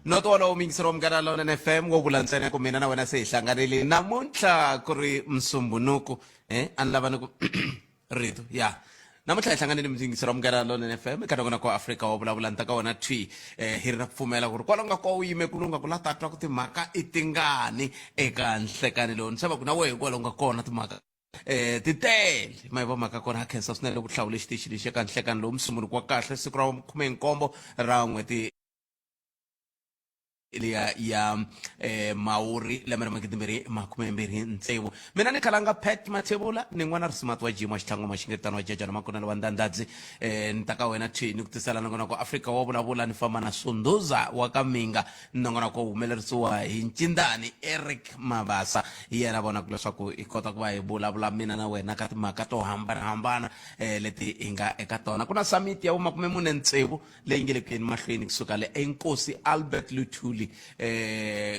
Notolo mingisiro mkana lona NFM ngokulantsena kumina na wena sehlanganele namunhla kuri msumbunuku anilava niku rito ya namunhla ihlanganele mingisiro mkana lona NFM kadokona ko Africa wovulavula ntaka wona twi hi ri na kupfumela ku ri kwalanga ko uyime kulunga ku latatwa ku timhaka itingani eka nhlekani lowu ni xava ku na wehe kwalanga kona timhaka titele mayiva mhaka kona khensa swinene ku hlawule xitichi lexi eka nhlekani lowu msumbunuku wa kahle siku ra 17 ra n'hweti ya Mauri lembe ra 2026 mina ni khalanga Pat Mathebula ni n'wana Rismart wa Jimo xithlango maxingetano wa jajana makona wa ndandadzi ni taka wena thini ku tisela nongona ko Africa wo vulavula ni famba na Sunduza wa Kaminga nongona ko humelerisiwa hi Ncindani Eric Mabasa yena vona ku leswaku i kota ku va hi vulavula mina na wena ka timhaka to hambana leti inga eka tona kuna summit ya 46 leyi nge le ku yeni mahlweni kusuka le eNkosi Albert Luthuli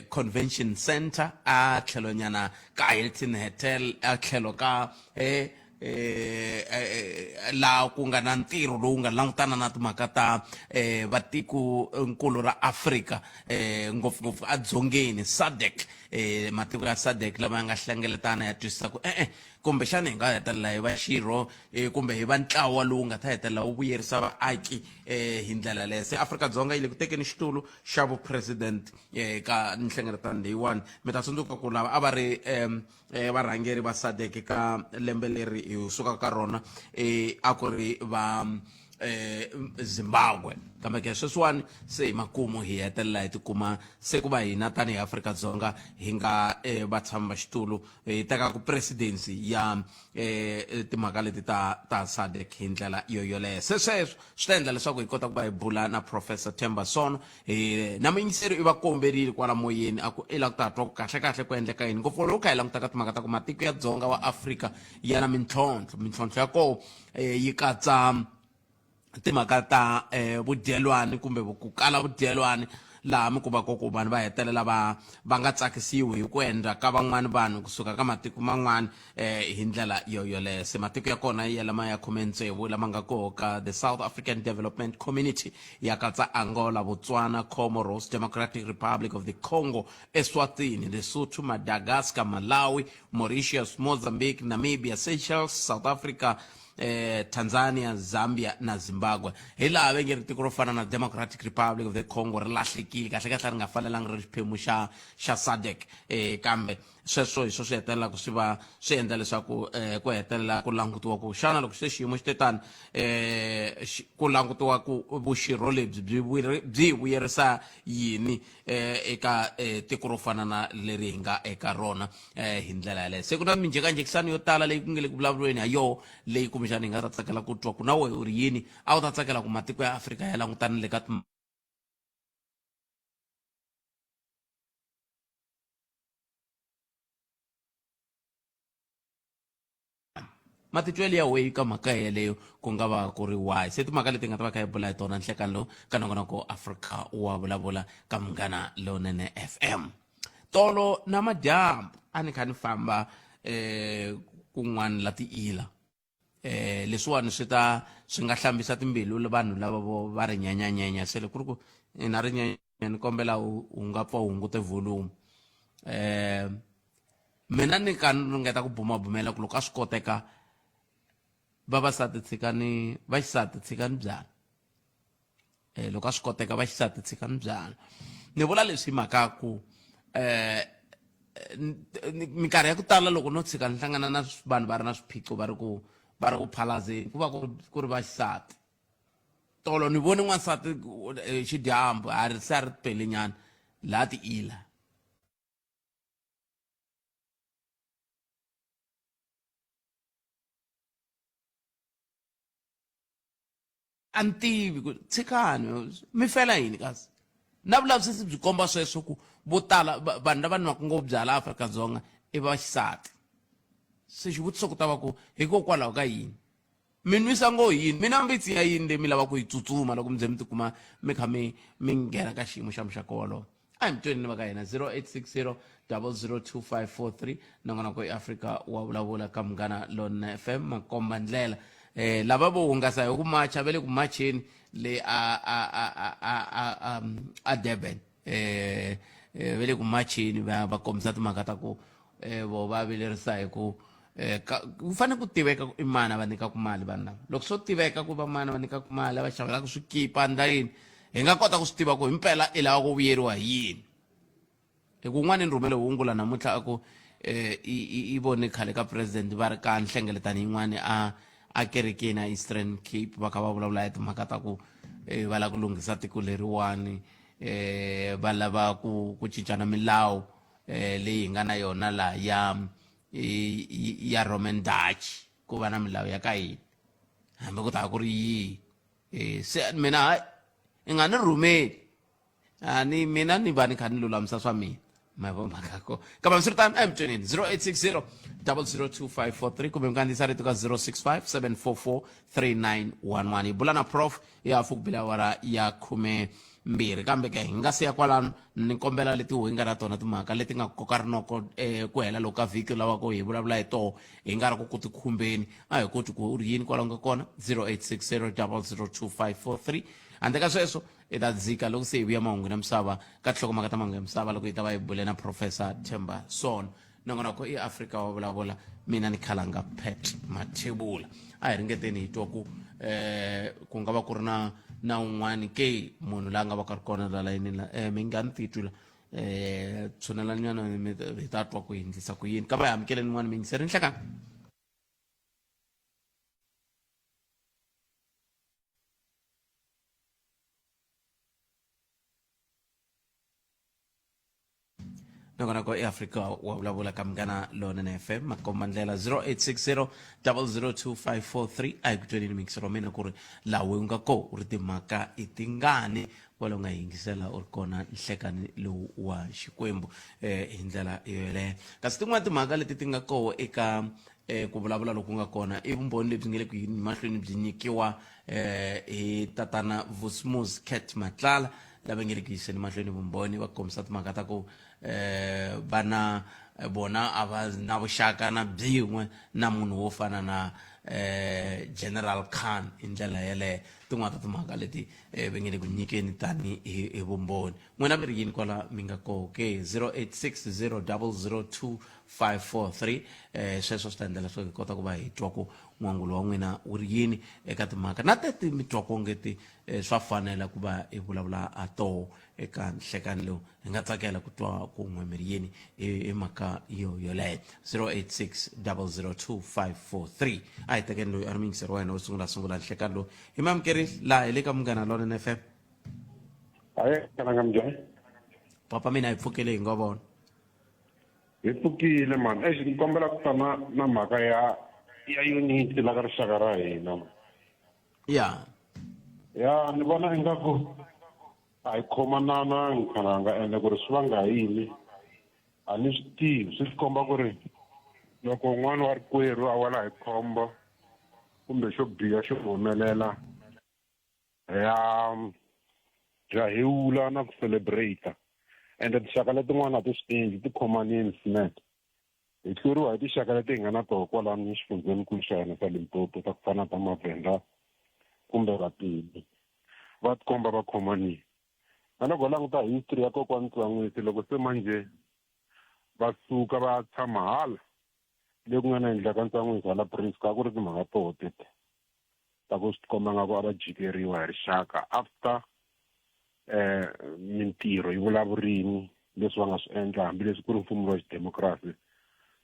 Convention Center a tlhelonyana ka Hilton Hotel a tlhelo ka la ku nga na ntirho lowu nga langutana na timhaka ta vatikonkulu ra Africa ngopfungopfu adzongeni SADC matiko ya SADC lama nga hlengeletana ya twisisa ku kumbexana hi nga hetelela hi va xirho kumbe hi va ntlawa lowu nga ta hetelela wu vuyerisa vaaki hi ndlela leyo se Afrika-Dzonga yi le ku tekeni xitulu xa vupresident ka nhlengeletano leyiwani mi ta tsundzuka ku lava a va ri varhangeri va SADC ka lembe leri hi suka ka rona a ku ri va Zimbabwe kambe ke sweswiwani se hi makumu hi hetelela hi tikuma se ku va hina tanihi Afrika-Dzonga hi nga vatshami va xitulu hi teka ku presidency ya timhaka leti ta SADC hi ndlela yoyoleyo se sweswo swi ta endla leswaku hi kota ku va hi bula na Professor Themba Sono na muyingiseri i va komberile kwala moyeni a ku i la ku ta twa ku kahle ku endleka yini ngopfu loko hi langutaka timhaka ta ku matiko ya Dzonga wa Afrika ya na mintlhontlho ya koho yi katsa timhaka ta vudyelwani kumbe ku kala vudyelwani laha mi kuma ko ku vanhu va hetelela va nga tsakisiwi hi ku endla ka van'wani vanhu kusuka ka matiko man'wani hi ndlela yoyoleyo se matiko ya kona ya lama ya 16 lama nga koho ka the South African Development Community ya katsa Angola, Botswana, Comoros, Democratic Republic of the Congo, Eswatini, Lesotho, Madagascar, Malawi, Mauritius, Mozambique, Namibia, Seychelles, South Africa, Tanzania, Zambia na Zimbabwe hi laha ve nge ri tiko ro fana na Democratic Republic of the Congo ri lahlekile kahle ri nga fanelangi ri xiphemu xa SADC kambe sweswo hi swo swi hetelela ku swi endla leswaku ku hetelela ku langutiwa ku xana loko se xiyimo xi te tani ku langutiwa ku vuxirho lebyi byi vuyerisa yini eka tiko ro fana na leri hi nga eka rona hi ndlela yaleyo se ku na minjhekanjhekisano yo tala leyi ku nge le ku vulavuriweni ha yoho leyi kumbexana hi nga ta tsakela ku twa ku na wehe u ri yini a wu ta tsakela ku matiko ya Afrika ya langutana le ka matitwelo ya wehe ka mhaka yeleyo ku nga va ku ri wahi se timhaka leti nga ta va kha hi bula hi tona nhlekani lowu ka nongonoko Africa wa vulavula ka Munghana Lonene FM tolo na madyambu a ni kha ni famba kun'wana la tiila leswiwani swi nga hlambisa timbilu vanhu lava va ri nyanyanyenya se loko ku ri ku na ri nyanya ni kombela u nga pfa u hungute volume mina ni ka ringeta ku bumabumela ku loko a swi koteka vavasati tshikani vaxisati tshikani byala loko a swi koteka vaxisati tshikani byala ni vula leswi mhaka ku minkarhi ya ku tala loko no tshika ni hlangana na vanhu va ri na swiphiqo va ri ku phalazeni ku va ku ri vaxisati tolo ni vone n'wansati xidyambu a ri se a ri pele nyana la ti ila antivi ku tshikani mi fela yini kasi na vulavisisi byi komba sweswo ku vo tala vanhu lava nwaka ngopfu byala Afrika-Dzonga i vaxisati se xivutiso ku ta va ku hikokwalaho ka yini mi nwisa ngo yini mina mbitsi ya yini leyi mi lava ku yi tsutsuma loko mi ze mi tikuma mi kha mi nghena ka xiyimo xa muxaka wolowo a hi mi tweni va ka hina 0860 002543 nangona ku eAfrika wa vulavula ka Munghana Lonene FM makomba ndlela lava vo hungasa hi ku macha va le ku macheni le a Durban va le ku macheni va kombisa timhaka ta ku vo va vilerisa hi ku ku fanele ku tiveka ku i mani va nyikaku mali vanhu lava loko swo tiveka ku va mani va nyikaku mali va xavelaka swikipa ndlayini hi nga kota ku swi tiva ku hi mpela i lava ku vuyeriwa hi yini hi ku un'wana ni rhumele hungula namuntlha a ku i vone khale ka president va ri ka nhlengeletano yin'wana a kerekeni a Eastern Cape va kha va vulavula hi timhaka ta ku va lava ku lunghisa tiko leriwani va lava ku cincana milawu leyi hi nga na yona laha ya Roman Dutch ku va na milawu ya ka hina hambi ku ta ku ri yihi se mina i nga ni rhumeli mina ni va ni kha ni lulamisa swa mina mavomhakako kambe masiritano a hi mi twenini 0860 002543 kumbe mi kandziyisa rito ka 065 744 3911 hi bula na prof ya hafu ku bila awara ya 12 kambe ke hi nga siya kwalano ni kombela leti ho hi nga na tona timhaka leti nga koka rinoko ku hela loko ka vhiki lava ko hi vulavula hi toho hi nga ri ku ti khumbeni a hi koti ku ri yini kwalaho nga kona 0860 002543 handle ka sweswo i ta dzika loko se hi vuya mahungu na misava ka tinhlokomhaka ta mahungu ya misava loko hi ta va hi bule na Professor Themba Sono nangona ko eAfrika wa vulavula mina ni khalanga Pat Mathebula a hi ringeteni hi twa ku nga va ku ri na un'wana ke munhu la nga va ka ri kona la layinini mi nga ni titwi la tshunelanyana hi ta twa ku endlisa ku yini kambe hi amukeleni n'wana mi yingiseri nhlekani nangona ko eAfrika wa vulavula ka Munghana Lonene FM makomba ndlela 0860 002543 a hi ku twenini mikisero mina ku ri laha u nga ko u ri timhaka i tingani kwala u nga yingisela u ri kona nhlekani lowu wa Xikwembu hi ndlela yoyeleyo kasi tin'wana timhaka leti ti nga koho eka ku vulavula loku nga kona i vumbhoni lebyi nga le ku yini mahlweni byi nyikiwa hi tatana Vusmus Cat Matlala lava nga le ku yiseni mahlweni vumbhoni va kombisa timhaka ta ku vana bona a va na vuxaka na byin'we na munhu wo fana na General Khan hi ndlela yeleyo tin'wana ta timhaka leti va nge le ku nyikeni tani hi vumbhoni n'wina mi ri yini kwala mi nga koho ke 0860 002543 sweswo swi ta endla leswaku hi kota ku va hi twa ku n'wangulo wa n'wina wu ri yini eka timhaka na teti mi twa ku ngeti swa fanela ku va hi vulavula a toho eka nhlekani lowu hi nga tsakela ku twa ku n'we mi ri yini hi mhaka yoleyo 086 002543 a hi tekeni loyi a ri mingiseri wa hina wo sungula nhlekani lowu hi mamukeri laha hi le ka Munghana Lonene FM kananga njhani papa mina hi pfukele hi nga vona hi pfukile mani ni kombela ku ta na mhaka ya unity la ka rixaka ra hina ya ni vona ingaku a hi khomanana nkhananga ende ku ri swi vanga yini a ni swi tivi swi komba ku ri loko un'wana wa rikwerhu a wela hi khombo kumbe xo biha xo humelela bya hewula na ku celebrate ende tinxaka letin'wana a ti swi endli ti khomanini swinene hi hluriwa hi tinxaka leti hi nga na toho kwalani xifundzeninkulu xa hina xa Limpopo ta ku fana ta Mavhenda kumbe Vativi va tikomba va khomanini na loko languta history ya kokwani Tsan'wisi loko se manje va suka va tshama hala leyi ku nga na endlaka Tsan'wisi hala Priska a ku ri timhaka toho tete ta ku swi komba nga ku a va jikeriwa hi rixaka after mintirho yi vulavurini leswi va nga swi endla hambileswi ku ri mfumo wa xidemokirasi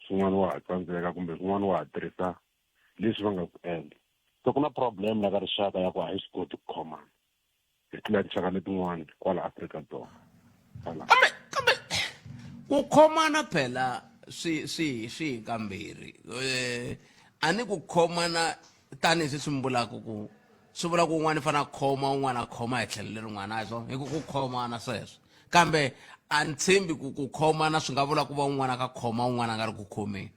swin'wana wa ha tsandzeka kumbe swin'wana wa ha tirhisa leswi va nga swi endla so ku na problem la ka rixaka ya ku a hi swi koti ku khomana hi tlula tinxaka letin'wana kwala Afrika-Dzonga kambe ku khomana phela swi kambirhi ani ku khomana tani swi mbulaka ku swi vula ku un'wana i fana khoma un'wana a khoma hi tlhelo lerin'wana a hi swona hi ku khomana sweswo kambe a ni tshembi ku khomana swi nga vula ku va un'wana ka khoma un'wana a nga ri ku khomeni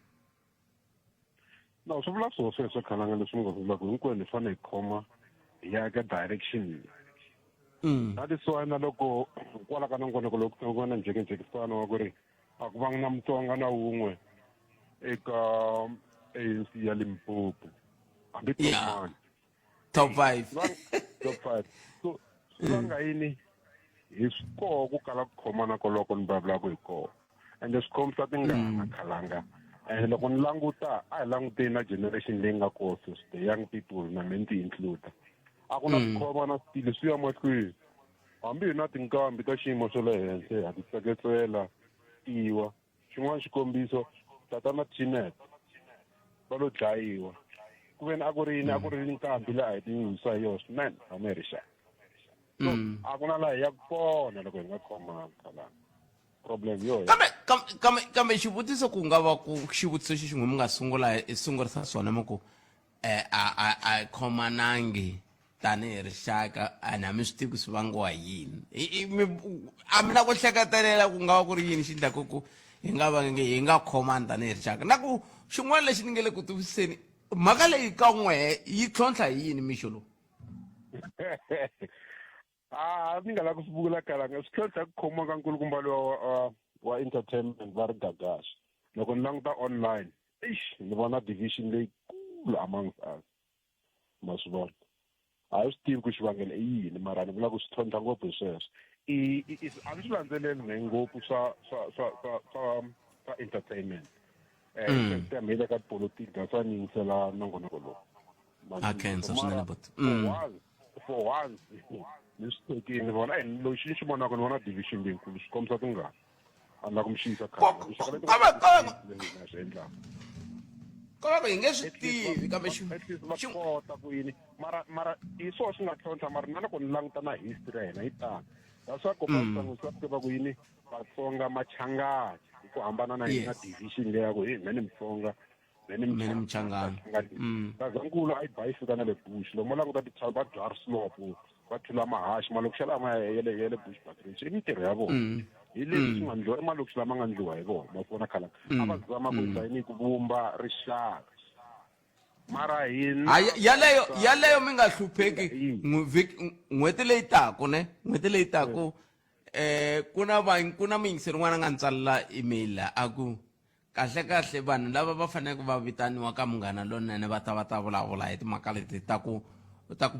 no swi vula sweswo khalanga leswi mi nga swi vulaka hinkwenu hi fanele hi khoma hi ya ka direction that is why na loko kwala ka nongonoko loko ku na njhekanjhekisano wa ku ri a ku vanga na mutsonga na wun'we eka ANC ya Limpopo hambi top 5 top 5 so swi vanga yini hi swi koho ku kala ku khomana koloko ni vulavulaka hi koho ende swi khomisa tingana khalanga and loko ni languta a hi languteni na generation leyi nga koho sweswi the young people na me ni ti-include a ku na ku khomana switile swi ya mahlweni hambi hi na tinkambi ta xiyimo xa le henhla ha ti seketela tiwa xin'wana xikombiso tatana Tinet va lo dlayiwa ku ve ni a ku ri yini a ku ri nkambi leyi a hi tinyungubyisa hi yona swinene tani hi rixaka so a ku na laha hi ya ku kona loko hi nga khomanga khalanga problem yo kambe xivutiso ku nga va ku xivutiso xi xin'we mi nga sungurisa swona mi ku a khomanangi tanihi rixaka a na mi swi tivi ku swi vangiwa yini a mi na ku hleketelela ku nga va ku ri yini xi endlaka ku hi nga khomani tanihi rixaka na ku xin'wana lexi ni nge le ku tiviseni mhaka leyi ka n'we yi tlhontlha hi yini mixo lowu ni nga lava ku swi vula kalanga swi tlhontlha ku khoma ka nkulukumba lowa wa entertainment va ri gagaxa loko ni languta online ni vona division leyikulu amongst us ma swi vona a hi swi tivi ku xivangelo i yini mara ni vula ku swi tlhontlha ngopfu hi sweswo a ni swi landzeleli ne ngopfu swa entertainment tiyamhile ka tipolotiki na swa ni yingisela nongonoko lowu for once ni swi tekile ni vona lowu xi xi vonaka ni vona division leyikulu swi kombisa tingana a ni la ku mi xiyisa swi endlaka kambe hi nge swi tivi kambe va kota ku yini mara hi swona swi nga tlhontlha mara na loko ni languta na history ya hina yi tani va swa kombasangu swa tiva ku yini vatsonga machangani hi ku hambana na hina division leya ku me ni mutsonga me ni muchangani gazankulu a yi ba yi fika na le bush loko mo languta tichavi va dwari slopo va thula mahashi malokixi lama ya le bush patrol i mintirho ya vona hi leswi swi nga ndliwa i malokixi lama nga ndliwa hi vona ma vona khalanga a va zama ku sayini ku vumba rixaka mara hina yaleyo mi nga hlupheki n'hweti leyi taku n'hweti leyi taku ku na muyingiseri n'wana nga ni tsalela email a ku kahle vanhu lava va faneleke va vitaniwa ka Munghana Lonene va ta vulavula hi timhaka leti ta ku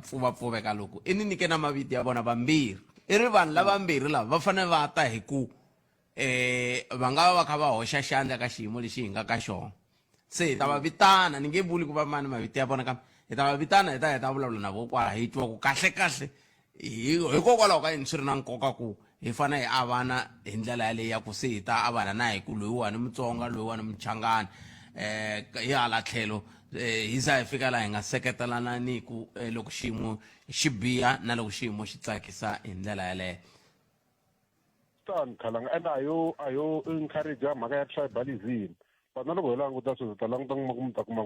pfuvapfuveka loku i ni nyike na mavito ya vona vambirhi i ri vanhu lavambirhi lava va fanele va ta hi ku va nga va kha va hoxa xandla ka xiyimo lexi hi nga ka xona se hi ta va vitana ni nge vuli ku va mani mavito ya vona kambe hi ta va vitana hi ta vulavula na vo kwala hi twa ku kahle hikokwalaho ka yini swi ri na nkoka ku hi fana hi avana hi ndlela yaleyi ya ku se hi ta avana na hi ku loyiwani mutsonga loyiwani muchangani hi hala tlhelo hi za hi fika laha hi nga seketelana ni ku loko xiyimo xi biha na loko xiyimo xi tsakisa hi ndlela yaleyo tani khalanga and a yo encourage mhaka ya tribalism but na loko hi languta sweswo ta languta mi ta kuma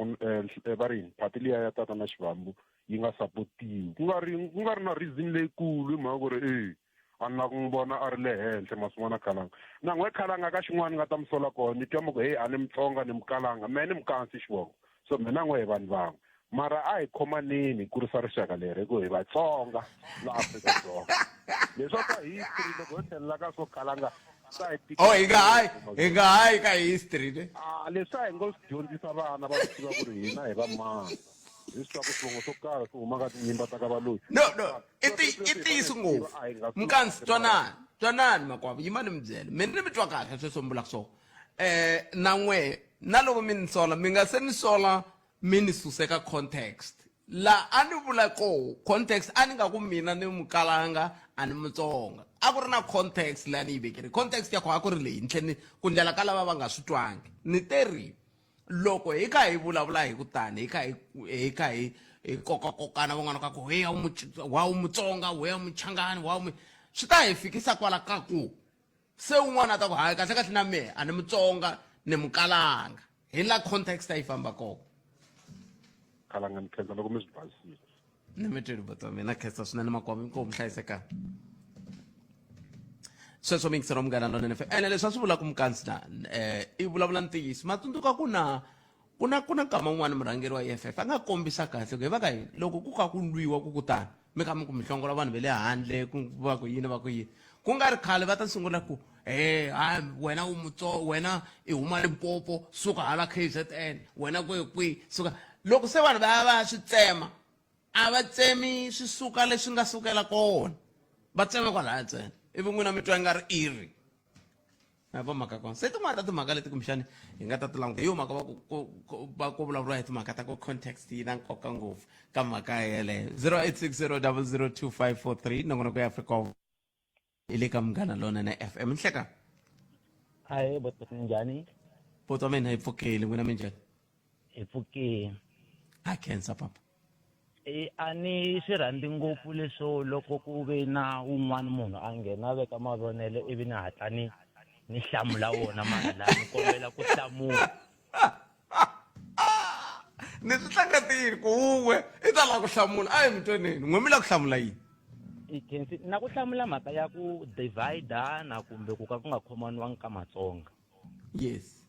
va ri phati liya ya tata na xivambu yi nga sapotiwi ku nga ri na reason leyikulu hi mhaka ku ri a ni la ku n'wi vona a ri le henhla ma swi vona khalanga na n'we khalanga ka xin'wana ni nga ta mi sola kona ni twa mu ku a ni mutsonga ni mukalanga me ni mukansi xivongo so mina n'we hi vanhu van'we mara a hi khomaneni hi kurisa rixaka leri hi ku hi vatsonga laha Afrika-Dzonga leswi swa history loko hi tlhelela ka swo khalanga hi nga hayi ka history ne leswi a hi ngo swi dyondzisa vana va swi tiva ku ri hina hi va mani hi swi twa ku swivongo swo karhi swi huma ka tinyimba ta ka valoyi no i tiyisi ngopfu mukansi twanani makwavo yimani mi byele mina ni mi twa kahle sweswo mi vulaka swona na n'we na loko mi ni sola mi nga se ni sola mi ni suseka context la a ni vula ko context a ni nga ku mina ni mukalanga a ni mutsonga a ku ri na context leyi a ni yi vekile context ya ko a ku ri leyi ntlheni ku ndlela ka lava va nga swi twangi ni teri loko hi kha hi vulavula hi ku tani hi kha hi kokakokana van'wana ka ku wa mutsonga wa muchangani swi ta hi fikisa kwala ka ku se un'wana ta ku hayi kahle kahle na mehe a ni mutsonga ni mukalanga hi la context a yi famba kona Kalanga ni khensa loko mi swi basile. ni mi tweli buti wa mina khensa swinene makwavo inkomu hlayisekani sweswo mingisero munghana lonene fe ene leswi a swi vulaka mukansila i vulavula ntiyiso matsundzuka ku na nkama wun'wana murhangeri wa EFF a nga kombisa kahle ku hi va ka yini loko ku ka ku lwiwa ku kutani mi kha mi ku mi hlongola vanhu va le handle ku va ku yini ku nga ri khale va ta sungula ku hayi wena wena i huma Limpopo suka hala KZN wena kwihi suka loko se vanhu va swi tsema a va tsemi swi suka leswi nga sukela kona va tsema kwalaya ntsena ivi n'wina mi twa nga ri iri a va mhaka kona se tin'wana ta timhaka leti kumbexani hi nga ta ti languta hi yo mhaka va ku vulavuriwa hi timhaka ta ku context yi na nkoka ngopfu ka mhaka yeleyo 0860002543 nongonoko ya Afrika hi le ka Munghana Lonene FM nhleka Hayi boto njhani? poto mina hi pfukeli n'wina minjhani Hi pfukile. a khensa papa A ni swi rhandzi ngopfu leswo loko ku ve na un'wana munhu a nghena veka mavonelo ivi ni hatla ni hlamula wona mara ni kombela ku hlamula. ni swi hlangatile ku wun'we i ta lava ku hlamula a hi mi tweneni n'we mi lava ku hlamula yini Na ku hlamula mhaka ya ku divide-ana kumbe ku ka ku nga khomaniwangi ka Matsonga. yes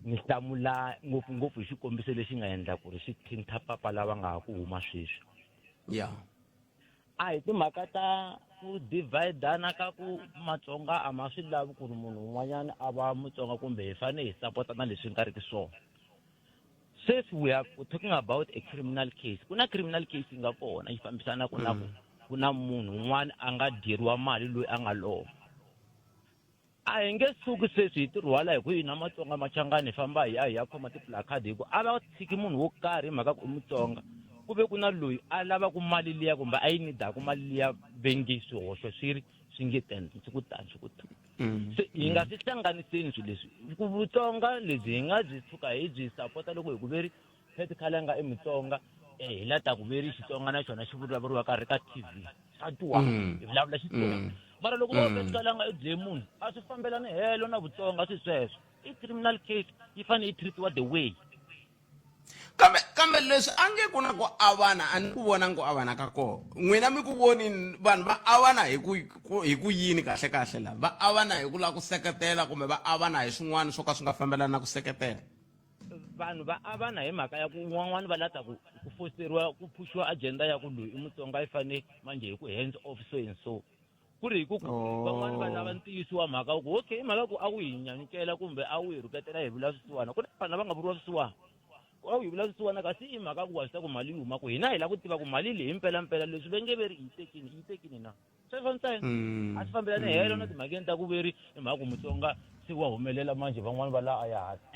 Ni hlamula ngopfungopfu hi xikombiso lexi nga endla ku ri xi thinta papa lava nga ha ku huma sweswi. ya A hi timhaka ta ku divide-ana ka ku Matsonga a ma swi lavi ku ri munhu un'wanyana a va Mutsonga kumbe hi fanele hi sapotana leswi nga riki swona. Since we are talking about a criminal case, ku na criminal case yi nga kona yi fambisana ku na munhu un'wana a nga dyeriwa mali loyi a nga lova. A hi nge suki sweswi hi tirhwala hi ku hina Matsonga Machangani hi famba hi ya khoma tiplakadi hi ku a va tshiki munhu wo karhi hi mhaka ku i Mutsonga ku ve ku na loyi a lavaku mali liya kumbe a yi nidaku mali liya vengi swihoxo swi nge tani swi ku tani se hi nga swi hlanganiseni swilo leswi ku Vutsonga lebyi hi nga byi suka hi byi sapota loko hi ku veri Pat Khalanga i Mutsonga hi la ta ku veri Xitsonga na xona xi vulavuriwa karhi ka TV swa twa hi vulavula Xitsonga mara loko Pat Khalanga i dlaye munhu a swi fambelani helo na Vutsonga swi sweswo i criminal case yi fanele yi treatiwa the way kambe leswi a nge ku na ku avana a ni ku vona ku avana ka kona n'wina mi ku voni vanhu va avana hi ku yini kahle kahle la va avana hi ku lava ku seketela kumbe va avana hi swin'wana swo ka swi nga fambelani na ku seketela vanhu va avana hi mhaka ya ku n'wan'wana va lata ku fosteriwa ku phushiwa agenda ya ku loyi i Mutsonga yi fanele manje hi ku hands off so and so ku ri hi ku van'wana va lava ntiyiso wa mhaka ku okay hi mhaka ku a wu hi nyanyukela kumbe a wu hi rhuketela hi vula swisiwana ku na vanhu lava nga vuriwa swisiwana a wu hi vula swisiwana kasi i mhaka ku wa swi ta ku mali yi huma ku hina hi lava ku tiva ku mali leyi mpelampela leswi va nge veri yi tekini na swi fantsena a swi fambelani helo na timhakeni ta ku veri hi mhaka ku Mutsonga se wa humelela manje van'wana va la a ya hansi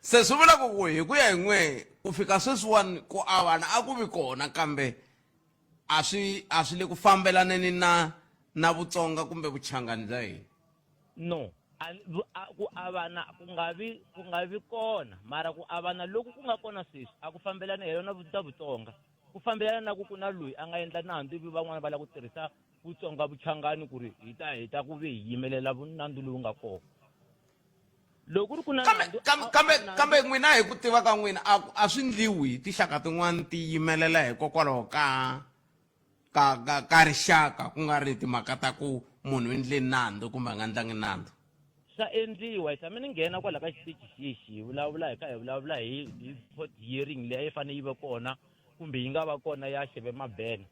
se swi vula ku hi ku ya hi n'we ku fika sweswiwani ku avana a ku vi kona kambe a swi le ku fambelaneni na Vutsonga kumbe vuchangani bya hina no ku avana ku nga vi kona mara ku avana loku ku nga kona sweswi a ku fambelani helo na Vutsonga ku fambelana na ku na loyi a nga endla nandzu ivi van'wana va la ku tirhisa Vutsonga vuchangani ku ri hi ta ku ve hi yimelela nandzu lowu nga kona loko ri ku na kambe n'wina hi ku tiva ka n'wina a swi ndliwi tinxaka tin'wana ti yimelela hikokwalaho ka rixaka ku nga ri timhaka ta ku munhu u endle nandzu kumbe a nga ndlangi nandzu swa endliwa hi tshame ni nghena kwala ka xitichi xixi hi vulavula hi port hearing leyi a yi fanele yi va kona kumbe yi nga va kona ya Xebe Mabena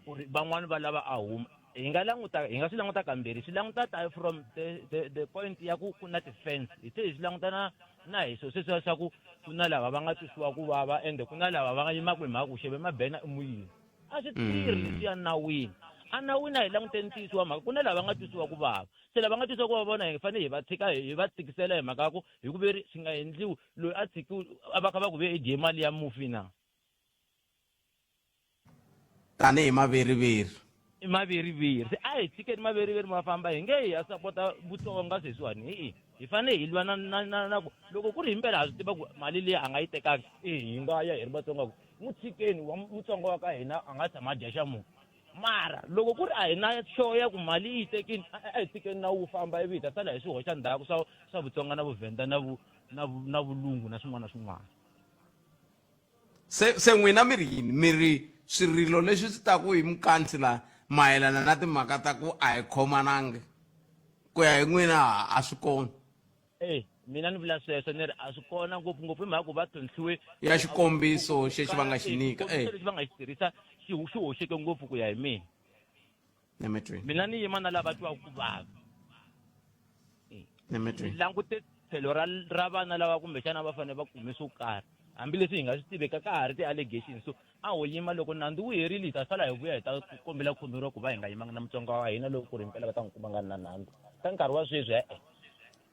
ku ri van'wana va lava a huma hi nga swi languta kambirhi swi languta ta from the point ya ku na defense hi tlhela hi swi languta na hi sweswiya swa ku na lava va nga twisiwa ku vava ende ku na lava va nga yimaka hi mhaka ku Xebe Mabena i muyini a swi tirhi leswiya nawini a nawini a hi languteni ntiyiso wa mhaka ku na lava nga twisiwa ku vava se lava nga twisiwa ku vava vona hi fanele hi va tshikisela hi mhaka ku hi ku veri swi nga endliwi loyi a a va kha va ku ve i dye mali ya mufi na tanihi maveriveri i maveriveri se a hi tshikeni maveriveri ma famba hi nge hi ya sapota Vutsonga sweswiwani hi fanele hi lwa na ku loko ku ri himpela ha swi tiva ku mali leyi a nga yi tekanga hi nga ya hi ri Vatsonga ku n'wi tshikeni wa Mutsonga wa ka hina a nga tshama dya xa munhu mara loko ku ri a hi na show ya ku mali yi tekini a hi tikeni na wu famba ivi hi ta sala hi swi hoxa ndhaku swa Vutsonga na Vuvenda na Vulungu na swin'wana na swin'wana. se n'wina mi ri yini mi ri swirilo leswi swi taku hi mukansila mayelana na timhaka ta ku a hi khomanangi ku ya hi n'wina a swi kona Mina ni vula sweswo ni ri a swi kona ngopfungopfu hi mhaka ku va tlhontlhiwe ya xikombiso xexi va nga xi nyika lexi va nga xi tirhisa xi hoxeke ngopfu ku ya hi mina. Mina ni yima na lava twaku ku vava. Ni langute tlhelo ra vana lava kumbexana va fanele va kume swo karhi hambileswi hi nga swi tiveka ka ha ri ti-allegations so a ho yima loko nandzu wu herile hi ta sala hi vuya hi ta kombela khomeriwa ku va hi nga yimanga na Mutsonga wa hina loko ku ri mpela va ta n'wi kuma nga ri na nandzu ka nkarhi wa sweswi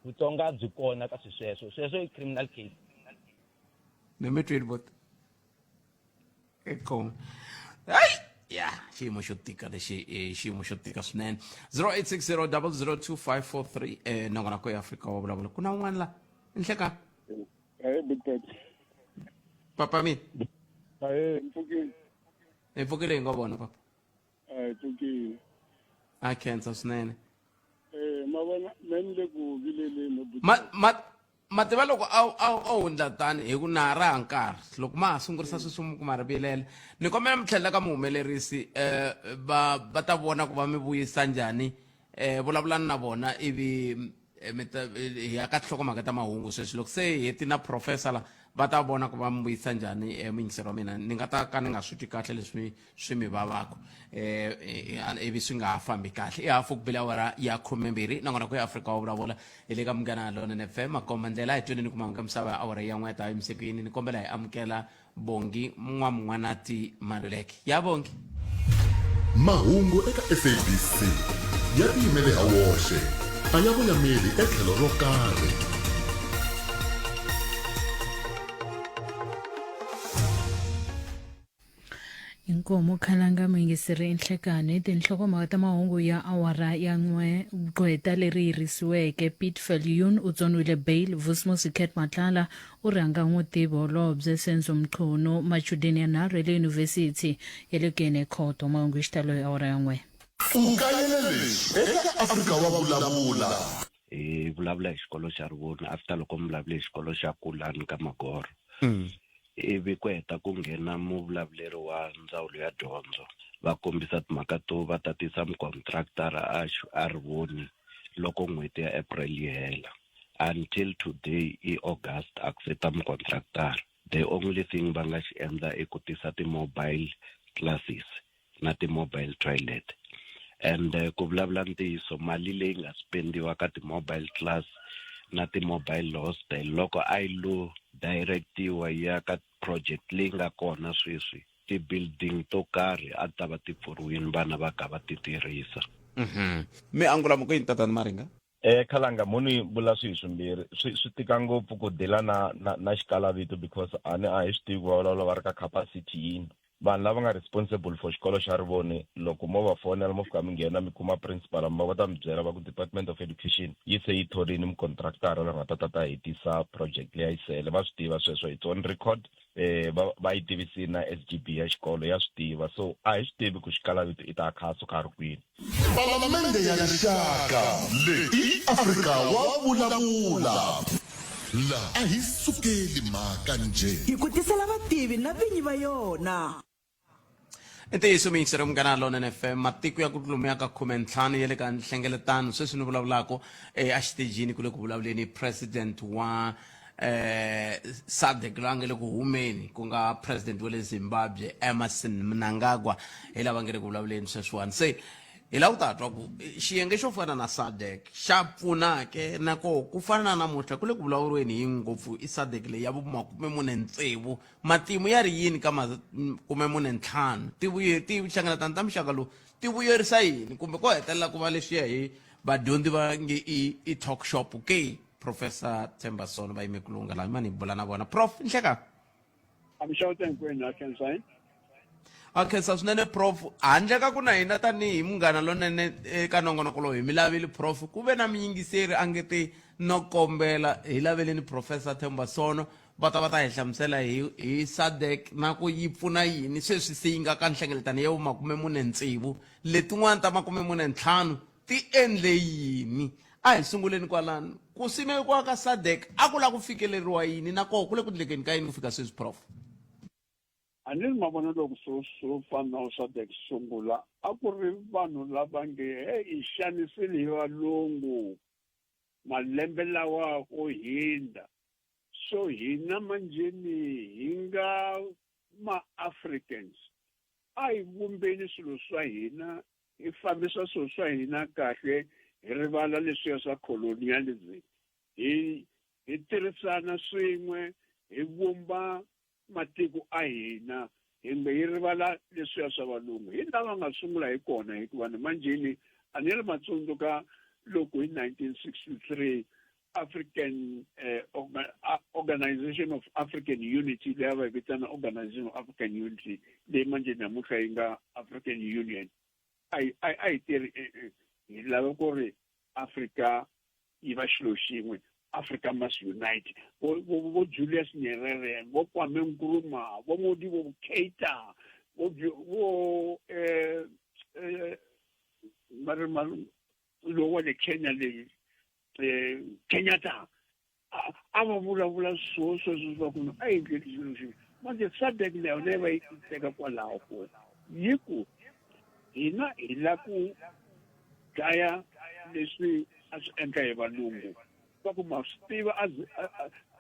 Vutsonga byi kona ka sweswo i criminal case. ni mi twile bot eko hayi ya xiyimo xo tika lexi xiyimo xo tika swinene 0860002543 nongonoko ya Afrika wa vulavula ku na un'wana la nhleka papa mi hi pfukile hi nga vona papa a khensa swinene mativa loko a hundla tani hi ku na ra nkarhi loko ma ha sungurisa sweswi ku ma ri vilela ni kombela mi tlhelela ka muhumelerisi va ta vona ku va mi vuyisa njhani vulavulani na vona ivi hi ya ka tinhlokomhaka ta mahungu sweswi loko se hi heti na professor la va ta vona ku va mi vuyisa njhani muyingiseri wa mina ni nga ta ka ni nga swi twi kahle leswi swi mi vavaka ivi swi nga ha fambi kahle i hafu ku bila awara ya 12 nongonoko ya Afrika wa vulavula hi le ka Munghana Lonene FM makomba ndlela hi twenini ku mahungu ya misava ya awara ya n'we ta emisepini ni kombela hi amukela Bongi N'wamungwanati Maluleke ya Bongi mahungu eka SABC ya tiyimele ha woxe a ya voyameli etlhelo ro karhi. Inkomo khalanga muyingiseri Nhlekani tinhlokomhaka ta mahungu ya awara ya n'we gqweta leri yirisiweke Pete Viljoen u tsoniwile bail Vusmus Ket Matlala u rhanga n'witivi holobye Senzo Mchunu machudeni yanharhu ya le yunivhesiti ya le Kenekhoto mahungu hi xitalo ya awara ya n'we. Ungayelele eka Afrika wa vulavula vulavula hi xikolo xa Rivoni after loko mi vulavule hi xikolo xa Kulani ka Magoro ivi ku heta ku nghena muvulavuleri wa ndzawulo ya dyondzo va kombisa timhaka to va tatisa mukontraktara a Rivoni loko n'hweti ya April yi hela until today i August a ku se ta mukontraktara. The only thing va nga xi endla i ku tisa ti-mobile classes na ti-mobile toilet and ku vulavula ntiyiso mali leyi nga spendiwa ka ti-mobile class na ti-mobile hostel loko a yi lo directiwa ya ka project leyi nga kona sweswi ti-building to karhi a ta va ti pfuriwini vana va ka va ti tirhisa. mi angula mo ku yini tatani Maringa khalanga muni vula swimbirhi swi tika ngopfu ku dela na xikala vito because a hi swi tivi va ri ka capacity yini vanhu lava nga responsible for xikolo xa Rivoni loko mo va fonela mo fika mi nghena mi kuma principal va ta mi byela va ku Department of Education yi se yi thorini mukontraktara la nga ta hetisa project leyi yi sele va swi tiva sweswo it's on record va yi tivisi na SGB ya xikolo ya swi tiva so a hi swi tivi ku xikala vito i ta khaso ka ri kwini. Palamende ya rixaka leyi Afrika wa vulavula la a hi sukeli mhaka nje hi ku tisela vativi na vinyi va yona. ntiyiso muyingiseri wa Munghana Lonene FM matiko ya ku tlumiya ka 15 ya le ka nhlengeletano sweswi ni vulavulako a xitejini ku le ku vulavuleni president wa SADC la nga le ku humeni ku nga president wa le Zimbabwe Emmerson Mnangagwa hi lava nga le ku vulavuleni sweswiwani se hi la ku ta twa ku xiyenge xo fana na SADC xa pfuna ke nako ku fana na namuntlha ku le ku vulavuriweni hi ngopfu i SADC leyi ya vo 46 matimu ya ri yini ka 45 ti hlangeletana ta mixaka lowu ti vuyerisa yini kumbe ko hetelela ku va leswiya hi vadyondzi va nge i talk shop ke Professor Themba Sono va yime kulunga la mani bula na vona prof Nhleka amshawuteni kwenu akhensayi akhensa swinene prof handle ka ku na hina tanihi Munghana Lonene eka nongonoko lowu hi mi laveli prof ku ve na miyingiseri a nge te no kombela hi laveleni Professor Themba Sono va ta hi hlamusela hi SADC na ku yi pfuna yini sweswi se yi nga ka nhlengeletano ya 46 letin'wana ta 45 ti endle yini. A hi sunguleni kwalano ku simekiwa ka SADC a ku la ku fikeleriwa yini na koho ku le ku endlekeni ka yini ku fika sweswi prof? A ni ri mavonelo swo fana na SADC sungula a ku ri vanhu lava nge hi xanisile hi valungu malembe lawa o hinda, so hina manjeni hi nga ma-Africans a hi vumbeni swilo swa hina, hi fambisa swilo swa hina kahle, hi rivala leswiya swa colonialism, hi tirhisana swin'we, hi vumba matiko a hina, hi rivala leswiya swa valungu. Hi lava nga sungula hi kona hikuva ni manjeni a ni ri matsundzuka loko hi 1963 African Organization of African Unity, leyi va vitana Organization of African Unity, leyi manjeni namuntlha yi nga African Union, a hi tirhi hi lava ku ri Africa yi va xilo xin'we, Africa must unite. Vo Julius Nyerere, vo Kwame Nkrumah, vo Modibo Keita, vo lowa le Kenya le Kenyatta a va vulavula swo swa ku a hi endleli xilo xin'we. Manje SADC leyo leyi va yi teka kwalaho ko hi ku hina hi la ku dlaya leswi a swi endla hi valungu. Va ku ma swi tiva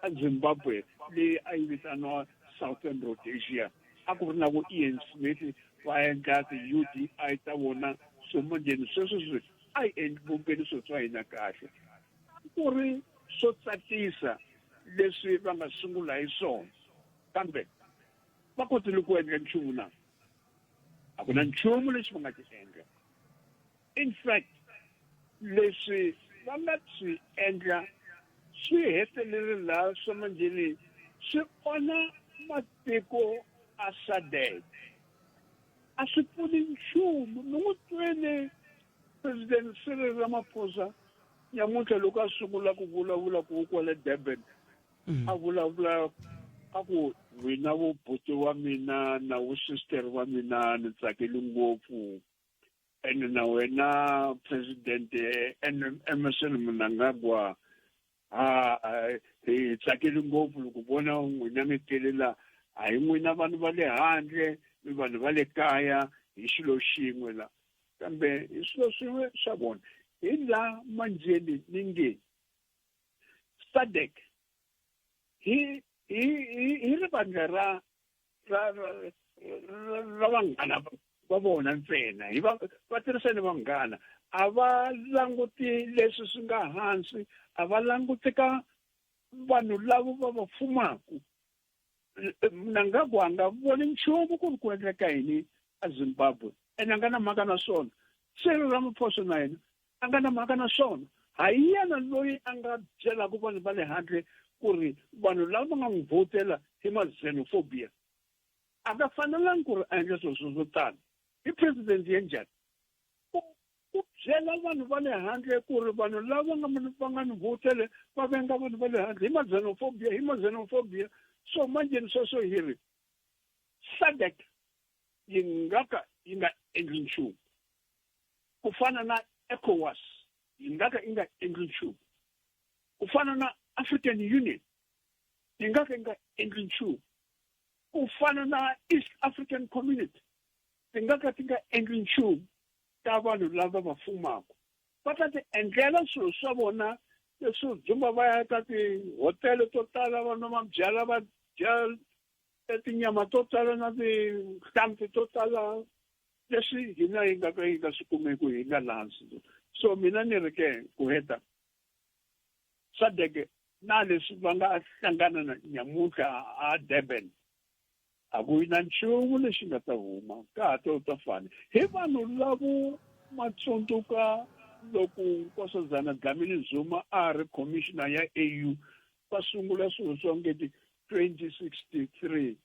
a Zimbabwe leyi a yi vitaniwa Southern Rhodesia, a ku ri na vo Ian Smith va endla ti-UDI ta vona, so manjeni sweswo a hi endli vumbeni swo swa hina kahle. Ku ri swo tsakisa leswi va nga sungula hi swona, kambe va kotile ku endla nchumu na? A ku na nchumu lexi va nga ti endla. In fact leswi va nga swi endla swi hetelele laha swa manjeni swi onha matiko a SADC. A swi pfuni nchumu. Ni n'wi twele President Cyril Ramaphosa nyamuntlha loko a sungula ku vulavula ku kwale Durban, a vulavula a ku wina vo buti wa mina na vo sister wa mina ni tsakile ngopfu, ene na wena President Emmerson Mnangagwa hi tsakile ngopfu loko vona n'wina mi telela, a hi n'wina vanhu va le handle mi vanhu va le kaya hi xilo xin'we la, kambe hi swilo swin'we swa vona. Hi la manjeni ni nge SADC hi ri vandla ra vanghana va vona ntsena, hi va tirhisani vanghana, a va languti leswi swi nga hansi, a va languti ka vanhu lavo va va fumaku. Mnangagwa a nga voni nchumu ku ri ku endleka yini a Zimbabwe, ene a nga na mhaka na swona. Cyril Ramaphosa na yena a nga na mhaka na swona. A hi yena loyi a nga byelaka vanhu va le handle ku ri vanhu lava va nga n'wi vhotela hi ma-xenophobia. A nga fanelangi ku ri a endla swilo swo tani. I president ya njhani? Ku byela vanhu va le handle ku ri vanhu lava va nga n'wi vhotele va venga vanhu va le handle hi ma-xenophobia. So manjeni sweswo hi ri SADC yi nga endli nchumu. Ku fana na ECOWAS yi nga endli nchumu. Ku fana na African Union yi nga endli nchumu. Ku fana na East African Community ti nga endli nchumu ta vanhu lava va fumaka. Va ta ti endlela swilo swa vona leswi dzumba va ya ka tihotele to tala, vanhu va byala va dya tinyama to tala na tihlampfi to tala, leswi hina hi nga swi kumeki hi nga lansi. So mina ni ri ke ku heta SADC na leswi va nga hlangana na nyamuntlha a Durban, a ku na nchumu lexi nga ta huma ka ha ta fana. Hi vanhu lavo matsundzuka loko Nkosazana Dlamini Zuma a ri commissioner ya AU va sungula swilo swo ngeti 2063.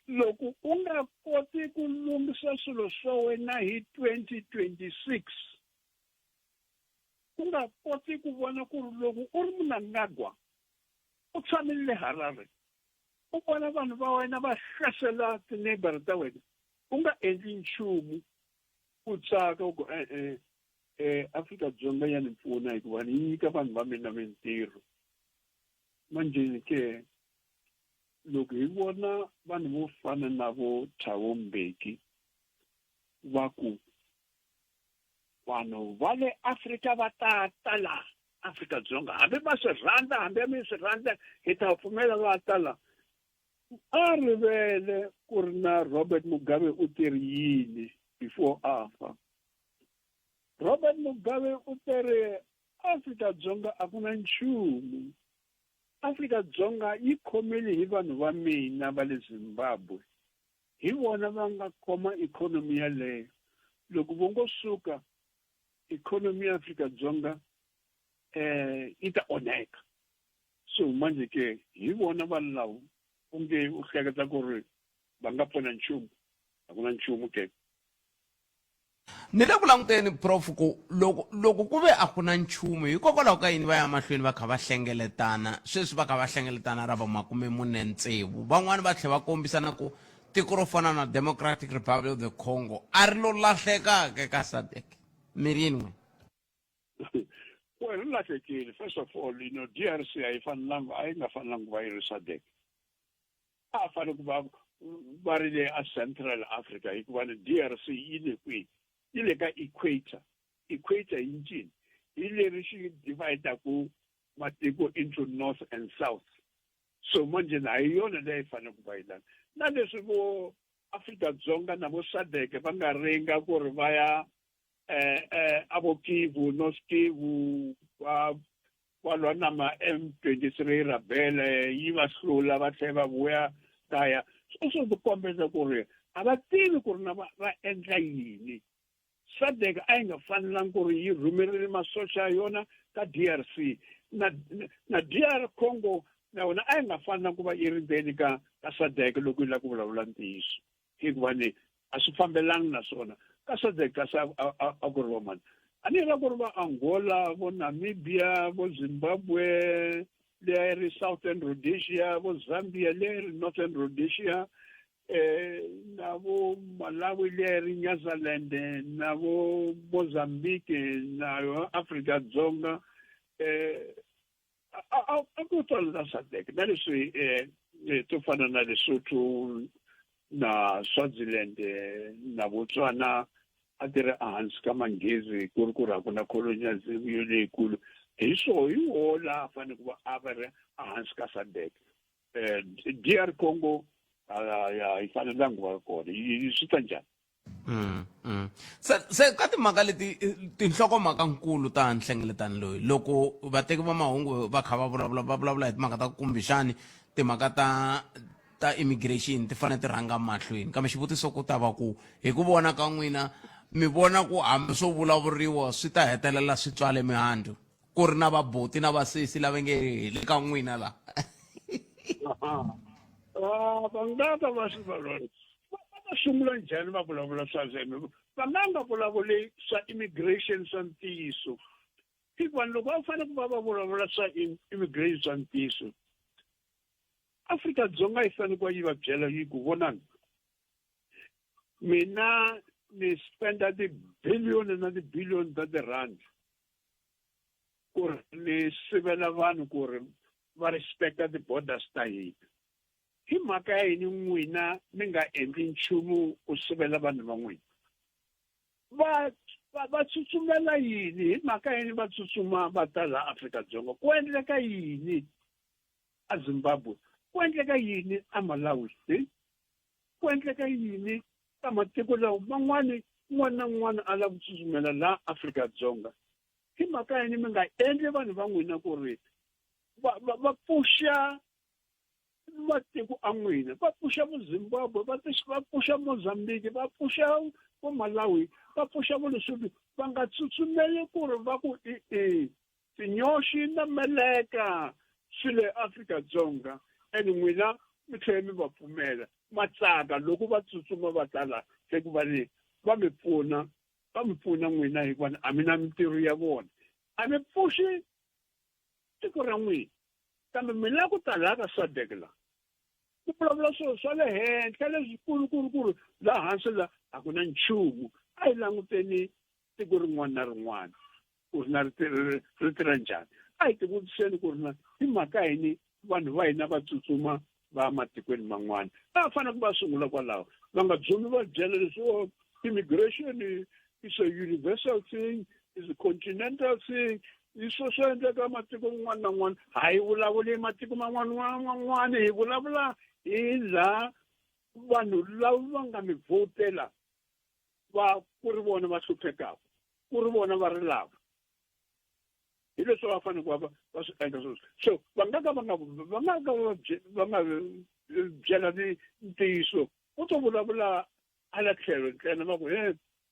Loko u nga koti ku lunghisa swilo swa wena hi 2026, u nga koti ku vona ku ri loko u ri Mnangagwa u tshamile Harare, u vona vanhu va wena va hlasela tineighbor ta wena u nga endli nchumu u tsaka u ku Afrika-Dzonga ya ni pfuna hikuva ni nyika vanhu va mina mintirho manjeni ke loko hi vona vanhu vo fana na vo Thabo Mbeki va ku vanhu va le Afrika va ta la Afrika-Dzonga hambi va swi rhandza hambi mi swi rhandza hi ta pfumela va ta la a rivele ku ri na Robert Mugabe u tirhi yini before afa Robert Mugabe u tirhi Afrika-Dzonga a ku na nchumu Afrika-Dzonga yi khomile hi vanhu va mina va le Zimbabwe hi vona va nga khoma ikhonomi yaleyo loko vo ngo suka ikhonomi ya Afrika-Dzonga yi ta onheka so manje ke hi vona vanhu lava unge u hleketa ku ri va nga pfuna nchumu a ku na nchumu ke ni le ku languteni prof ku loko ku ve a ku na nchumu hikokwalaho ka yini va ya mahlweni va kha va hlengeletana sweswi va kha va hlengeletana ra va 46 van'wani va tlhela va kombisana ku tiko ro fana na Democratic Republic of the Congo a ri lo lahlekaka ka SADC miri yin'we well lahlekile first of all DRC a yi nga fanelangi va yi ri SADC a fane ku va ri le a Central Africa hikuva ni DRC yi le kwihi yi le ka equator yi ncini yi leri xi divide ku matiko into north and south so manje na hi yona leyi fanele ku va yi lana na leswi vo Afrika-Dzonga na vo SADC va nga ringa ku ri va ya a vo Kivu North Kivu va lwa na ma M23 rebele yi va hlula va tlhela va vuya kaya sweswo swi kombisa ku ri a va tivi ku ri na va endla yini SADC a yi nga fanelangi ku ri yi rhumerile masocha ya yona ka DRC na DR Congo na yona a yi nga fanelangi ku va yi ri ndzeni ka SADC loko yi lava ku vulavula ntiyiso hikuva ni a swi fambelangi na swona ka SADC kasi a ku ri va mani a ni lava ku ri va Angola vo Namibia vo Zimbabwe leyi ri Southern Rhodesia vo Zambia leyi ri Northern Rhodesia na vo Malawi leyi ri Nyasaland na vo Mozambique na Afrika-Dzonga a ku tala na SADC na leswi to fana na Lesotho na Swaziland na Botswana a ti ri ehansi ka manghezi ku ri ku ri a ku na colonialism yo leyikulu hi swoho hi woho laha fanele ku va a va ri ehansi ka SADC DR Congo yi fanelangi va kona swi ta njhani se ka timhaka leti tinhlokomhakankulu ta nhlengeletano loyi loko vateki va mahungu va kha va vulavula hi timhaka ta kumbexani timhaka ta immigration ti fanele ti rhanga mahlweni kambe xivutiso ku ta va ku hi ku vona ka n'wina mi vona ku hambi swo vulavuriwa swi ta hetelela swi tswale mihandzu ku ri na vaboti na vasesi lava nge heli ka n'wina laha va nga ta va swi valona va sungula njhani va vulavula swa zeme va nga vulavuli swa immigration swa ntiyiso hikuva loko va fanele ku va vulavula swa immigration swa ntiyiso Afrika-Dzonga yi fanele ku yi va byela yi ku vonani mina ni spenda ti-billion na ti-billion ta ti-rand ku ri ni sivela vanhu ku ri va respecta ti-borders ta hina hi mhaka ya yini n'wina mi nga endli nchumu ku sivela vanhu va n'wina va tsutsumela yini hi mhaka yini va tsutsuma va ta laha Afrika-Dzonga ku endleka yini a Zimbabwe ku endleka yini a Malawi ku endleka yini ka matiko lawa man'wani un'wana na un'wana a lava ku tsutsumela laha Afrika-Dzonga hi mhaka yini mi nga endli vanhu va n'wina ku ri va pfuxa matiko a n'wina va pfuxa vo Zimbabwe va pfuxa Mozambique va pfuxa vo Malawi va pfuxa vo Lesotho va nga tsutsumeli ku ri va ku tinyoxi na meleka swi le Afrika-Dzonga ene n'wina mi tlhela mi va pfumela matsaka loko va tsutsuma va tala se ku va mi pfuna n'wina hikuva a mi na mintirho ya vona a mi pfuxi tiko ra n'wina kambe mi lava ku tala ka SADC la ku vulavula swilo swa le henhla leswikulukulukulu laha hansi la a ku na nchumu a hi languteni tiko rin'wana na rin'wana ku ri na ri tirha njhani a hi tivutiseni ku ri na hi mhaka yini vanhu va hina va tsutsuma va matikweni man'wana a fanele ku va sungula kwalaho va nga dzumi va byela leswo immigration is a universal thing, is a continental thing, hi swo swo endleka matiko man'wana na man'wana a hi vulavuli matiko man'wana hi vulavula hi laha vanhu lava va nga mi vhotela va ku ri vona va hluphekaka ku ri vona va ri lava hi leswi va fanele ku va swi endla sweswo so va nga ka va nga byela ntiyiso u to vulavula hala tlhelo ntsena va ku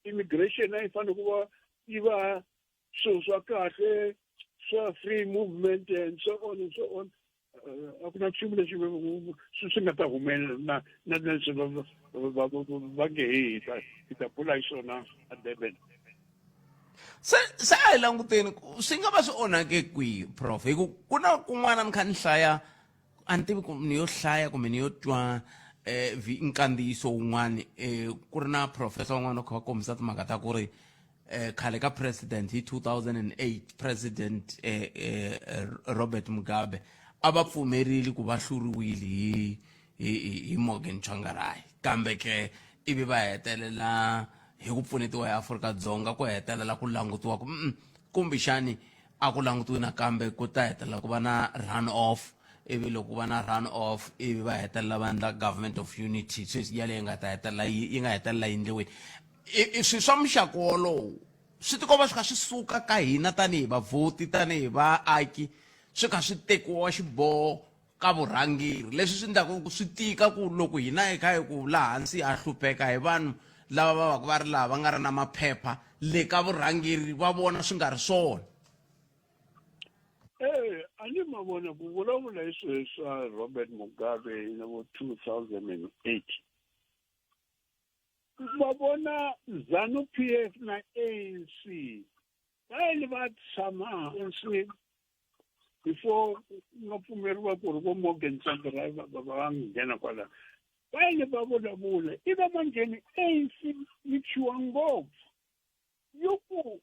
immigration a yi fanele ku va yi va swilo swa kahle swa free movement and so on and so on a ku na nchumu leswi swi nga ta humelela na leswi va nge hi ta bula hi swona a Durban. se a hi languteni swi nga va swi onhake kwihi prof hi ku na kun'wana ni kha ni hlaya a ni tivi ni yo hlaya kumbe ni yo twa nkandziyiso wun'wani ku ri na professor wun'wana u kha va kombisa timhaka ta ku ri khale ka president hi 2008 president Robert Mugabe a va pfumerile ku va hluriwile hi Morgan Tsvangirai kambe ke ivi va hetelela hi ku pfunetiwa hi Afrika-Dzonga ku hetelela ku langutiwa ku kumbexani a ku langutiwi nakambe ku ta hetelela ku va na run off ivi loko va na run off ivi va hetelela va endla government of unity sweswi yaleyo yi nga hetelela yi endliweni swi swa muxaka wolowo swi tikomba swi kha swi suka ka hina tanihi vavhoti tanihi vaaki swi kha swi tekiwa xiboho ka vurhangeri leswi swi endlaku swi tika ku loko hina hi kha hi ku laha hansi ha hlupheka hi vanhu lava va ri lava va nga ri na maphepha le ka vurhangeri va vona swi nga ri swona. A ni ma vona ku vulavula hi swilo swa Robert Mugabe hi vo 2008 va vona ZANU-PF na ANC va va tshama hansi before nga pfumeriwa ku ri vo Morgan Tsvangirai va nghena kwala va vulavula i va manjheni ANC yi chiwa ngopfu yo ku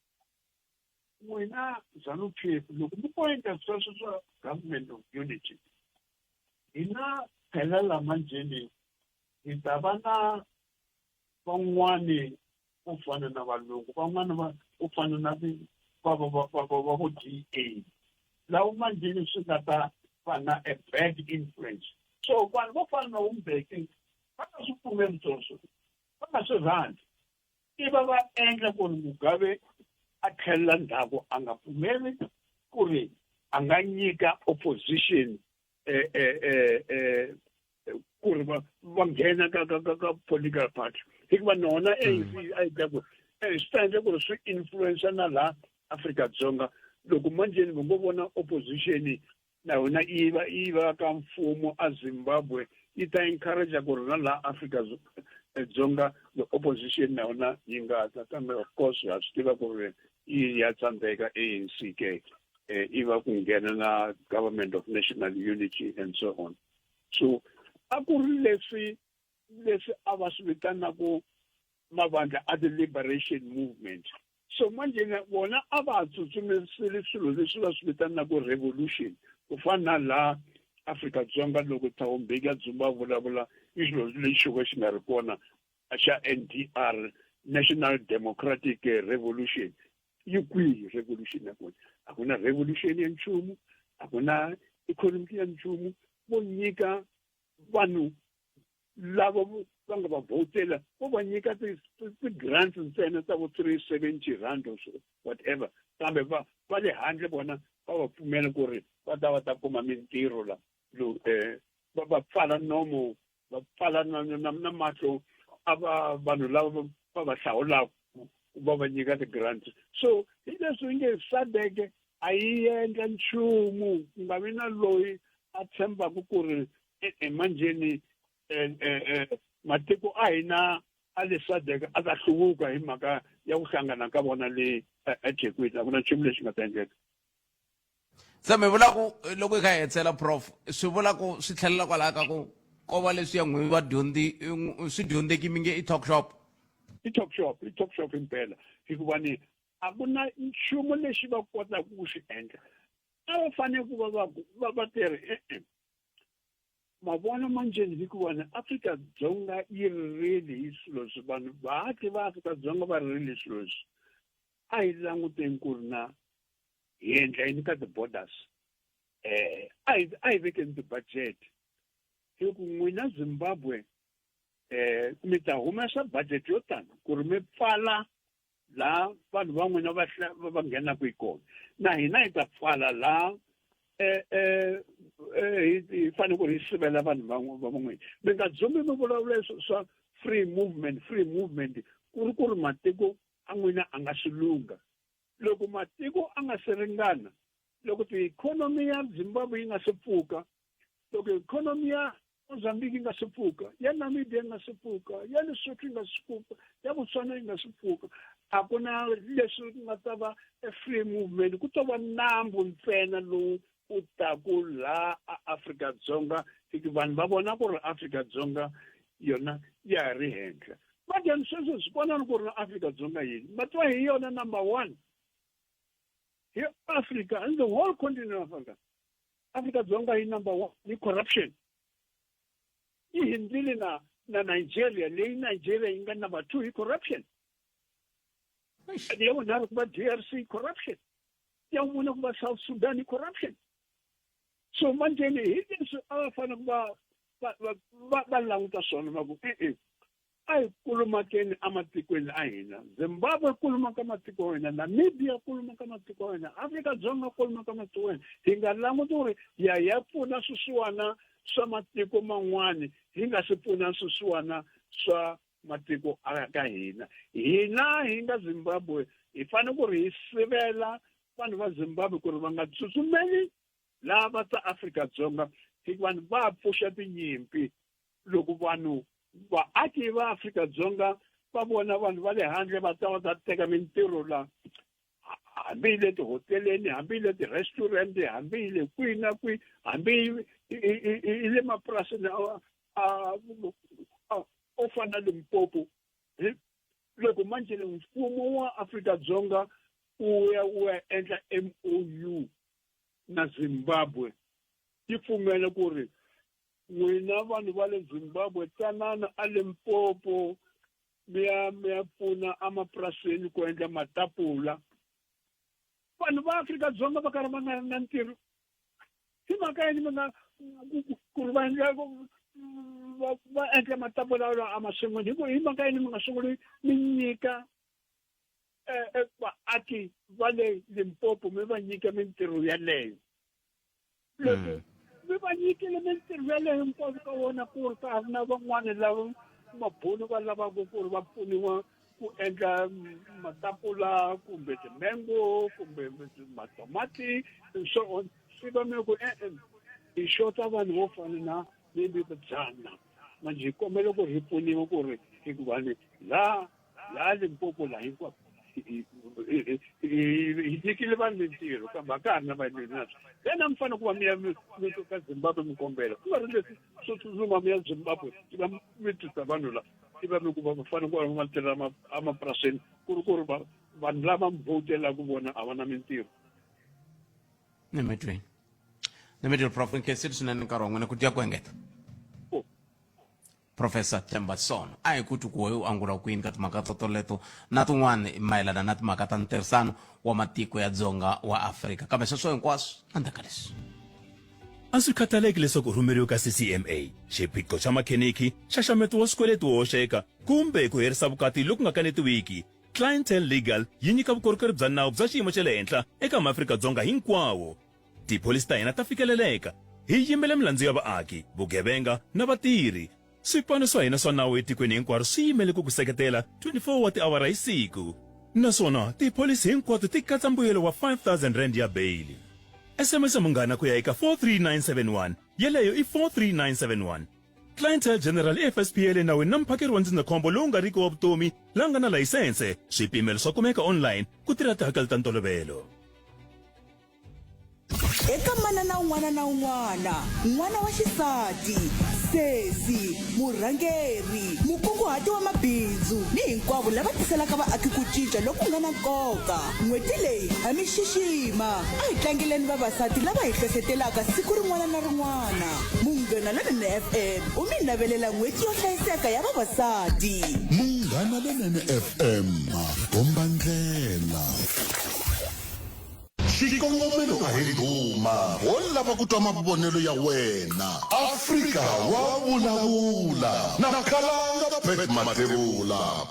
n'wina ZANU-PF loko mi ko endla sweswo swa government of unity hina phela la manjheni hi ta va na van'wani ku fana na valungu van'wani ku fana na va vo DA laha manjheni swi nga ta va na a bad influence so vanhu vo fana na Mbeki va nga swi pfumeli sweswo va nga swi rhandzi i va endla ku ri Mugabe a tlhelela ndzhaku a nga pfumeli ku ri a nga nyika opposition ku ri va nghena ka political party hikuva nona ANC a yi ta ku swi ta endla ku ri swi influence na laha Afrika-Dzonga loko manjheni va ngo vona opposition na yona yi va ka mfumo a Zimbabwe yi ta encourage ku ri na laha Afrika-Dzonga the opposition na yona yi nga ta kambe of course ha swi tiva ku ri ya tsandzeka ANC ke yi va ku nghena na government of national unity and so on so a ku ri leswi a va swi vitanaku mavandla a the liberation movement so manje vona a va tsutsumisile swilo leswi va swi vitanaku revolution ku fana na la Afrika-Dzonga loko Thabo Mbeki a dzumba vulavula i xilo lexi xo ka xi nga ri kona xa NDR National Democratic Revolution yi kwihi revolution ya kona a ku na revolution ya nchumu a ku na economic ya nchumu vo nyika vanhu lava va nga va vhotela vo va nyika ti-grants ntsena ta vo 370 rand or so whatever kambe va le handle vona va va pfumela ku ri va ta kuma mintirho la va pfala nomo va pfala na mahlo a vanhu lava va va hlawulaku va va nyika ti-grants so hi leswi nge SADC a yi endla nchumu ku nga vi na loyi a tshembaku ku ri emanjheni matiko a hina a le SADC a ta hluvuka hi mhaka ya ku hlangana ka vona le eThekwini a ku na nchumu lexi nga ta endleka se mi vula ku loko hi kha hi hetsela prof swi vula ku swi tlhelela kwalaha ka ku ko va leswi ya n'wi vadyondzi swi dyondzeki mi nge i talk shop i talk shop impela hikuva ni a ku na nchumu lexi va kotaka ku xi endla a va fanele ku va tirhi mavona manjeni hikuva ni Afrika-Dzonga yi rile hi swilo leswi vanhu vaaki va Afrika-Dzonga va rile swilo leswi a hi languteni ku ri na hi endla yini ka ti-borders a hi vekeni ti-budget hi ku n'wina Zimbabwe mi ta humesa budget yo tani ku ri mi pfala la vanhu va n'wina va nghenaka hi kona na hina hi ta pfala la hi fanele ku ri hi sivela vanhu va n'wina mi nga dzumbi mi vulavula swa free movement ku ri matiko a n'wina a nga swi lunga loko matiko a nga si ringana loko ti-ikhonomi ya Zimbabwe yi nga si pfuka loko ikhonomi ya Mozambique yi nga si pfuka ya Namibia yi nga si pfuka ya Lesotho yi nga si pfuka ya Botswana yi nga si pfuka a ku na leswi nga ta va free movement ku to va nambu ntsena lowu u taku la Afrika-Dzonga hikuva vanhu va vona ku ri Afrika-Dzonga yona ya ha ri henhla vadyani sweswo swi vonani ku ri na Afrika-Dzonga yini matwa hi yona number 1 hi Africa and the whole continent of Africa Afrika-Dzonga yi number 1 ni corruption yi hindzile na Nigeria leyi Nigeria yi nga number 2 hi corruption ya vunharhu ku va DRC corruption ya vumune ku va South Sudan hi corruption so manjeni hi leswi a va fanele ku va languta swona va ku a hi kulumakeni ematikweni a hina Zimbabwe kuluma ka matiko ya hina Namibia kuluma ka matiko ya hina Afrika-Dzonga kuluma ka matiko ya hina hi nga languti ku ri ya pfuna swisiwana swa matiko man'wani hi nga swi pfuna swisiwana swa matiko ka hina hi nga Zimbabwe hi fanele ku ri hi sivela vanhu va Zimbabwe ku ri va nga tsutsumeli lava ta Afrika-Dzonga hikuva vanhu va pfuxa tinyimpi loko vanhu vaaki va Afrika-Dzonga va vona vanhu va le handle va ta teka mintirho la hambi le tihoteleni hambi le ti-restaurant hambi le kwihi na kwihi hambi le mapurasini o fana Limpopo loko manje mfumo wa Afrika-Dzonga wu ya endla MOU na Zimbabwe yi pfumela ku ri n'wina vanhu va le Zimbabwe tsanana a Limpopo mi ya pfuna emapurasini ku endla matapula vanhu va Afrika-Dzonga va karhi va nga ri na ntirho hi mhaka yini mi nga ku ri va endla matapula emasin'wini hi mhaka yini mi nga sunguli mi nyika vaaki va le Limpopo mi va nyika mintirho yaleyo loko mi va nyikile mintirho yaleyo hinkwavo ka vona ku ri ka ha ri na van'wana lava mabunu va lavaka ku ri va pfuniwa ku endla matapula kumbe timango kumbe matomati and so on swi va mi ku hi xota vanhu vo fana na maybe vudzana manje hi kombela ku ri hi pfuniwa ku ri hikuva la Limpopo la hinkwavo hi nyikile vanhu mintirho kambe a ka ha ri na vanhu naswo yena mi fanele ku va mi ya mi ka Zimbabwe mi kombela ku nga ri leswi swo tsutsuma mi ya Zimbabwe ti va mi twisa vanhu la ti va mi ku va fanele ku va va tirha emapurasini ku ri vanhu lava mi vhotela ku vona a va na mintirho ni mi Prof nkesiri swinene nkarhi wa n'wina ku tiya ku engeta Professor Themba Sono a hi kuti ku u angula kwini ka timhaka toleto na tin'wana mayelana na timhaka ta ntirhisano wa matiko ya Dzonga wa Afrika kambe sweswo hinkwaswo andaka leswi a swi khataleki leswaku rhumeriwa ka CCMA xiphiqo xa makheniki xaxameto wa swikweleti wo hoxeka kumbe ku herisa vukati loku nga kanetiwiki Clientele Legal yi nyika vukorhokeri bya nawu bya xiyimo xa le henhla eka maAfrika-Dzonga hinkwawo tipholisi ta hina ta fikeleleka hi yimele milandzu ya vaaki vugevenga na vatirhi swipano swa hina swa nawu etikweni hinkwaro swi yimele ku ku seketela 24 wa tiawara hi siku naswona tipholisi hinkwato ti katsa mbuyelo wa 5,000 rand ya beyili SMS munghana ku ya eka 43971 yeleyo i 43971 Clientele General FSPL nawu na mphakeri wa ndzindzakhombo lowu nga riki wa vutomi la nga na layisense swipimelo swa kumeka online ku tirha tihakelo ta ntolovelo eka manana un'wana na un'wana n'wana wa xisati sesi murhangeri mukunguhati wa mabindzu ni hinkwavo lava tiselaka vaaki ku cinca loku nga na nkoka n'hweti leyi ha mi xixima a hi tlangileni vavasati lava hi hlohletelaka siku rin'wana na rin'wana munghana lonene fm u mi navelela n'hweti yo hlayiseka ya vavasati. Munghana Lonene FM komba ndlela. Xikongomelo a hi duma wo lava ku twa mavonelo ya wena. Afrika wa vulavula na Khalanga Bert Matebula.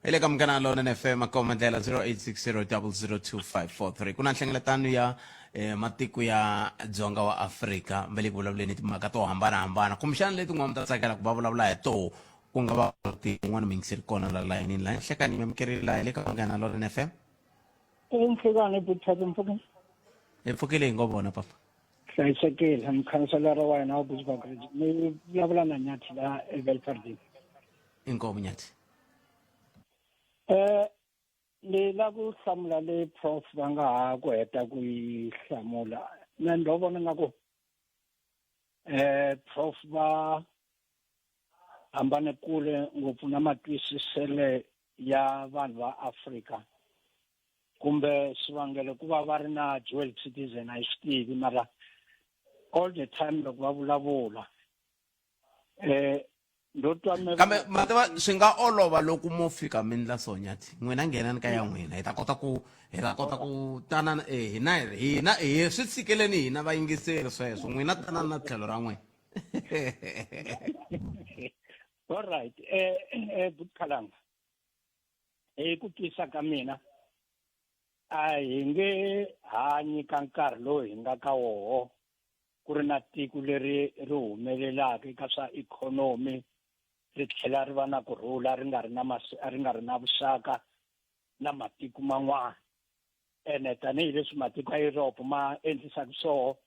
Ile ka Munghana Lonene FM akomandlela 0860002543 kuna nhlengeletano ya matiko ya dzonga wa Afrika mbele ku vulavuleni timhaka to hambanahambana kumbexana leti n'wana mi ta tsakela ku va vulavula hi to ku nga va tin'wana mi ngiseri kona la layinini la nhlekani mi amukerile ile ka Munghana Lonene FM. Umfukane buthatha umfukane. Epfukile ngo bona papa. Hlayisekile mkhanselara wa wena wa Bushbuckridge. Ni vulavula na Nyathi la eVelfardini. Inkomo Nyathi. Ni la ku hlamula le prof va nga ha ku heta ku yi hlamula. Na ndo vona nga ku prof va hambane kule ngopfu na matwisisele ya vanhu va Afrika. Kumbe swivangelo ku va va ri na dual citizen a hi swi tivi mara all the time loko va vulavula ndo twa kambe mativa swi nga olova loko mo fika mi ndla so Nyathi n'wina nghenani ka ya n'wina hi ta kota ku tanana hina hi swi tshikeleni hina vayingiseri sweswo n'wina tanana na tlhelo ra n'wina. all right Bukhalanga ku twisa ka mina a hi nge hanyi ka nkarhi lowu hi nga ka woho ku ri na tiko leri ri humelelaka eka swa ikhonomi ri tlhela ri va na kurhula ri nga ri na vuxaka na matiko man'wana ene tanihileswi matiko ya Europe ma endlisaka swoho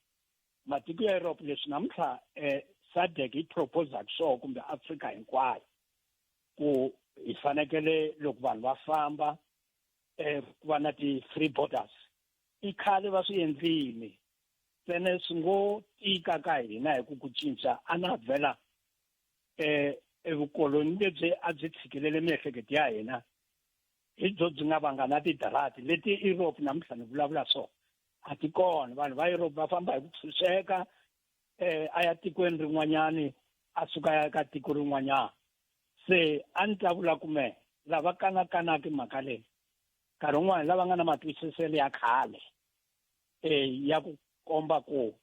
matiko ya Europe leswi namuntlha SADC yi proposaka swoho kumbe Afrika hinkwayo ku hi fanekele loko vanhu va famba ku va na ti-free borders i khale va swi endlini sene swi ngo tika ka hina hi ku cinca a na vhela vukoloni lebyi a byi tshikelele miehleketo ya hina hi byi nga vanga na tidarati leti Europe namuntlha ni vulavula swona a ti kona vanhu va Europe va famba hi ku tshunxeka a ya tikweni rin'wanyani a suka ya ka tiko rin'wanyana se a ni ta vula kume lava kanakanaka mhaka leyi nkarhi wun'wana lava nga na matwisiselo ya khale ya ku komba ku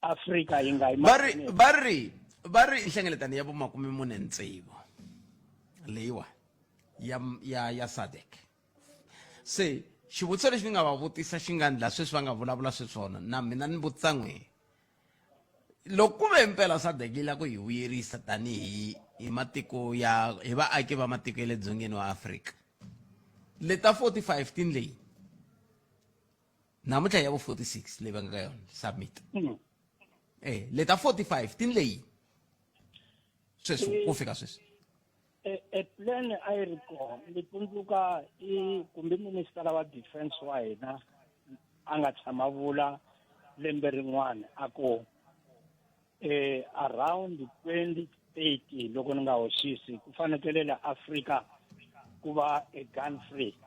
Afrika yi nga va ri nhlengeletano ya vo 46 leyiwa ya SADC se xivutiso lexi ni nga va vutisa xi nga ndla sweswi va nga vulavula sweswona na mina ni vutisa n'wina loko ku ve mpela SADC yi la ku hi vuyerisa tanihi matiko hi vaaki va matiko ya le dzongeni wa Afrika leta 45 tin leyi namuntlha ya vo 46 leyi va nga ka yona submit leta 45 tin leyi sweswi ku fika sweswi plan a yi ri kona ni tsundzuka kumbe minister wa defense wa hina a nga tshama vula lembe rin'wana a ku around 2030 loko ni nga hoxisi ku fanekele la Afrika ku va gun free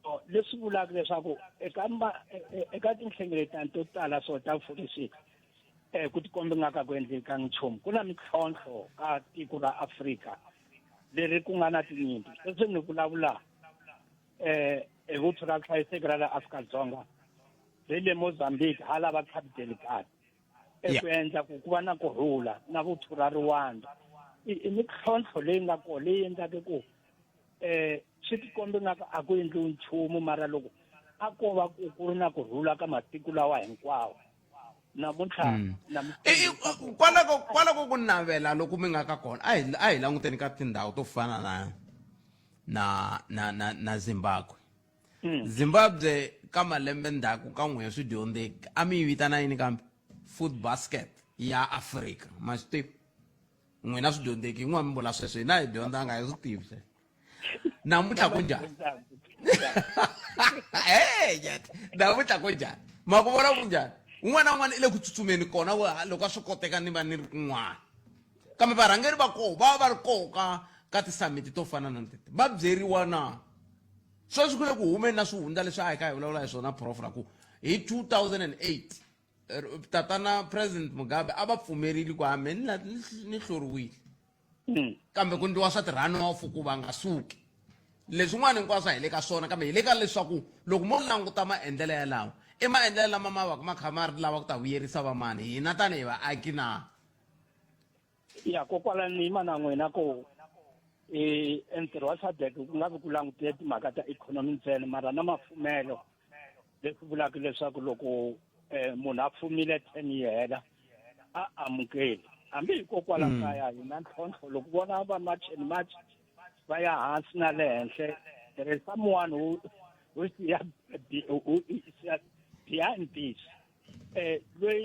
so leswi vulaka leswaku eka tinhlengeletano to tala so ta 46 ku tikombe nga ka ku endleka nchumu ku na mintlhontlho ka tiko ra Afrika leri ku nga na tinyimpi leswi ni vulavula vuthu ra hlayiseki ra la Afrika-Dzonga ri le Mozambique hala va Cabo Delgado ku endla ku va na kurhula na vuthu ra Rwanda i mintlhontlho leyi nga kona leyi endlaka ku swi tikombe nga a ku endliwi nchumu mara loko a ko va ku ri na kurhula ka matiko lawa hinkwawo namuntlha kwalako ku navela loko mi nga ka kona a hi languteni ka tindhawu to fana na Zimbabwe. Zimbabwe ka malembe ndzhaku ka n'we swi dyondzeki a mi yi vitana yini kambe food basket ya Afrika ma swi tivi n'wina swi dyondzeki n'wana mi vula sweswo hina hi dyondzanga hi swi tivi sweswo namuntlha ku njhani namuntlha ku njhani ma ku vona ku njhani un'wana na un'wana i le ku tsutsumeni kona loko a swi koteka ni va ni ri kun'wana kambe varhangeri va koho va va ri koka ka tisamiti to fana na tete va byeriwa na sweswi ku le ku humeni na swihundla leswi a hi ka hi vulavula hi swona prof ra ku hi 2008 tatana president Mugabe a va pfumerile ku hambi ni hloriwile kambe ku ndliwa swa ti-runoff ku va nga suki leswin'wana hinkwaswo hi le ka swona kambe hi le ka leswaku loko mo languta maendlelo yalawo i maendlelo lama ma va ku ma kha ma ri lava ku ta vuyerisa vamani hina tanihi vaaki na ya kokwalani yima na n'wina ko entirho wa SADC ku nga vi ku langutiwa timhaka ta ikhonomi ntsena mara na mafumelo leswi vulaka leswaku loko munhu a fumile 10 yi hela a amukeli hambi hikokwalaho kaya hina ntlhontlho loko vona va macheni machi va ya hansi na le henhla there is someone who is behind this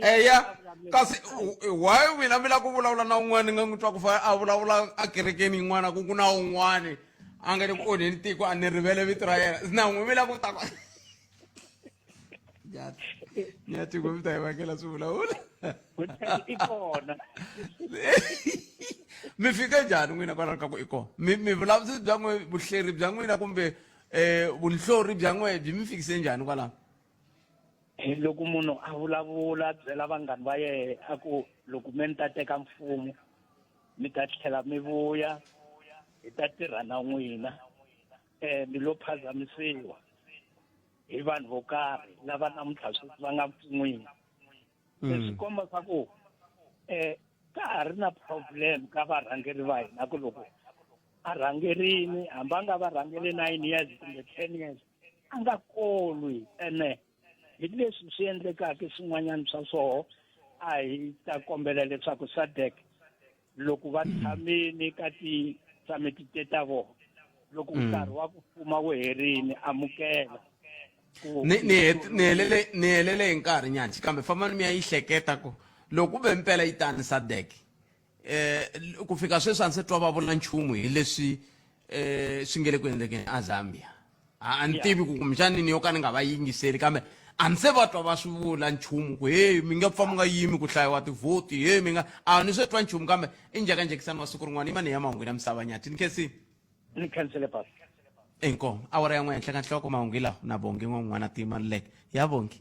eya kasi why mina mi la ku vulavula na un'wana ni nga n'wi twa ku fa a vulavula a kerekeni yin'wana ku na un'wana a nga le ku onheni tiko a ni rivele vito ra yena na n'wi mi la ku ta nyati ku mi ta hi vakela swivulavula mi fika njhani n'wina kwalaho ka ku i kona mi vulavurisi bya n'we vuhleri bya n'wina kumbe vuhlori bya n'we byi mi fikise njhani kwalaho loko munhu a vulavula byela vanghani va yena a ku loko me ni ta teka mfumo mi ta tlhela mi vuya hi ta tirha na n'wina mi lo phazamisiwa hi vanhu vo karhi lava namuntlha sweswi va nga n'wina leswi komba swa ku ka ha ri na problem ka varhangeri va hina ku loko a rhangerini hambi a nga va rhangeli 9 years kumbe 10 years a nga kolwi ene hi leswi swi endlekaka swin'wanyana swa swoho a hi ta kombela leswaku SADC loko va tshamini ka ti-summit ta vona loko nkarhi wa ku fuma wu herini amukela ni helele hi nkarhi nyanchi kambe fambani mi ya yi hleketa ku loko ve mpela yi tani SADC ku fika sweswi a ni se twa va vula nchumu hi leswi swi nge le ku endlekeni a Zambia a ni tivi ku kumbexani ni yo ka ni nga va yingiseli kambe a ni se va twa va swi vula nchumu ku hey mi nga pfa mi nga yimi ku hlayiwa tivhoti hey mi nga a ni se twa nchumu kambe i njhekanjhekisani wa siku rin'wana i mani ya mahungu na misava nyati ni khensini ni khensile pas inkomo awara ya n'we henhla ka nhloko mahungu lawa na bongi n'wana tima leke ya bongi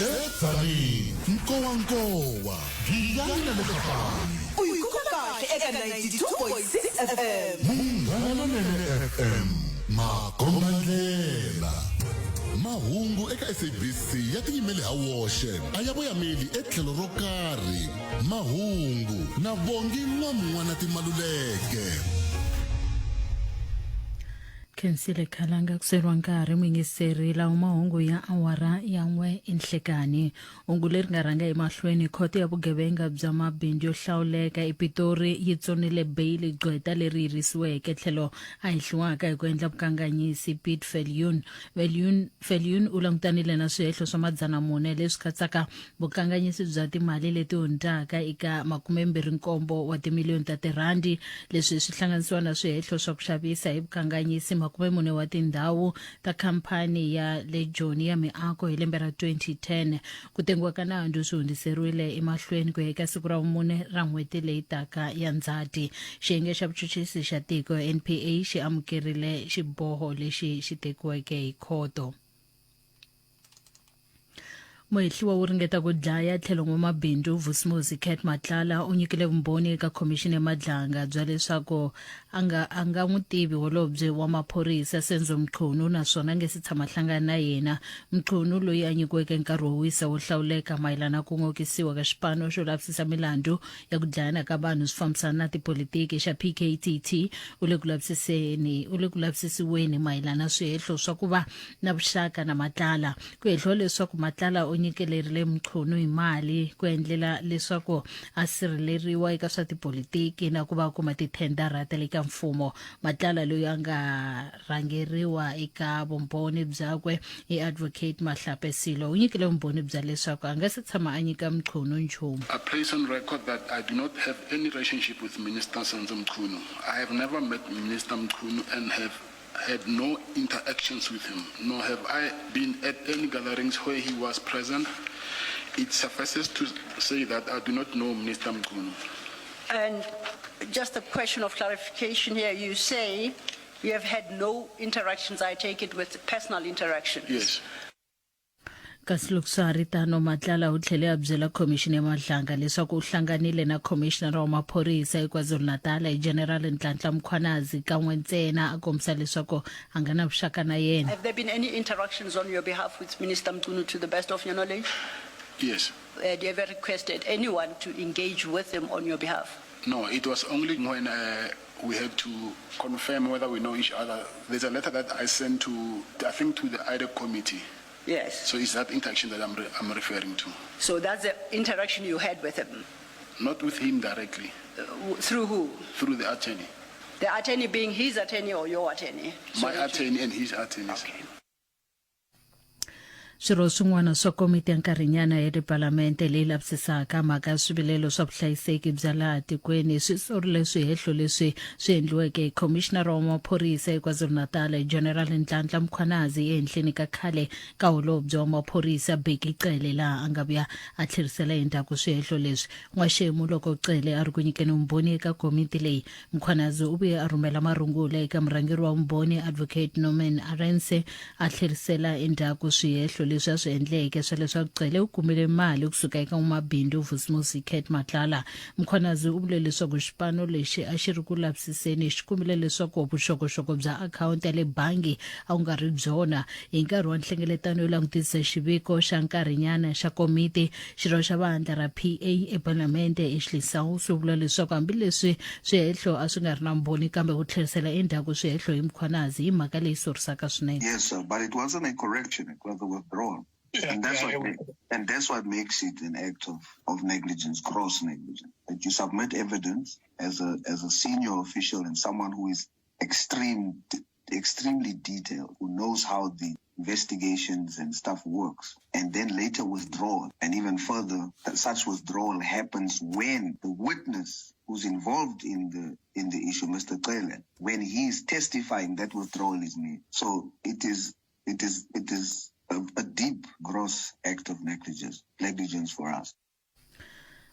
etsani nkowankowa giyani le kafani uyikhokahle eka 92.6 FM munghana lene FM makombandlela mahungu eka SABC ya tiyimele ha woxe a ya voyameli etlhelo ro karhi mahungu na bongi n'wana timaluleke khensile khalanga kuseriwa nkarhi muingiseri lawa mahungu ya awara ya n'we enhlekani hungu leri nga rhanga emahlweni khoto ya vugevenga bya mabindzu yo hlawuleka epitori yi tsonile bail gqweta leri yirisiweke tlhelo a hehliwaka hi ku endla vukanganyisi Pete Viljoen u langutanile na swihehlo swa 400 leswi katsaka vukanganyisi bya timali leti hundzaka eka 27 wa timiliyoni ta tirandi leswi swi hlanganisiwa na swihehlo swa ku xavisa hi vukanganyisi 40 wa tindhawu ta khampani ya le Joni ya miako hi lembe ra 2010 ku tengiwa ka nandzu swi hundziseriwile emahlweni ku ya eka siku ra vumune ra n'hweti leyi taka ya Ndzati xiyenge xa vuchuchisi xa tiko NPA xi amukerile xiboho lexi xi tekiweke hi khoto muhehliwa wo ringeta ku dlaya tlhelo n'wamabindzu Vusmuzi Cat Matlala u nyikile vumbhoni eka khomixini ya madlanga bya leswaku a nga n'wi tivi holobye wa maphorisa Senzo Mchunu naswona nge si tshama hlangana na yena Mchunu loyi a nyikiweke nkarhi wo wisa wo hlawuleka mayelana ku ngokisiwa ka xipano xo lavisisa milandzu ya ku dlayana ka vanhu swi fambisana na tipolitiki xa PKTT u le ku lavisisiweni mayelana swihehlo swa ku va na vuxaka na Matlala ku hehliwa leswaku Matlala u nyikelerile Mchunu hi mali ku endlela leswaku a sirheleriwa eka swa tipolitiki na ku va kuma tithendara ta le ka mfumo Matlala loyi a nga rhangeriwa eka vumbhoni byakwe hi advocate Mahlape Silo u nyikile vumbhoni bya leswaku a nga se tshama a nyika Mchunu nchumu. I place on record that I do not have any relationship with Minister Senzo Mchunu. I have never met Minister Mchunu and have had no interactions with him, nor have I been at any gatherings where he was present. it suffices to say that I do not know Minister Mchunu. And just a question of clarification here. You say you have had no interactions, I take it, with personal interactions. Yes. kasi loko swiharitano Matlala u tlhele a byela khomixini ya Mahlanga leswaku u hlanganile na khomixinara wa maphorisa eKwaZulu-Natal General Nhlanhla Mkhwanazi kan'we ntsena a kombisa leswaku a nga na vuxaka na yena. Have there been any interactions on your behalf with Minister Mchunu to the best of your knowledge? Yes. Do you ever requested anyone to engage with him on your behalf? No, it was only when we had to confirm whether we know each other. There's a letter that I sent to, I think, to the IDEC committee. Yes. So it's that interaction that I'm referring to. So that's the interaction you had with him? Not with him directly. Through who? Through the attorney. The attorney being his attorney or your attorney? My attorney and his attorney. Okay. Swirho swin'wana swa komiti ya nkarhinyana ya Parliamente leyi lavisisaka mhaka ya swivilelo swa vuhlayiseki bya laha tikweni swi sorile swihehlo leswi swi endliweke Commissioner wa maphorisa eKwaZulu-Natal General Nhlanhla Mkhwanazi ehenhleni ka khale ka holobye wa maphorisa Bheki Cele laha a nga vuya a tlherisela endzhaku swihehlo leswi. N'waxemu loko Cele a ri ku nyikeni vumbhoni eka komiti leyi, Mkhwanazi u vuye a rhumela marungula eka murhangeri wa vumbhoni Advocate Norman Arendse a tlherisela endzhaku swihehlo leswi a swi endleke swa leswaku Cele u kumile mali kusuka eka n'wamabindzu Vusmusi Khet Matlala. Mkhwanazi u vule leswaku xipano lexi a xi ri ku lavisiseni xi kumile leswaku vuxokoxoko bya akhawunti ya le bangi a ku nga ri byona. Hi nkarhi wa nhlengeletano yo langutisa xiviko xa nkarhinyana xa komiti, xirho xa vandla ra PA eParliamente Ishlisawu swi vula leswaku hambileswi swihehlo a swi nga ri na mbhoni kambe ku tlherisela endzhaku swihehlo hi Mkhwanazi hi mhaka leyi sorisaka swinene. Yes, sir, but it wasn't a correction, it was a withdrawal. And that's what makes it an act of negligence, gross negligence. That you submit evidence as a senior official and someone who is extremely detailed, who knows how the investigations and stuff works, and then later withdraw. And even further, that such withdrawal happens when the witness who's involved in the issue, Mr. Cele, when he is testifying, that withdrawal is made. So it is a deep, gross act of negligence for us.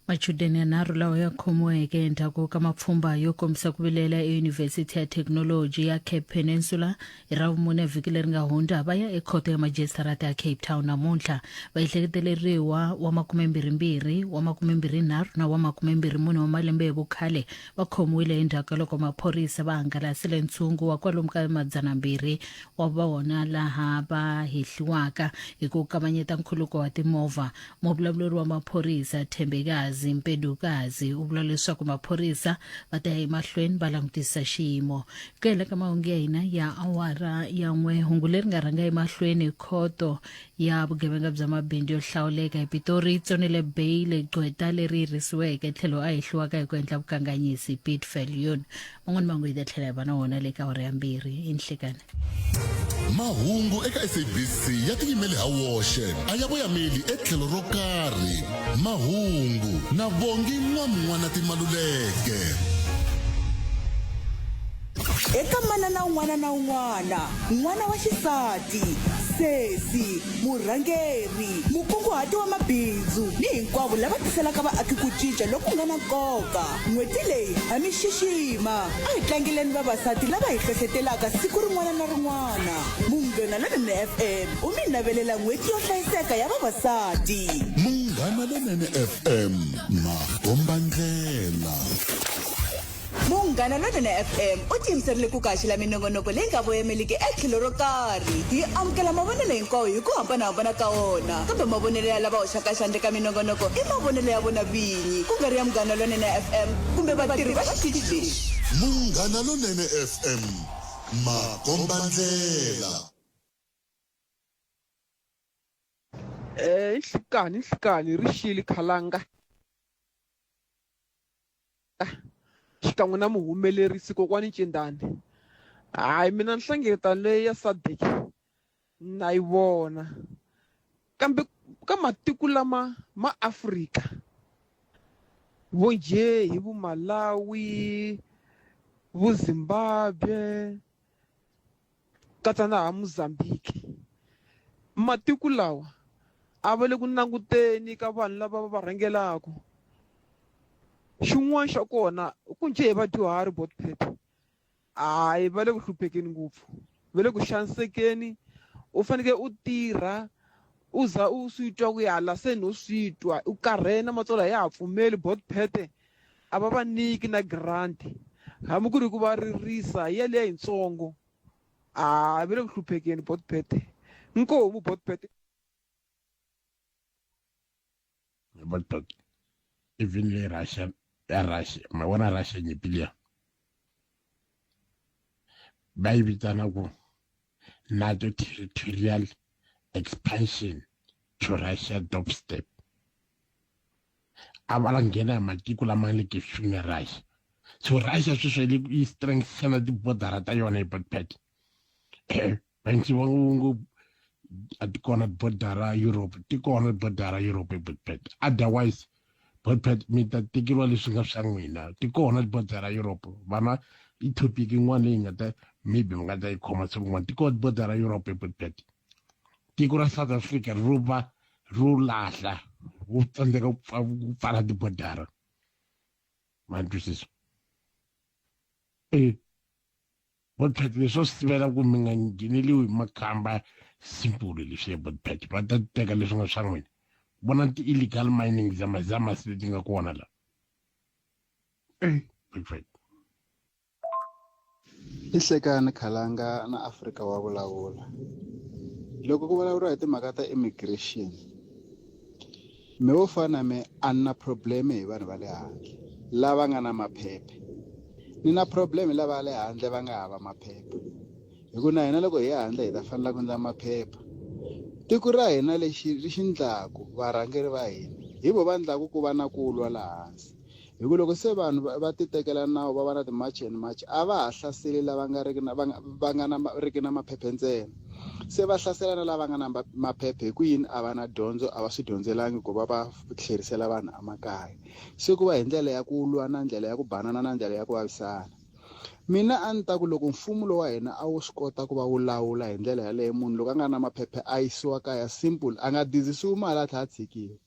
Machudeni yanharhu lawa ya khomiweke endzhaku ka mapfhumba yo kombisa ku vilela eYunivhesiti ya Technology ya Cape Peninsula hi Ravumune vhiki leri nga hundza va ya ekhoto ya majisitarata ya Cape Town namuntlha. Vahleketeleriwa wa 22, wa 23 na wa 24 wa malembe hi vukhale va khomiwile endzhaku loko maphorisa va hangalasile ntshungu wa kwalomu ka 200 wa vona laha va hehliwaka hi ku kavanyeta nkhuluko wa timovha. Muvulavuri wa maphorisa Thembekazi Mpedukazi u vula leswaku maphorisa va ta ya emahlweni va langutisa xiyimo. Ku hela ka mahungu ya hina ya awara ya 1 hungu leri nga rhanga emahlweni khoto ya vugevenga bya mabindzu yo hlawuleka ePitori tsonile bail gqweta leri yirisiweke tlhelo a hehliwaka hi ku endla vukanganyisi Piet Viljoen. Man'wana mahungu hi ta tlhela hi va na wona le ka awara ya 2 enhlekani. Mahungu eka SABC ya tiyimele ha woxe a ya voyameli etlhelo ro karhi. Mahungu na vongi n'wana Timaluleke. Eka manana un'wana na un'wana, n'wana wa xisati, sesi, murhangeri, mukunguhati wa mabindzu ni hinkwavo lava tiselaka vaaki ku cinca loku nga na nkoka. N'hweti leyi ha mi xixima a hi tlangileni vavasati lava hi hlohletelaka siku rin'wana na rin'wana. Munghana Lonene FM u mi navelela n'hweti yo hlayiseka ya vavasati. Munghana Lonene FM makomba ndlela. Munghana Lonene FM u tiyimiserile ku kaxila minongonoko leyi nga voyameliki etlhelo ro karhi. Hi amukela mavonelo hinkwawo hi ku hambanahambana ka wona, kambe mavonelo ya lava hoxaka xandla ka minongonoko i mavonelo ya vona vinyi, ku nga ri ya Munghana Lonene FM kumbe vatirhi va xitichi lexi. Munghana Lonene FM makomba ndlela. Nhlikani rixili khalanga xikan'we na muhumelerisi kokwani Cindani. Hayi mina nhlengeletano leyi ya SADC na yi vona, kambe ka matiko lama ma Afrika vo njhe hi vu Malawi, vu Zimbabwe, katsa na ha Mozambique, matiko lawa a va le ku languteni ka vanhu lava va rhangelaka. Xin'wana xa kona ku njhe hi vadyuhari Botpet hayi va le ku hluphekeni ngopfu, va le ku xanisekeni. U fanekele u tirha u za u swi twa ku hala se no swi twa u karhele na matsolo ya ha pfumeli Botpet a va va nyiki na grant hambi ku ri ku va ririsa yaleyo yitsongo a va le ku hluphekeni Botpet. Inkomu Botpet. But even le Russia ma bona Russia nyepile ba e bitsana go NATO territorial expansion to Russia doorstep. Abala ngena matiko lama le ke fina Russia. So Russia se le strengthena di border ta yona Botpet. Banki wangu atikona border Europe, tikona border Europe Botpet. Otherwise Botpet mita tikilwa leswi nga swa n'wina tikona border Europe vana Ethiopia kin'wana leyi nga ta maybe nga ta ikhoma swin'wana tikona border Europe Botpet. Tiko ra South Africa ro lahla wu tsandzeka ku pfala tibodara ma twisisa Botpet leswo sivela ku mi nga ngheneliwi hi makhamba simple leswi Botpet va ta teka leswi nga swa n'wina bona ti-illegal mining zama leti nga kona la Botpet. Ihlekani Khalanga na Afrika wa vulavula loko ku vulavuriwa hi timhaka ta immigration me wo fana me a na problem hi vanhu va le handle lava nga na maphepha ni na problem lava le handle va nga hava maphepha hikuva na hina loko hi handle hi ta fanela ku ndla maphepha tiko ra hina lexi ri xindlaku varhangeri va hina hi vo va ndlaku ku va na ku lwa laha hansi hikuva loko se vanhu va ti tekela nawu va va na ti-march and march a va ha hlaseli lava nga riki na maphepha ntsena se va hlasela na lava nga na maphepha hi ku yini a va na dyondzo a va swi dyondzelangi ku va va tlherisela vanhu emakaya se ku va hi ndlela ya ku lwa na ndlela ya ku banana na ndlela ya ku vavisana. Mina a ni ta ku loko mfumo lowu wa hina a wu swi kota ku va wu lawula hi ndlela yaleyo munhu loko a nga na maphepha a yisiwa kaya simple a nga dizisiwi mali a tlha a tshikiwa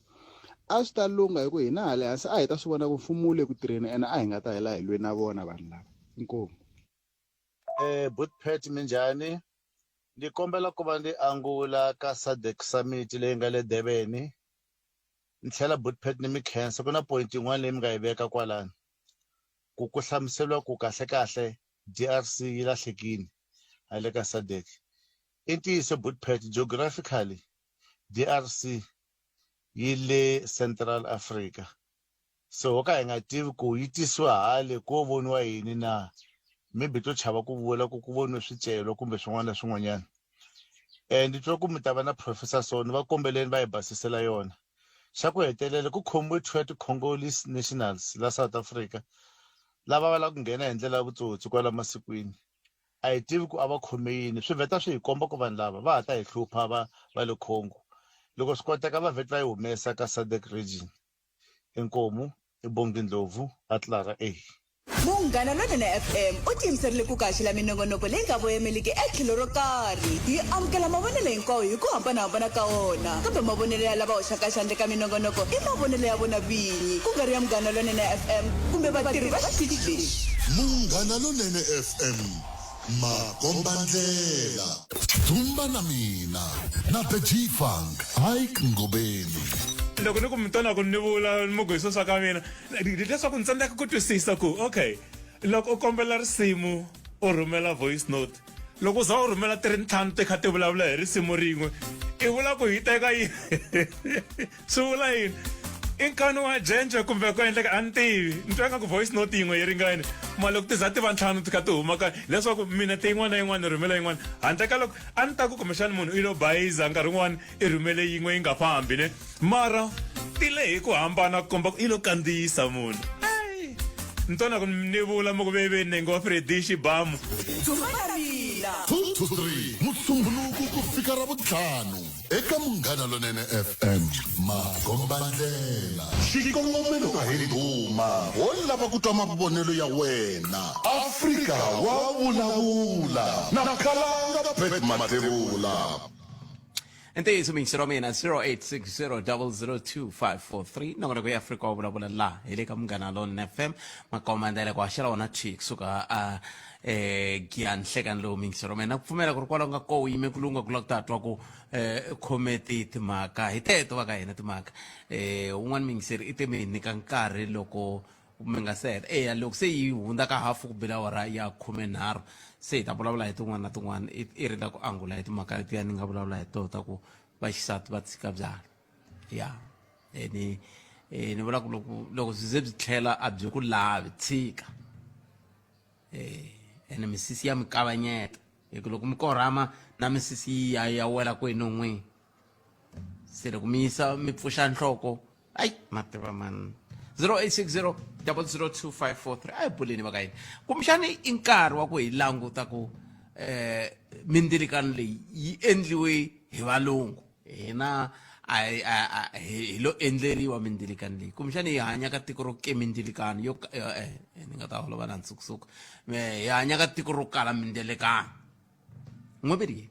a swi ta lunga hi ku hina hale hansi a hi ta swi vona ku mfumo wu le ku tirheni ene a hi nga ta hela hi lwe na vona vanhu lava. Inkomu. Botpet minjhani ni kombela ku va ni angula ka SADC summit leyi nga le Durban ni tlhela Botpet ni mi khensa ku na point yin'wana leyi mi nga yi veka kwalani ku hlamuseliwa ku kahle DRC yi lahlekile hale ka SADC. I ntiyiso Botpet geographically DRC yi le Central Africa so ka hi nga tivi ku yi tisiwa hale ko voniwa yini na maybe to chava ku vula ku voniwe swicelo kumbe swin'wana na swin'wanyana. And twa ku mi ta va na Professor Soni va kombeleni va hi basisela yona. Xa ku hetelela ku khomiwe Congolese nationals la South Africa lava va la ku nghena hi ndlela ya vutsotsi kwala masikwini a hi tivi ku a va khome yini swi vheta swi hi komba ku vanhu lava va ha ta hi hlupha va le Congo loko swi koteka va vheta va yi humesa ka SADC region. Inkomu i Bongi Ndlovu a Tlara A. Munghana Lonene FM u tiyimiserile ku kaxila minongonoko leyi nga voyameliki etlhelo ro karhi hi amukela mavonelo hinkwawo hi ku hambanahambana ka wona kambe mavonelo ya lava hoxaka xandle ka minongonoko i mavonelo ya vona vinyi ku nga ri ya Munghana Lonene FM kumbe vatirhi va xitichi lexi. Munghana Lonene FM makombandlela Thumba na mina na Beji Funk Ike Ngobeni. Loko ni ku mitona ku ni vula mugoyiso swa ka mina leswaku ni tsandzeka ku twisisa ku okay loko u kombela risimu u rhumela voice note loko u za u rhumela 3 ti kha ti vulavula hi risimu rin'we i vula ku hi teka yini swi vula yini i nkani wa jenje kumbe ku endleka a ni tivi ni twa nga ku voice note yin'we yi ringane mara loko ti za ti va 5 ti kha ti huma ka leswaku mina ti yin'wana na yin'wana ni rhumela yin'wana handle ka loko a ni ta ku kumbexana munhu i lo bayiza nkarhi wun'wana i rhumele yin'we yi nga fambi ne mara ti le hi ku hambana ku komba ku i lo kandziyisa munhu ni twana ku ni vula mo ku veve nenge wa Fredishi Bamu 2 to 3 Musumbuluku ku fika ra vutlhanu eka Munghana Lonene FM makombandlela xikongomelo ka hini duma wo lava ku twa mavonelo ya wena Afrika wa vulavula na Khalanga Pet Matebula. Ntiyiso mingisero mina 0860002543 nongona ku Africa wa vulavula la hi le ka Munghana Lonene FM makomandela kwa xela wona chick suka Gian Hlekan lo mingisero mina kupfumela ku ri kwala nga ko yime kulunga kula ku tatwa ku khometi timhaka hi teto va ka hina timhaka un'wana mingiseri i temeni ka nkarhi loko mi nga seta loko se yi hundza ka hafu ku bila awara ya 13 se hi ta vulavula hi tin'wana na tin'wana i ri la ku angula hi timhaka letiya ni nga vulavula hi tona ta ku vaxisati va tshika byala ni vula ku loko byi ze byi tlhela a byi ku lavi tshika ene misisi ya mi kavanyeta hi ku loko mi korhama na misisi ya wela kwini n'wini se loko mi yisa mi pfuxa nhloko ai mativa man 0860002543 a hi buleni va ka hina kumbexani i nkarhi wa ku hi languta ku mindilekano leyi yi endliwe hi valungu hina hi lo endleriwa mindilekano leyi kumbexani hi hanya ka tiko ro ke mindilekano yo ni nga ta holova na ntsukusuku hi hanya ka tiko ro kala mindilekano n'weveri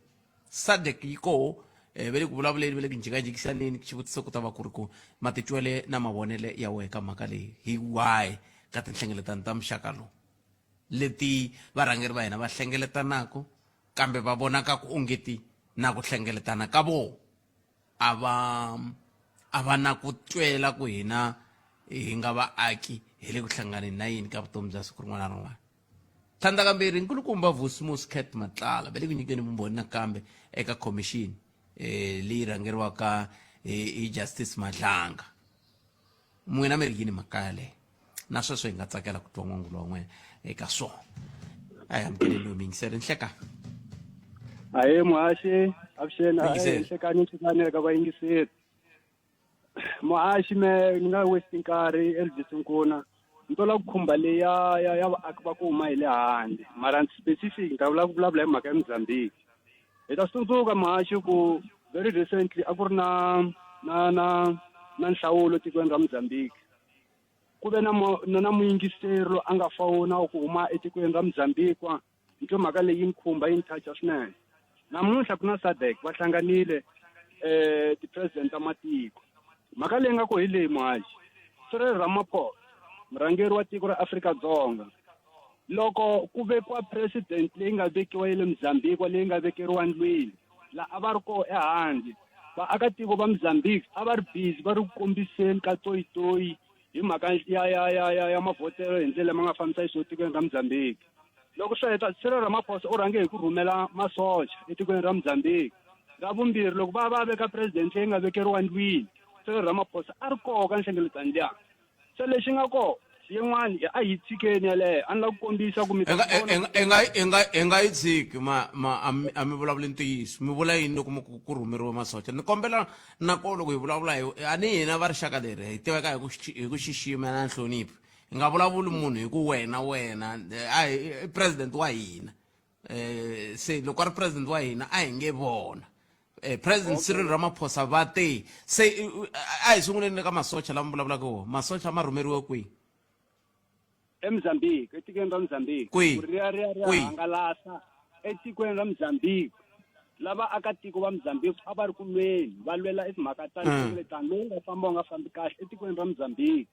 SADC yi koho ve le ku vulavuleni ve le ku njikajikisaneni xivutiso ku ta va ku ri ku matitwele na mavonele ya wehe ka mhaka leyi hi why ka tinhlengeletano ta muxaka lowu leti varhangeri va hina va hlengeletanaka kambe va vonaka ku ongeti na ku hlengeletana ka vona a va na ku twela ku hina hi nga vaaki hi le ku hlanganeni na yini ka vutomi bya siku rin'wana na rin'wana tlhandakambirhi nkulukumba Vusmus Cat Matlala ve le ku nyikeni vumbhoni nakambe eka commission leyi rhangeriwaka hi Justice Madlanga n'wina mi ri yini makaya leyi na sweswo hi nga tsakela ku twa n'wangulo wa n'wena eka swona a hi amukeleni yo mingiseri nhleka ahee muhaxi avuxeni nhlekani eka vayingiseri muhaxi ni nga westi nkarhi Elvis Nkuna ni tola ku khumba leyi ya vaaki va ku huma hi le handle mara specific nka vulavula hi mhaka ya Mozambique hi ta tsundzuka muhaxi ku very recently a ku ri na nhlawulo tikweni ra Mozambique ku ve na muyingiseri loyi a nga fawuna ku huma etikweni ra Mozambique nto mhaka leyi ni khumba yi ni toucha swinene namuntlha ku na SADC va hlanganile ti-president ta matiko mhaka leyi nga ku hi leyi muhaxi Cyril Ramaphosa murhangeri wa tiko ra Afrika-Dzonga loko ku vekiwa president leyi nga vekiwa ya le Mozambique leyi nga vekeriwa ndlwini la a va ri koho ehandle vaakatiko va Mozambique a va ri busy va ri ku kombiseni ka toyitoyi hi mhaka ya mavhotelo hi ndlela ma nga fambisa xiswo tikweni ra Mozambique loko swi heta Cyril Ramaphosa u rhange hi ku rhumela masocha etikweni ra Mozambique ra vumbirhi loko va veka president leyi nga vekeriwa ndlwini Cyril Ramaphosa a ri koho ka nhlengeletano liya se lexi nga koho yin'wana a hi tshikeni yaleyo a ni la ku kombisa ku i nga yi tshiki a mi vulavuli ntiyiso mi vula yini loko ku rhumeriwa masocha ni kombela nako loko hi vulavula a ni hina va rixaka leri hi tiveka hi ku xixima na nhlonipho hi nga vulavuli munhu hi ku wena a hi president wa hina se loko a ri president wa hina a hi nge vona president Cyril Ramaphosa va te se a hi sunguleni ka masocha lama vulavulaka wona masocha ma rhumeriwe kwihi eMozambique etikweni ra Mozambique ku ri ya hangalasa etikweni ra Mozambique lava akatiko va Mozambique a va ri ku lweni va lwela timhaka ta nhlengeletano lowu nga famba wu nga fambi kahle etikweni ra Mozambique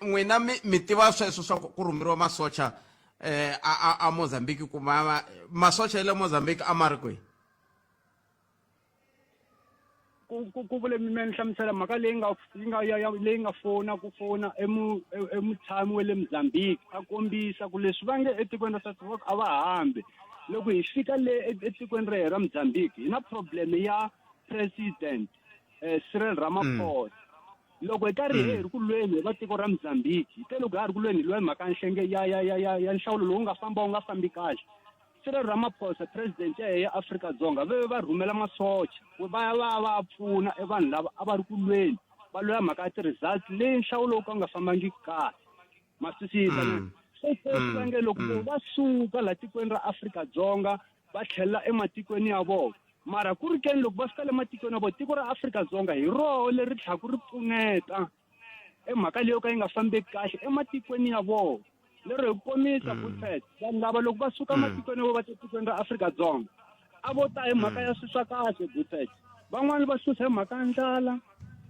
n'wina mi tiva sweswo swa ku rhumeriwa masocha a Mozambique ku masocha ya le Mozambique a ma ri kwihi ku vule mi ni hlamusela mhaka leyi nga fona emutshami wa le Mozambique a kombisa ku leswi va nge etikweni ra South Africa a va hambi loko hi fika le etikweni ra Mozambique hi na problem ya president Cyril Ramaphosa loko hi karhi hi ri ku lweni va tiko ra Mozambique hi te loko ha ri ku lweni hi lwa mhaka nhlenge ya nhlawulo lowu nga famba wu nga fambi kahle Cyril Ramaphosa president ya Afrika-Dzonga va rhumela masocha va pfuna vanhu lava a va ri ku lweni va lwela mhaka ya ti-result leyi nhlawulo ka nga fambangi kahle masisisa va nge loko va suka la tikweni ra Afrika-Dzonga va tlhelela ematikweni ya vona mara ku ri keni loko va fika le matikweni ya vona tiko ra Afrika-Dzonga hi roho leri tlhaku ri pfuneta emhaka leyo ka yi nga fambeki kahle ematikweni ya vona lero hi komisa Bullfed vanhu lava loko va suka matikweni vo va tikweni ra Afrika-Dzonga a vo ta hi mhaka ya swilo swa kahle Buffett van'wani va susa hi mhaka ya ndlala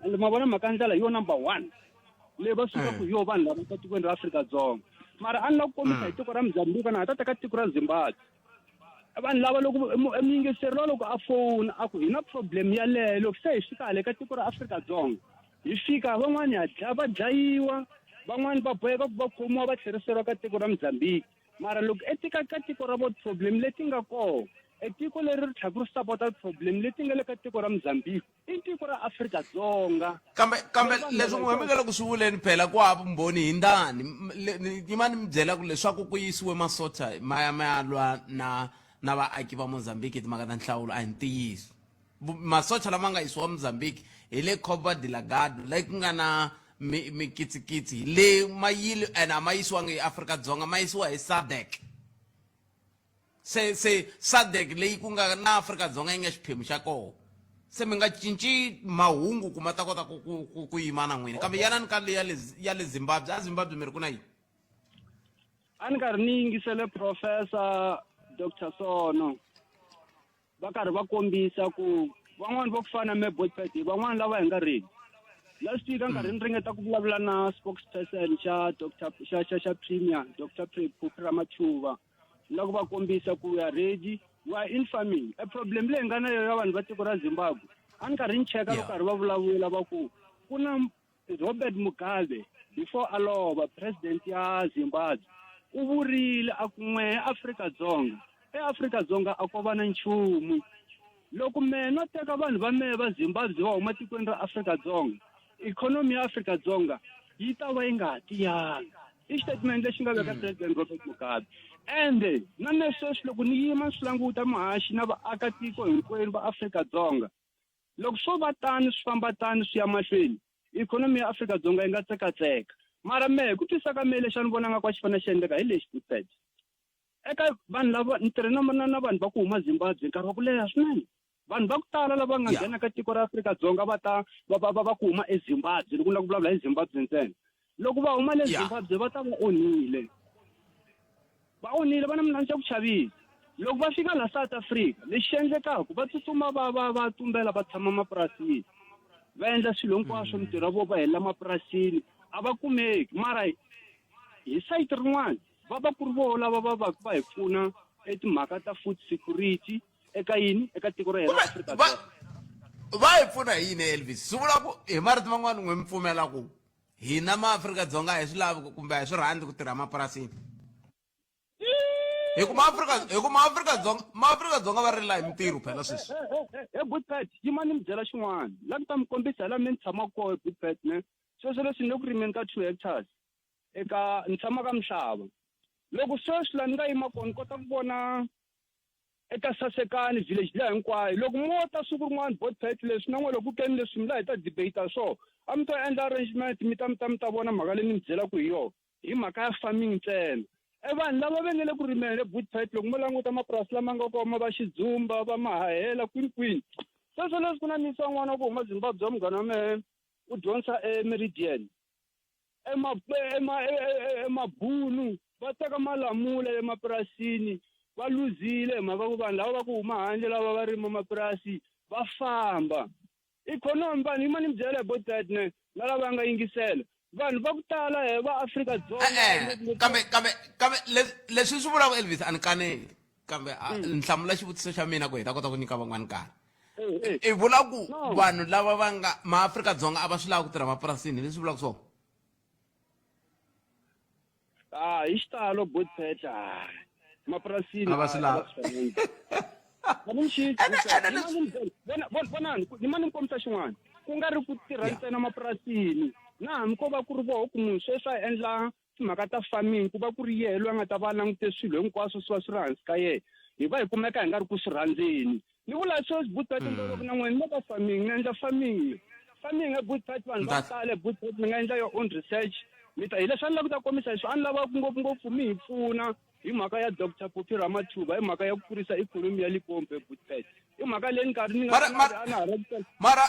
ende ma vona mhaka ya ndlala hi yo number 1 leyi va sukaku hi yo vanhu lava ka tikweni ra Afrika-Dzonga mara a ni la ku kombisa hi tiko ra Mozambique na ha ta teka tiko ra Zimbabwe vanhu lava loko muyingiseri lowa loko a fona a ku hi na problem yaleyo loko se hi fika hale ka tiko ra Afrika-Dzonga hi fika van'wani va dlayiwa van'wani va boheka ku va khomiwa va tlheriseriwa ka tiko ra Mozambique mara loko etika ka tiko ra vo problem leti nga kona etiko leri ri tlhaku ri support problem leti nga le ka tiko ra Mozambique i tiko ra Afrika-Dzonga kambe leswi n'wi hembekela ku swi vuleni phela ku hava vumbhoni hi ndani yima ni mi byela ku leswaku ku yisiwe masocha ma lwa na vaaki va Mozambique hi timhaka ta nhlawulo a hi ntiyiso masocha lama nga yisiwa Mozambique hi le Cabo Delgado leyi ku nga na mikitsikitsi le mayilo and a ma yisiwangi hi Afrika-Dzonga ma yisiwa hi SADC se SADC leyi ku nga na Afrika-Dzonga yi nga xiphemu xa koho se mi nga cinci mahungu ku ma ta kota ku yima na n'wina kambe yanani ka le ya le Zimbabwe a Zimbabwe mi ri ku na yini a ni karhi ni yingisele Professor Dr. Sono va karhi va kombisa ku van'wani va ku fana me Buffett van'wani lava hi nga riki last week a ni karhi ni ringeta ku vulavula na spokesperson xa Premier Dr. Phuphi Ramathuba loko va kombisa ku we are ready we are in farming a problem leyi nga na yoyo vanhu va tiko ra Zimbabwe a ni karhi ni cheka va karhi va vulavula va ku na Robert Mugabe before a lova president ya Zimbabwe u vurile a ku n'we Afrika-Dzonga eAfrika-Dzonga a ko va na nchumu loko me no teka vanhu va me va Zimbabwe va huma tikweni ra Afrika-Dzonga ikhonomi ya Afrika-Dzonga yi ta va yi nga tiyanga i statement lexi nga veka president Robert Mugabe ende na mesweswi loko ni yima swi languta mahaxi na vaakatiko hinkwenu va Afrika-Dzonga loko swo va tani swi famba tani swi ya mahlweni ikhonomi ya Afrika-Dzonga yi nga tsekatseka mara mehe ku twisa ka mehe lexi a ni vonanga kwa xi fanele xi endleka hi lexi Buffett eka vanhu lava ni tirhe na vanhu va ku huma Zimbabwe nkarhi wa ku leha swinene vanhu va ku tala lava nga nghena ka tiko ra Afrika-Dzonga va ku huma eZimbabwe loko ni la ku vulavula hi Zimbabwe ntsena loko va huma le Zimbabwe va ta va onhile va na mina xa ku chavisa loko va fika la South Africa lexi endlekaku va tsutsuma va tumbela va tshama mapurasini va endla swilo hinkwaswo mintirho vo va hela mapurasini a va kumeki mara hi sayiti rin'wana va va ku ri vo lava va hi pfuna etimhaka ta food security eka yini eka tiko ra hina Afrika-Dzonga va hi pfuna hi yini Elvis swi vula ku hi marito man'wani n'wi mi pfumela ku hina maAfrika-Dzonga a hi swi lavi kumbe a hi swi rhandzi ku tirha mapurasini hi ku maAfrika-Dzonga va rila hi mintirho phela sweswi Buffett yima ni mi byela xin'wana la ku ta mi kombisa la mi ni tshama koho Buffett ne sweswo leswi ni le ku rimeni ka 2 hectares eka ni tshama ka Mhlava loko sweswi la ni nga yima kona ni kota ku vona eka Sasekani village liya hinkwayo loko mo ta siku rin'wana Buffett leswi na n'we loko ku keni leswi mi la hi ta debate swo a mi ta endla arrangement mi ta vona mhaka leyi ni mi byela ku hi yona hi mhaka ya farming ntsena vanhu lava va nga le ku rimeni le Buffett loko mo languta mapurasi lama nga koma va Xidzumba va Mahahela kwini sweswo leswi ku na misa n'wana wa ku huma Zimbabwe wa munghana wa mehe u dyondza eMeridian emabunu va teka malamula emapurasini va luzile hi mhaka ku vanhu lava va ku huma handle lava va rima mapurasi va famba ikhonomi vanhu yima ni mi byela hi Buffett ne na lava nga yingisela vanhu va ku tala hi va Afrika-Dzonga kambe leswi swi vulaka Elvis a ni kaneli kambe nhlamulo xivutiso xa mina ku hi ta kota ku nyika van'wana nkarhi i vula ku vanhu lava va nga maAfrika-Dzonga a va swi lava ku tirha mapurasini leswi vulaka swona hi xitalo Buffett mapurasini a va swi lava vonani ni ma ni kombisa xin'wana ku nga ri ku tirha ntsena mapurasini na hambi ko va ku ri voho ku munhu sweswi a endla timhaka ta farming ku va ku ri yehe loyi a nga ta va langute swilo hinkwaswo swi va swi ri hansi ka yehe hi va hi kumeka hi nga ri ku swi rhandzeni ni vula sweswi Buffett loko na n'wina ni ka farming ni endla farming Buffett vanhu va tale Buffett ni nga endla your own research hi leswi a ni lava ku ta kombisa hi swo a ni lava ngopfungopfu mi hi pfuna hi mhaka ya Dr. Phuphi Ramathuba hi mhaka ya ku kurisa ikhonomi ya Limpopo Buffett hi mhaka leyi nkarhi ni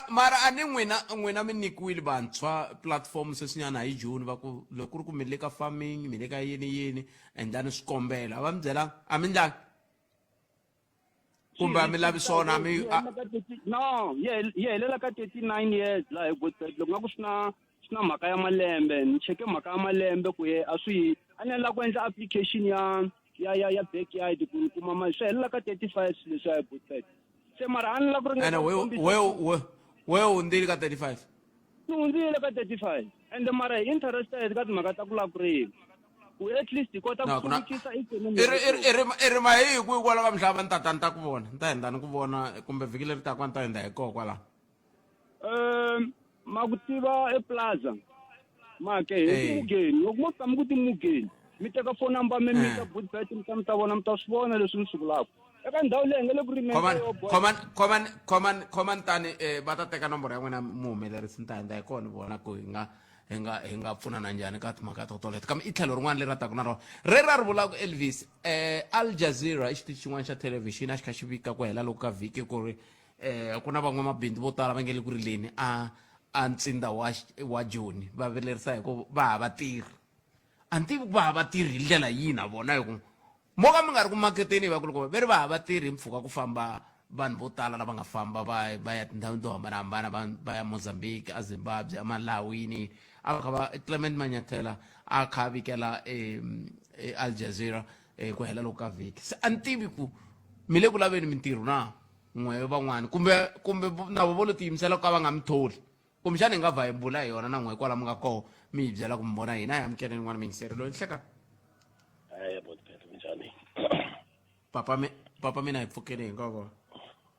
mara a ni n'wina mi nyikiwile vantshwa platform sweswinyana hi June va ku loko ku ri ku mi le ka farming mi le ka yini endlani swikombelo a va mi byela a mi ndlanga kumbe a mi lavi swona no yi helela ka 39 years laha hi Woodford loko nga ku swi na mhaka ya malembe ni cheke mhaka ya malembe ku ye a ni la ku endla application ya backyard ku kuma mali swi helela ka 35 leswi hi Woodford se mara a ni la ku ri ene we hundzile ka 35 ni hundzile ka 35 ende mara hi interested ka timhaka ta ku la ku rima ku at least hi kota ku hluvukisa ikhonomi i rima hi ku hikwalaho ka mhlava ni ta ku vona ni ta henda ni ku vona kumbe vhiki leri taka ni ta henda hi koho kwalaho ma ku tiva eplaza make hi mugeni loko mo tshama ku timugeni mi teka phone number mi mita Woodford mi ta vona mi ta swi vona leswi ni swi vulaka eka ndhawu leyi nga le ku rimeni command tani va ta teka nomboro ya n'wina muhumelerisi ni ta henda hi kona ni vona ku hi nga pfunana njhani ka timhaka to toleto kambe i tlhelo rin'wana leri rataku na rona ri vulaka Elvis Al Jazeera i xitichi xin'wana xa thelevhixini a xi kha xi vika ku hela loko ka vhiki ku ri ku na van'wamabindzu vo tala va nge le ku rileni a ntsinda wa Joni va velerisa hi ku va hava tirhi a ni tivi ku va hava tirhi hi ndlela yihi na vona hi ku mo ka mi nga ri ku maketeni hi vakulukumba ve ri va hava tirhi hi mpfhuka ku famba vanhu vo tala lava nga famba va ya tindhawini to hambanahambana va ya Mozambique a Zimbabwe a Malawini a va kha va Clement Manyathela a kha a vikela Al Jazeera ku hela loko ka vhiki se a ni tivi ku mi le ku laveni mintirho na n'we van'wani kumbe na vo lo tiyimisela ku ka va nga mi tholi kumbe xana hi nga va hi bula hi yona na n'we kwala mi nga koho mi hi byela ku mi vona hina hi amukele n'wana mi yingiseri loyi hleka papa mina hi pfukeni hi nkoko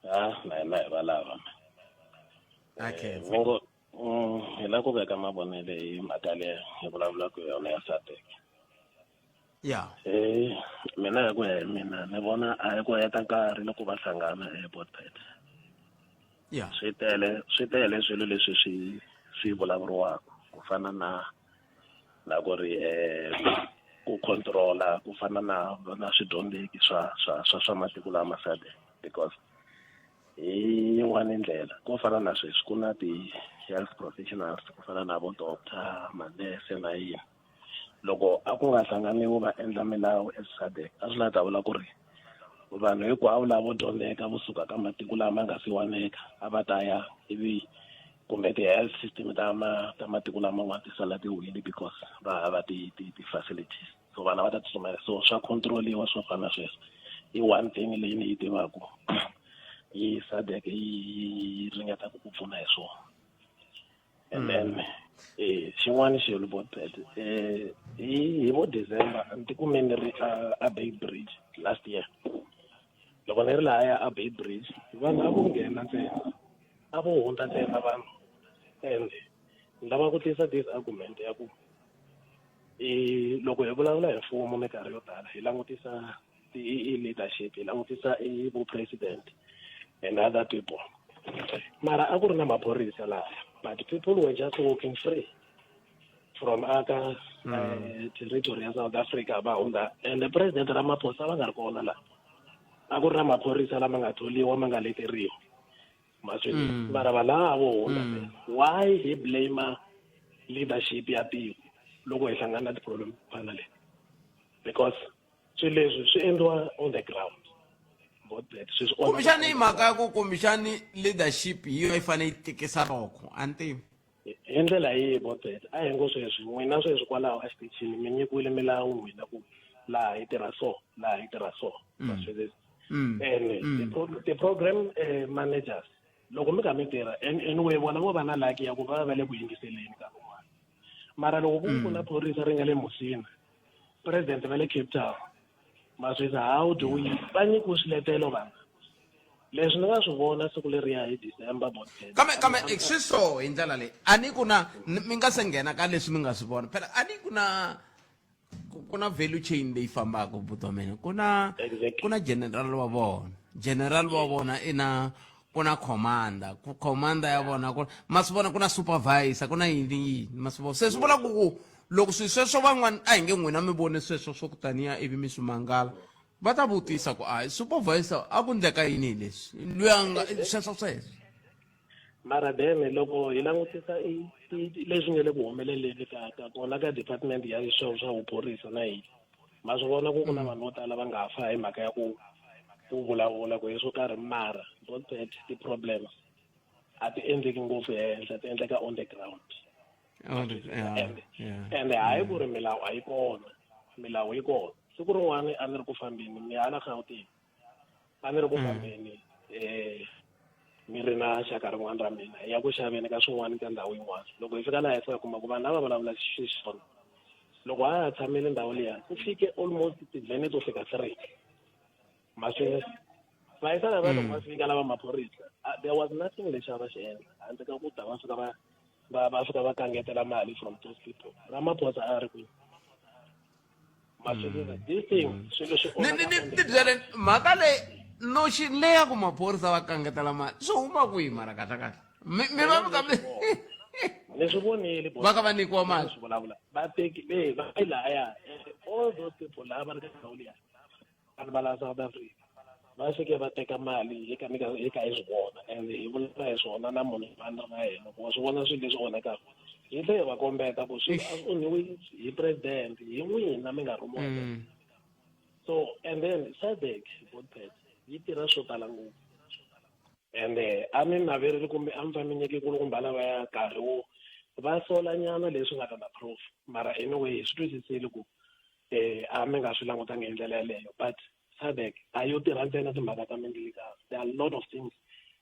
na hi valava hi la ku veka mavonele hi mhaka leyi hi vulavulaka hi yona ya SADC ya mina hi ku ya hi mina ni vona a hi ku heta nkarhi loko va hlangana eBotswana ya swi tele swilo leswi swi vulavuriwaka ku fana na ku ri ku controla ku fana na swidyondzeki swa matiko lama SADC because hi yin'wana ndlela ku fana na sweswi ku na ti-health professionals ku fana na vo doctor manese na yini loko a ku nga hlanganiwi va endla milawu eSADC a swi la ta vula ku ri vanhu hinkwavo lavo dyondzeka vo suka ka matiko lama nga siwaneka a va ta ya ivi kumbe ti-health system ta matiko laman'wana ti sala ti wile because va hava ti-facilities so vana va ta tsutsumela so swa controliwa swo fana sweswo i one thing leyi ni yi tivaka yi SADC yi ringetaka ku pfuna hi swona and then xin'wana xilo hi vo December ni tikume ni ri a Bay Bridge last year loko ni ri lahaya a Bay Bridge vanhu a vo nghena ntsena a vo hundza ntsena vanhu and ni lava ku tisa this argument ya ku loko hi vulavula hi mfumo minkarhi yo tala hi langutisa i-leadership hi langutisa vo president and other people mara a ku ri na maphorisa laha but people were just walking free from aka territory ya South Africa va hundza and the president Ramaphosa va nga ri kona laha a ku ri na maphorisa lama nga tholiwa ma nga leteriwa maswini mara valava vo hundza why he blame leadership ya tiko loko hi hlangana na ti-problem fana leyi because swilo leswi swi endliwa on the ground kumbexani hi mhaka ya ku kumbexani leadership hi yo yi fanele yi tikisa loko a ni tivi hi ndlela yihi Botswana a hi ngo sweswi n'wina sweswi kwalaho a xitichini mi nyikiwile milawu n'wina ku laha hi tirha so and ti-program managers loko mi kha mi tirha anyway vona vo va na laki ya ku va le ku yingiseleni ka un'wana mara loko ku na phorisa ri nga le Musina president va le Cape Town maswisa how do we va nyikiwe swiletelo vana leswi ni nga swi vona siku leriya hi December kambe swi so hi ndlela leyi a ni ku na mi nga se nghena ka leswi mi nga swi vona phela a ni ku na value chain leyi fambaka vutomini ku na general wa vona ku na commander ya vona ma swi vona ku na supervisor ku na yini ma swi vona se swi vula ku loko swi sweswo van'wana a hi nge n'wina mi vone sweswo swo kutaniya ivi mi swi mangala va ta vutisa ku supervisor a ku ndleka yini leswi loyi a nga sweswo mara deme loko hi langutisa leswi nga le ku humeleleni ka kona ka department ya swa vuphorisa na yini ma swi vona ku na vanhu vo tala va nga fa hi mhaka ya ku ku vulavula ku hi swo karhi mara don't that ti-problems a ti endleki ngopfu ehenhla ti endleka on the ground and hayi ku ri milawu a yi kona milawu yi kona siku rin'wana a ni ri ku fambeni ni hala Gauteng a ni ri ku fambeni mi ri na xaka rin'wana ra mina ya ku xaveni ka swin'wana ka ndhawu yin'wana loko hi fika laha hi fika kuma ku vanhu lava vulavula xiswona loko a ha tshamile ndhawu liya ku fike almost tivhene to fika 3 maswi va yisa lava loko va fika lava maphorisa there was nothing lexi a va xi endla handle ka ku ta va fika va fika va kangetela mali from those people Ramaphosa a ri kwihi maswi this thing swilo swi ni byele mhaka no xi leya ku maphorisa va kangetela mali swi huma kwihi mara kahlekahle mi va mukambe ni swi vonile va ka va nyikiwa mali swi vulavula vateki va laya all those people lava va ri ka ndhawu liya vanhu va la South Africa va fike va teka mali hi ka hi swi vona and hi vulavula hi swona na munhu vandla na yena ku swi vona swilo leswi onhekaka hi tlhe hi va kombeta ku swi onhiwe hi president hi n'wina mi nga rumona so and then SADC Bontphet yi tirha swo tala ngopfu and a mi naverile kumbe a mi fa mi nyike kulukumba lava ya nkarhi wo va sola nyana leswi nga ta na proof mara anyway hi swi twisisile ku a mi nga swi langutanga hi ndlela yaleyo but SADC a yo tirha ntsena timhaka ta mindlikazi there are a lot of things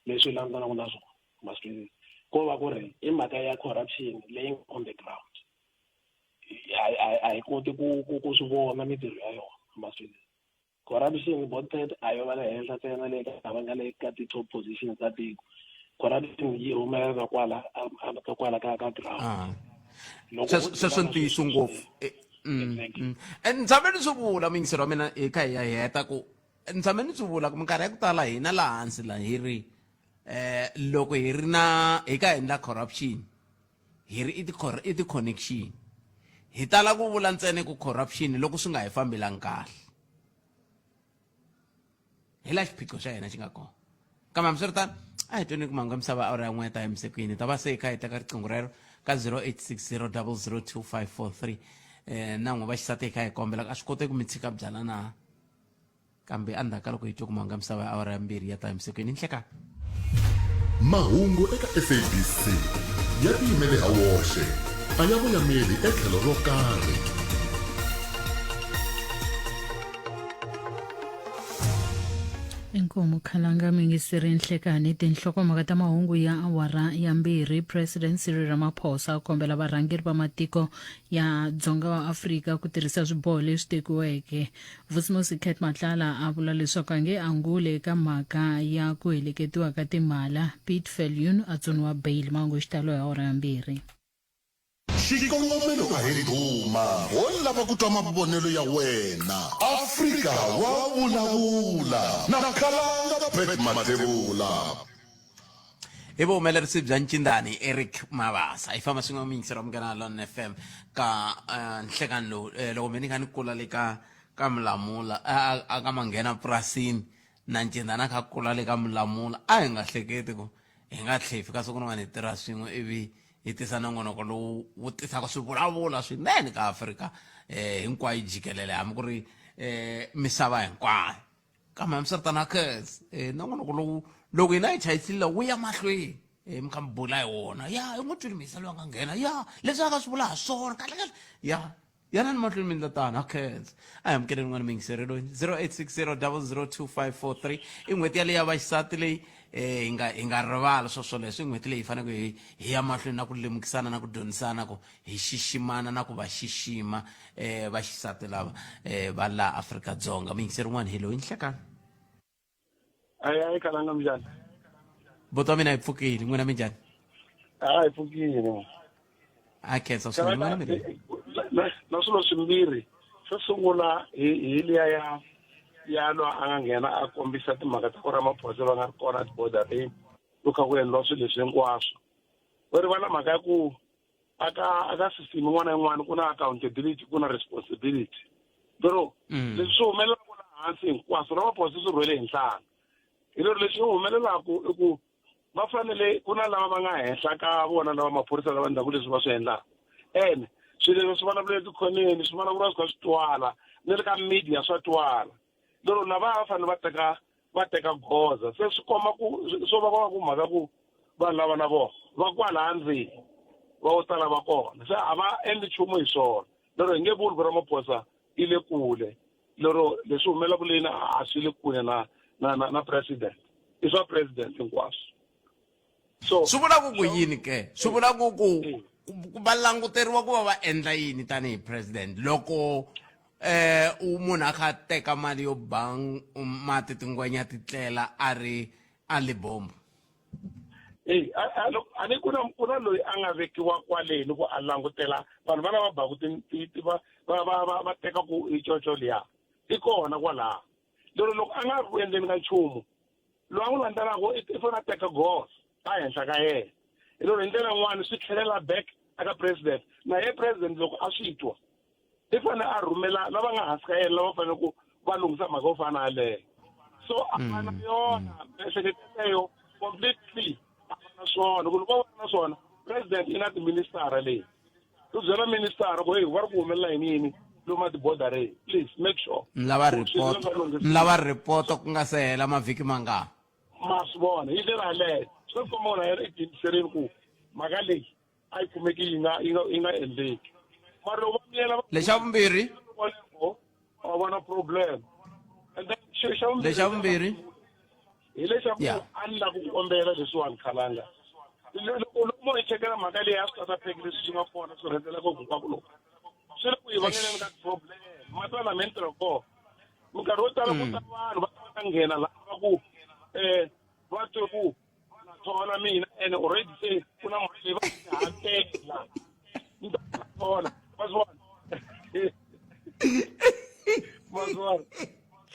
leswi langutanaka na swona ma swi twisisa ko va ku ri i mhaka ya corruption leyi on the ground a hi koti ku swi vona mitirho ya yona ma swi twisisa corruption Bontphet a yo va le henhla ntsena le ka va nga le ka ti-top positions ta tiko corruption yi humelela kwala ka ground sweswo ntiyiso ngopfu and tshame ni swi vula mingisero wa mina hi kha hi ya heta ku ni tshame ni swi vula ku minkarhi ya ku tala hina laha hansi la hi ri loko hi ri na hi ka endla corruption hi ri i ti-connection hi tala ku vula ntsena ku corruption loko swi nga hi fambelangi kahle hi la xiphiqo xa hina xi nga kona kambe hambiswiritano a hi tweni ku mahungu ya misava a ri ya n'we ta emisekwini ta va se hi kha hi teka riqingho rero ka 0860 002543 na n'we va xisati hi kha hi kombela a swi koti ku mi tshika byala na kambe endzhaku ka loko hi twe ku mahungu ya misava a ri ya mbirhi ya ta emisekwini nhlekani mahungu eka SABC ya tiyimele ha woxe a ya voyameli etlhelo ro karhi inkomo khalanga mingisiri nhlekani tinhlokomhaka ta mahungu ya awara ya mbirhi president Cyril Ramaphosa kombela varhangeri va matiko ya dzonga wa Afrika ku tirhisa swiboho leswi tekiweke Vusimusi Cat Matlala a vula leswaku a nge angule eka mhaka ya ku heleketiwa ka timala Pete Viljoen a tsoniwa bail mahungu xitalo ya awara ya mbirhi xikongomelo a hi duma wo lava ku twa mavonelo ya wena Afrika wa vulavula na Khalanga Brett Matebula hi vuhumelerisi bya ncindani Eric Mabasa hi famba swin'we mingisero Munghana Lona FM ka nhlekani lowu loko mi ni kha ni kula le ka Mulamula a ka manghena purasini na ncindani a kha kula le ka Mulamula a hi nga hleketi ku hi nga tlhe hi fika siku rin'wana hi tirha swin'we ivi hi tisa nongonoko lowu wu tisaka swivulavula swinene ka Afrika hinkwayo jikelele hambi ku ri misava hinkwayo kambe hambiswiritano khes nongonoko lowu loko hina hi chayisile wu ya mahlweni mi kha mi bula hi wona ya i n'wi twini misa loyi a nga nghena ya leswi a ka swi vula ha swona kahlekahle ya yana ni mahlweni mi ndla tani akhes a hi amukeleni n'wana mingiseri loyi 0860 002543 i n'hweti yaleyi ya vaxisati leyi hi nga rivala swoleswo i n'hweti leyi hi faneke hi ya mahlweni na ku lemukisana na ku dyondzisana ku hi xiximana na ku va xixima vaxisati lava va laha Afrika-Dzonga mingiseri n'wana hi loyi nhlekani hayi Khalanga minjhani buti wa mina hi pfukile n'wina minjhani hi pfukile a khensa swinene n'wana mi na swilo swimbirhi xo sungula hi liya ya lo a nga nghena a kombisa timhaka ta ku Ramaphosa va nga ri kona tibodareni loko kha ku endliwa swilo leswi hinkwaswo va ri va na mhaka ya ku aka system yin'wana na yin'wana ku na accountability ku na responsibility lero leswi swi humelelaka laha hansi hinkwaswo Ramaphosa swi rhwele hi nhlana hi lero leswi humelelaka i ku va fanele ku na lava va nga henhla ka vona lava maphorisa lava ndhaku leswi va swi endlaka ene swilo leswi vulavula tikhoneni swi vulavuriwa swi kha swi twala ni le ka media swa twala lero lava va fanele va teka va teka goza se swi komba ku swo va ku mhaka ku vanhu lava na vona va kwala ndzeni va wo tala va kona se a va endli nchumu hi swona lero hi nge vuli ku Ramaphosa i le kule lero leswi humelaka leni a swi le kule na president i swa president hinkwaswo so swi vula ku yini ke swi vula ku va languteriwa ku va va endla yini tanihi president loko munhu a kha teka mali yo bang mati tingwenya ti tlela a ri a Libombo a ni ku na loyi a nga vekiwa kwaleni ku a langutela vanhu vana va baku va teka ku icoco liya i kona kwalaha lero loko a nga ri endleni ka nchumu loyi a n'wi landzelaka i fanele a teka goza a henhla ka yena lero hi ndlela yin'wana swi tlhelela back aka president na ye president loko a swi twa i fanele a rhumela lava nga hansi ka yena lava fanele ku va lunghisa mhaka yo fana yaleyo so a fana yona miehleketo completely a fana swona ku loko va na swona president i na tiministara leyi u byela ministara ku hey va ri ku humelela yini lomu atibodareni please make sure lava report ku nga se hela mavhiki mangani ma swi vona hi ndlela yaleyo swi komba wona yena etimiserini ku mhaka leyi a yi kumeki yi nga endleki mara loko va miyela lexa vumbirhi a vona problem and then lexa vumbirhi hi leswaku a ni lava ku kombela leswiwani khalanga loko mo hi chekela mhaka leyi a swi tata pheki leswi swi nga kona swi rhendzelaka hinkwako loko swi ri ku hi vangeleni ka problem matwalamenti ri kona minkarhi wo tala ku ta vanhu va ta nghena lava ku va twe ku na thola mina and already se ku na mali leyi va hakela ni ta thola mazwana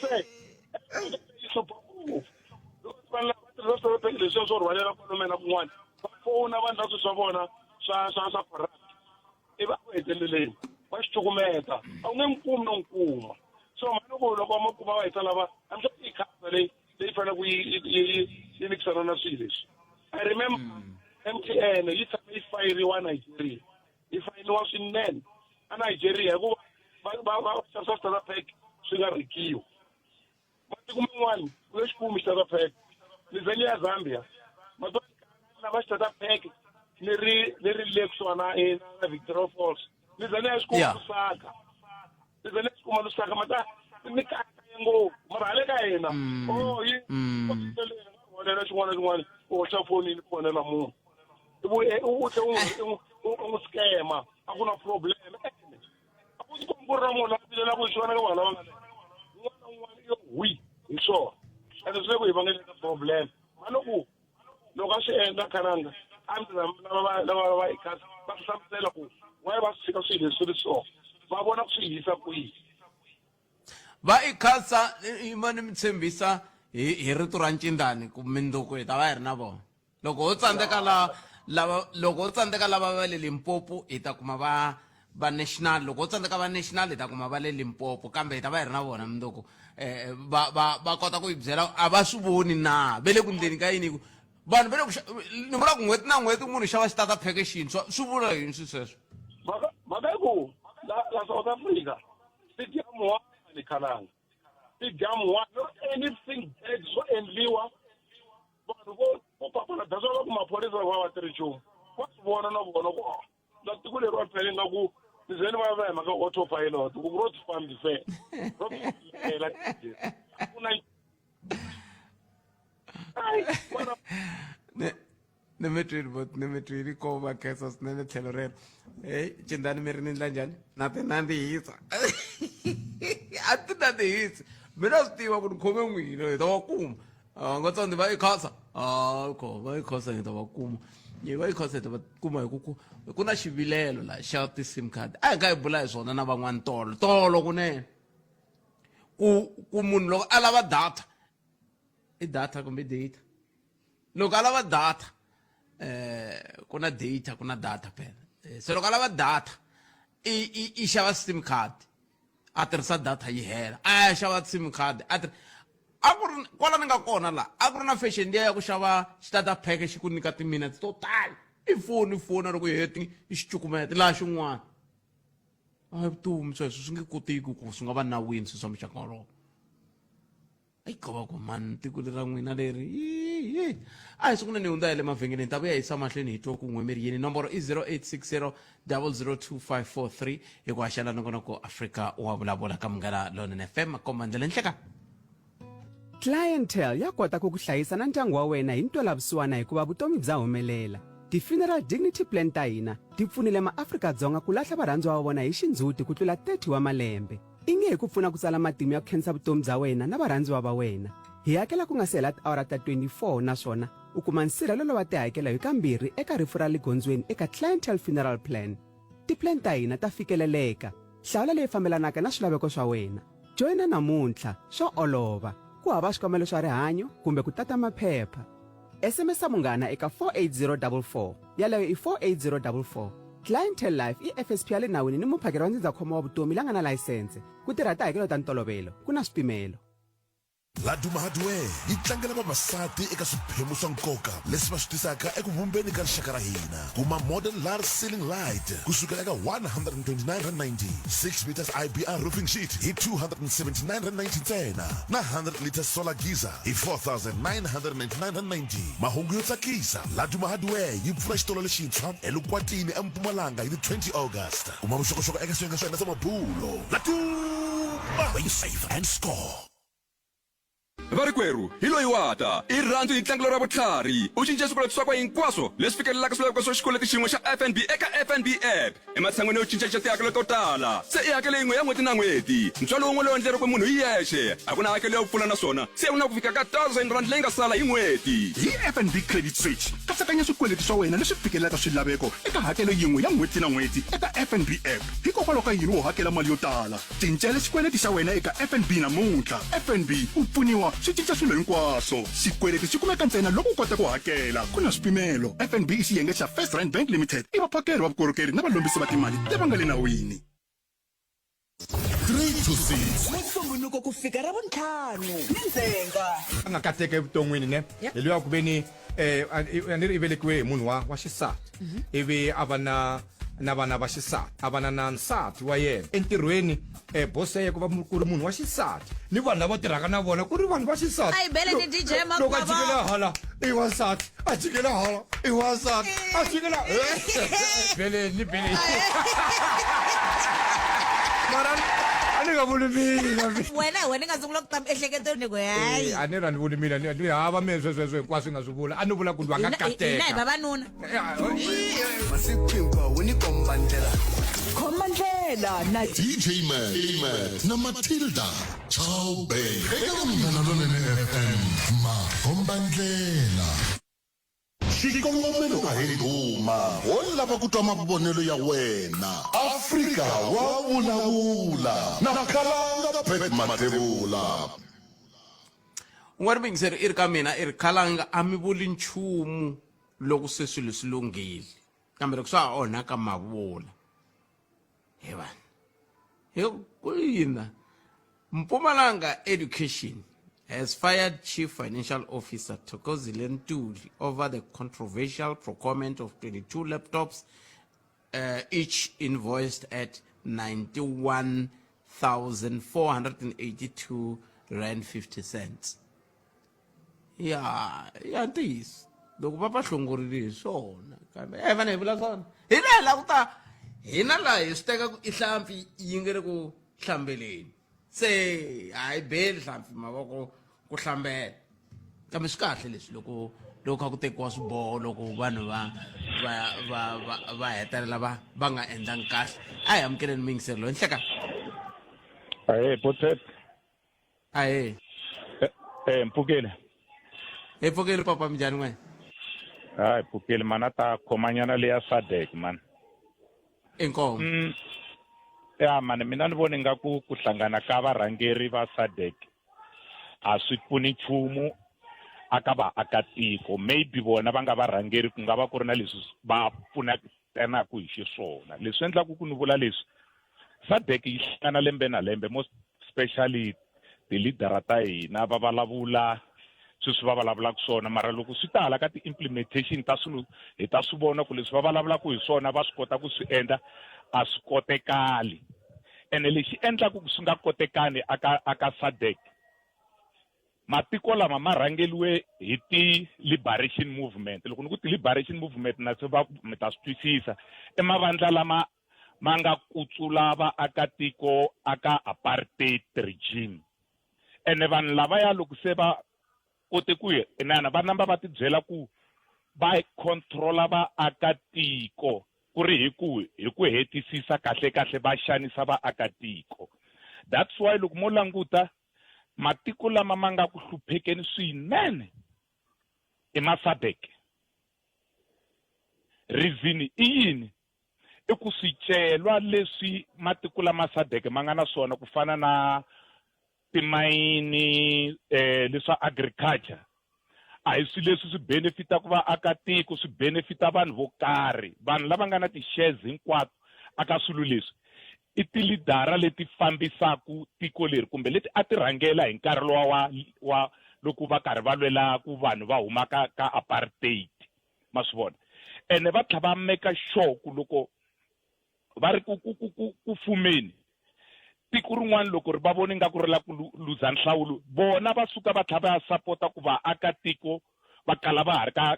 se leswi swo rhwalela kolomena kun'wana va fona vanhu na swilo swa vona swa corrupt i va ku heteleleni va xi cukumeta a wu nge n'wi kumi no n'wi kuma so mali loko va kuma va heta lava a mi swa i khasa leyi faneleke yi mikisana na swilo leswi I remember MTN yi tshame yi fayiriwa Nigeria yi fayiniwa swinene a Nigeria hikuva va xavisa starter pack swi nga rikiwa matiko man'wana ku le xikumi starter pack nizeni ya Zambia va starter pack ni ri le kusuhana na Victoria Falls nizeni ya xikumi Lusaka nizeni ya xikumi Lusaka mata ni kaya ngopfu mara hale ka hina yi wonela xin'wana na xin'wana u hoxa fonini ku fonela munhu u tlhe u n'wi scama a ku na problem a ku ti kombi ku ri na munhu a vilela ku hi xivona ka vanhu lava nga le un'wana na un'wana yo wi hi swona ende swi le ku hi vangeleka problem ma loko a swi endla khalanga a mi lava va ikasa va swi hlamusela ku why va swi tshika swilo leswi ri so va vona ku swi hisa kwihi va ikasa imani mi tshembisa hi rito ra ncindani ku mindzuku hi ta va hi ri na vona loko ho tsandzeka lava va le Limpopo hi ta kuma va national loko ho tsandzeka va national hi ta kuma va le Limpopo kambe hi ta va hi ri na vona mindzuku va kota ku hi byela a va swi voni na ve le ku ndleni ka yini vanhu va le ni vula ku n'hweti na n'hweti munhu xava xitata pheke xintshwa swi vula yini swi sweswo mhaka hi ku la South Africa stadium one khalanga stadium one not anything bad swo endliwa vanhu vo papalata swa va ku maphorisa va va tiri nchumu va swi vona na vona ku la tiko leri va phele nga ku nizeni va hi mhaka autopilot ku ro ti fambisela ro tiela ku na nimetwini ko va khensa swinene tlhelo rero cindani mi ri ni ndla njhani na ti nandzihisa a ti nandzihisi mina swi tiva ku ni khome n'wina hi ta va kuma a nga tsandi va ikhasa va ikhasa hi ta va kuma va ikhasa hi ta va kuma hi ku na xivilelo la xa ti-sim card a hi nga hi bula hi swona na van'wani tolo kunene ku munhu loko a lava data i data kumbe data loko a lava data ku na data ku na data phela se loko a lava data i xava sim card a tirhisa data yi hela a ya xava sim card a ku ri kwala ni nga kona la a ku ri na fashion liya ya ku xava starter pack xi ku nyika timinutes to tala i foni loko yi heti i xi cukumeta laha xin'wana a vutomi sweswo swi nge kotiki ku swi nga va nawini swi swa muxaka wolowo Ai qoba ku man tiko le ra n'wina leri a hi sungula ni hundza le mavhengeleni ta vuya hi sa mahlweni hi twa ku n'wemeriyeni nomboro i 0860 002543 hi ku haxela nongonoko Afrika wa vulavula ka Munghana Lonene FM komba ndlela nhleka Clientele ya kota ku hlayisa na ndyangu wa wena hi ntwelavusiwana hikuva vutomi bya humelela. Ti-Funeral Dignity Plan ta hina ti pfunile maAfrika-Dzonga ku lahla varhandziwa va vona hi xindzhuti ku tlula 30 wa malembe. Inge hi ku pfuna ku tsala matimu ya ku khensa vutomi bya wena na varhandziwa va wena. Hi hakela ku nga se hela tiawara ta 24 naswona u kuma nsirhelelo wa tihakelo hi kambirhi eka rifu ra le gondzweni eka Clientele Funeral Plan. Ti-plan ta hina ta fikeleleka. Hlawula leyi fambelanaka na swilaveko swa wena. Joina namuntlha swo olova. Ku hava xikomelo swa rihanyo kumbe ku tata maphepha. SMS Munghana eka 48044 yaleyo i 48044. Clientele Life i FSP ya le nawini ni muphakeri wa ndzindzakhombo wa vutomi la nga na layisense ku tirha tihakelo ta ntolovelo ku na swipimelo. Laduma Hardware yi tlangela vavasati eka swiphemu swa nkoka leswi va swi tisaka eku vumbeni ka rixaka ra hina. Kuma modern large ceiling light kusukela eka 129.90, 6 meters IBR roofing sheet hi 279.90 ntsena na 100 liters solar geyser hi 4,999.90. Mahungu yo tsakisa, Laduma Hardware yi pfula xitolo lexintshwa eLukwatini eMpumalanga hi 20 August. Kuma vuxokoxoko eka swiyenge swa hina swa mabulo. Laduma, where you save and score. Varikweru, hilo iwata, irrandu hi tlangelo ra vutlhari. U cinca swikweleti swakwe hinkwaswo leswi fikelelaka swilaveko swa xikweleti xin'we xa FNB eka FNB app. Ematshan'wini yo cincacinca tihakelo to tala. Se i hakele yin'we ya n'hweti na n'hweti. Ntswalo wun'we lowu endleriwe munhu hi yexe. A ku na hakelo yo pfuna naswona. Se u na ku fika ka R1,000 leyi nga sala hi n'hweti. Hi FNB Credit Switch, katsakanya swikweleti swa wena leswi fikelelaka swilaveko eka hakelo yin'we ya n'hweti na n'hweti eka FNB app. Hikokwalaho ka yini u hakela mali yo tala? Cincela xikweleti xa wena eka FNB namuntlha. FNB u pfuniwa swi cinca swilo hinkwaswo. Xikweleti xi kumeka ntsena loko u kota ku hakela. Ku na swipimelo. FNB i xiyenge xa First Rand Bank Limited i vaphakeri va vukorhokeri na valombisi va timali lava nga le nawini. 3 to 6 Musumbhunuko ku fika ra vuntlhanu Ndzhenga nga kateka evuton'wini ne leliya ku veni ani ri i velekiwe hi munhu wa xisati ivi a va na vana va xisati a va na nsati wa yena entirhweni boss ye ku va ku ri munhu wa xisati ni vanhu lava tirhaka na vona ku ri vanhu va xisati Ai bele ni DJ loko a jikela hala i wasati a jikela hala i wasati a jikela bele ni bele Maran ani nga vuli mina wena nga sungula ku tam ehleketweni ku hayi a ni rani vuli mina ni hava mina sweswo hinkwaswo nga swi vula a ni vula ku lwa nga kateka hina hi vavanuna masiku hinkwawo ni komba ndlela khoma ndlela na DJ Matt na Matilda Chowbey eka Munghana Lonene FM makomba ndlela. Xikongomelo ka heri duma wo lava ku twa mavonelo ya wena. Afrika wa vulavula na Khalanga Pet Matebula. Un'wana mingiseri i ri ka mina i ri Khalanga a mi vuli nchumu loko se swilo swi lunghile kambe loko swa ha onhaka mavula he vana hi ku yina Mpumalanga Education has fired Chief Financial Officer Thokozile Ntuli over the controversial procurement of 22 laptops, each invoiced at 91,482.50 rand. Ya ntiyiso loko va hlongorile hi swona kambe vana hi vula swona hi la ku ta hina laha hi swi teka ku i hlampfi yi nga ri ku hlambeleni se hayi beli hlampfi mavoko ku hlambela kambe swi kahle leswi loko kha ku tekiwa swiboho loko vanhu va hetelela va nga endlangi kahle a hi amukeleni mingiseri loyi nhleka Ahe Potset. Ahe. Mpfukile. Mpfukile papa minjhani n'we? Hayi Mpfukile mana ta khomanyana leya SADC man. Inkomo. Ya man mina ni vona nga ku hlangana ka varhangeri va SADC a swi pfuni nchumu aka vaakatiko maybe vona va nga varhangeri ku nga va ku ri na leswi va pfunaka hi xiswona leswi endlaku ku ni vula leswi SADC yi hlangana lembe na lembe most especially ti-leadera ta hina va vulavula sweswi va vulavulaka swona mara loko swi ta hala ka ti-implementation ta swilo hi ta swi vona ku leswi va vulavulaka hi swona va swi kota ku swi endla a swi kotekali ene lexi endlaku ku swi nga kotekani aka SADC matiko lama ma rhangeliwe hi ti-liberation movement loko ni ku ti-liberation movement na se va mi ta swi twisisa i mavandla lama ma nga kutsula vaakatiko aka apartheid regime ene vanhu lavaya loko se va kote ku inana va namba va tibyela ku va controla vaakatiko ku ri hi ku hetisisa kahle va xanisa vaakatiko. That's why loko mo languta matiko lama ma nga ku hluphekeni swinene i ma-SADC. Reason i yini? I ku swicelwa leswi matiko lama SADC ma nga na swona ku fana na timayini leswa agriculture a hi swilo leswi swi benefita ku vaakatiko swi benefita vanhu vo karhi vanhu lava nga na ti-shares hinkwato aka swilo leswi i tilidara leti fambisaku tiko leri kumbe leti a ti rhangela hi nkarhi wa loko va karhi va lwela ku vanhu va huma ka apartheid ma swi vona ene va tlhela va make sure ku loko va ri ku fumeni tiko rin'wana loko ri va voni nga ku ri la ku luza nhlawulo bona va suka va tlhela va supporta ku vaakatiko va kala va ha ri ka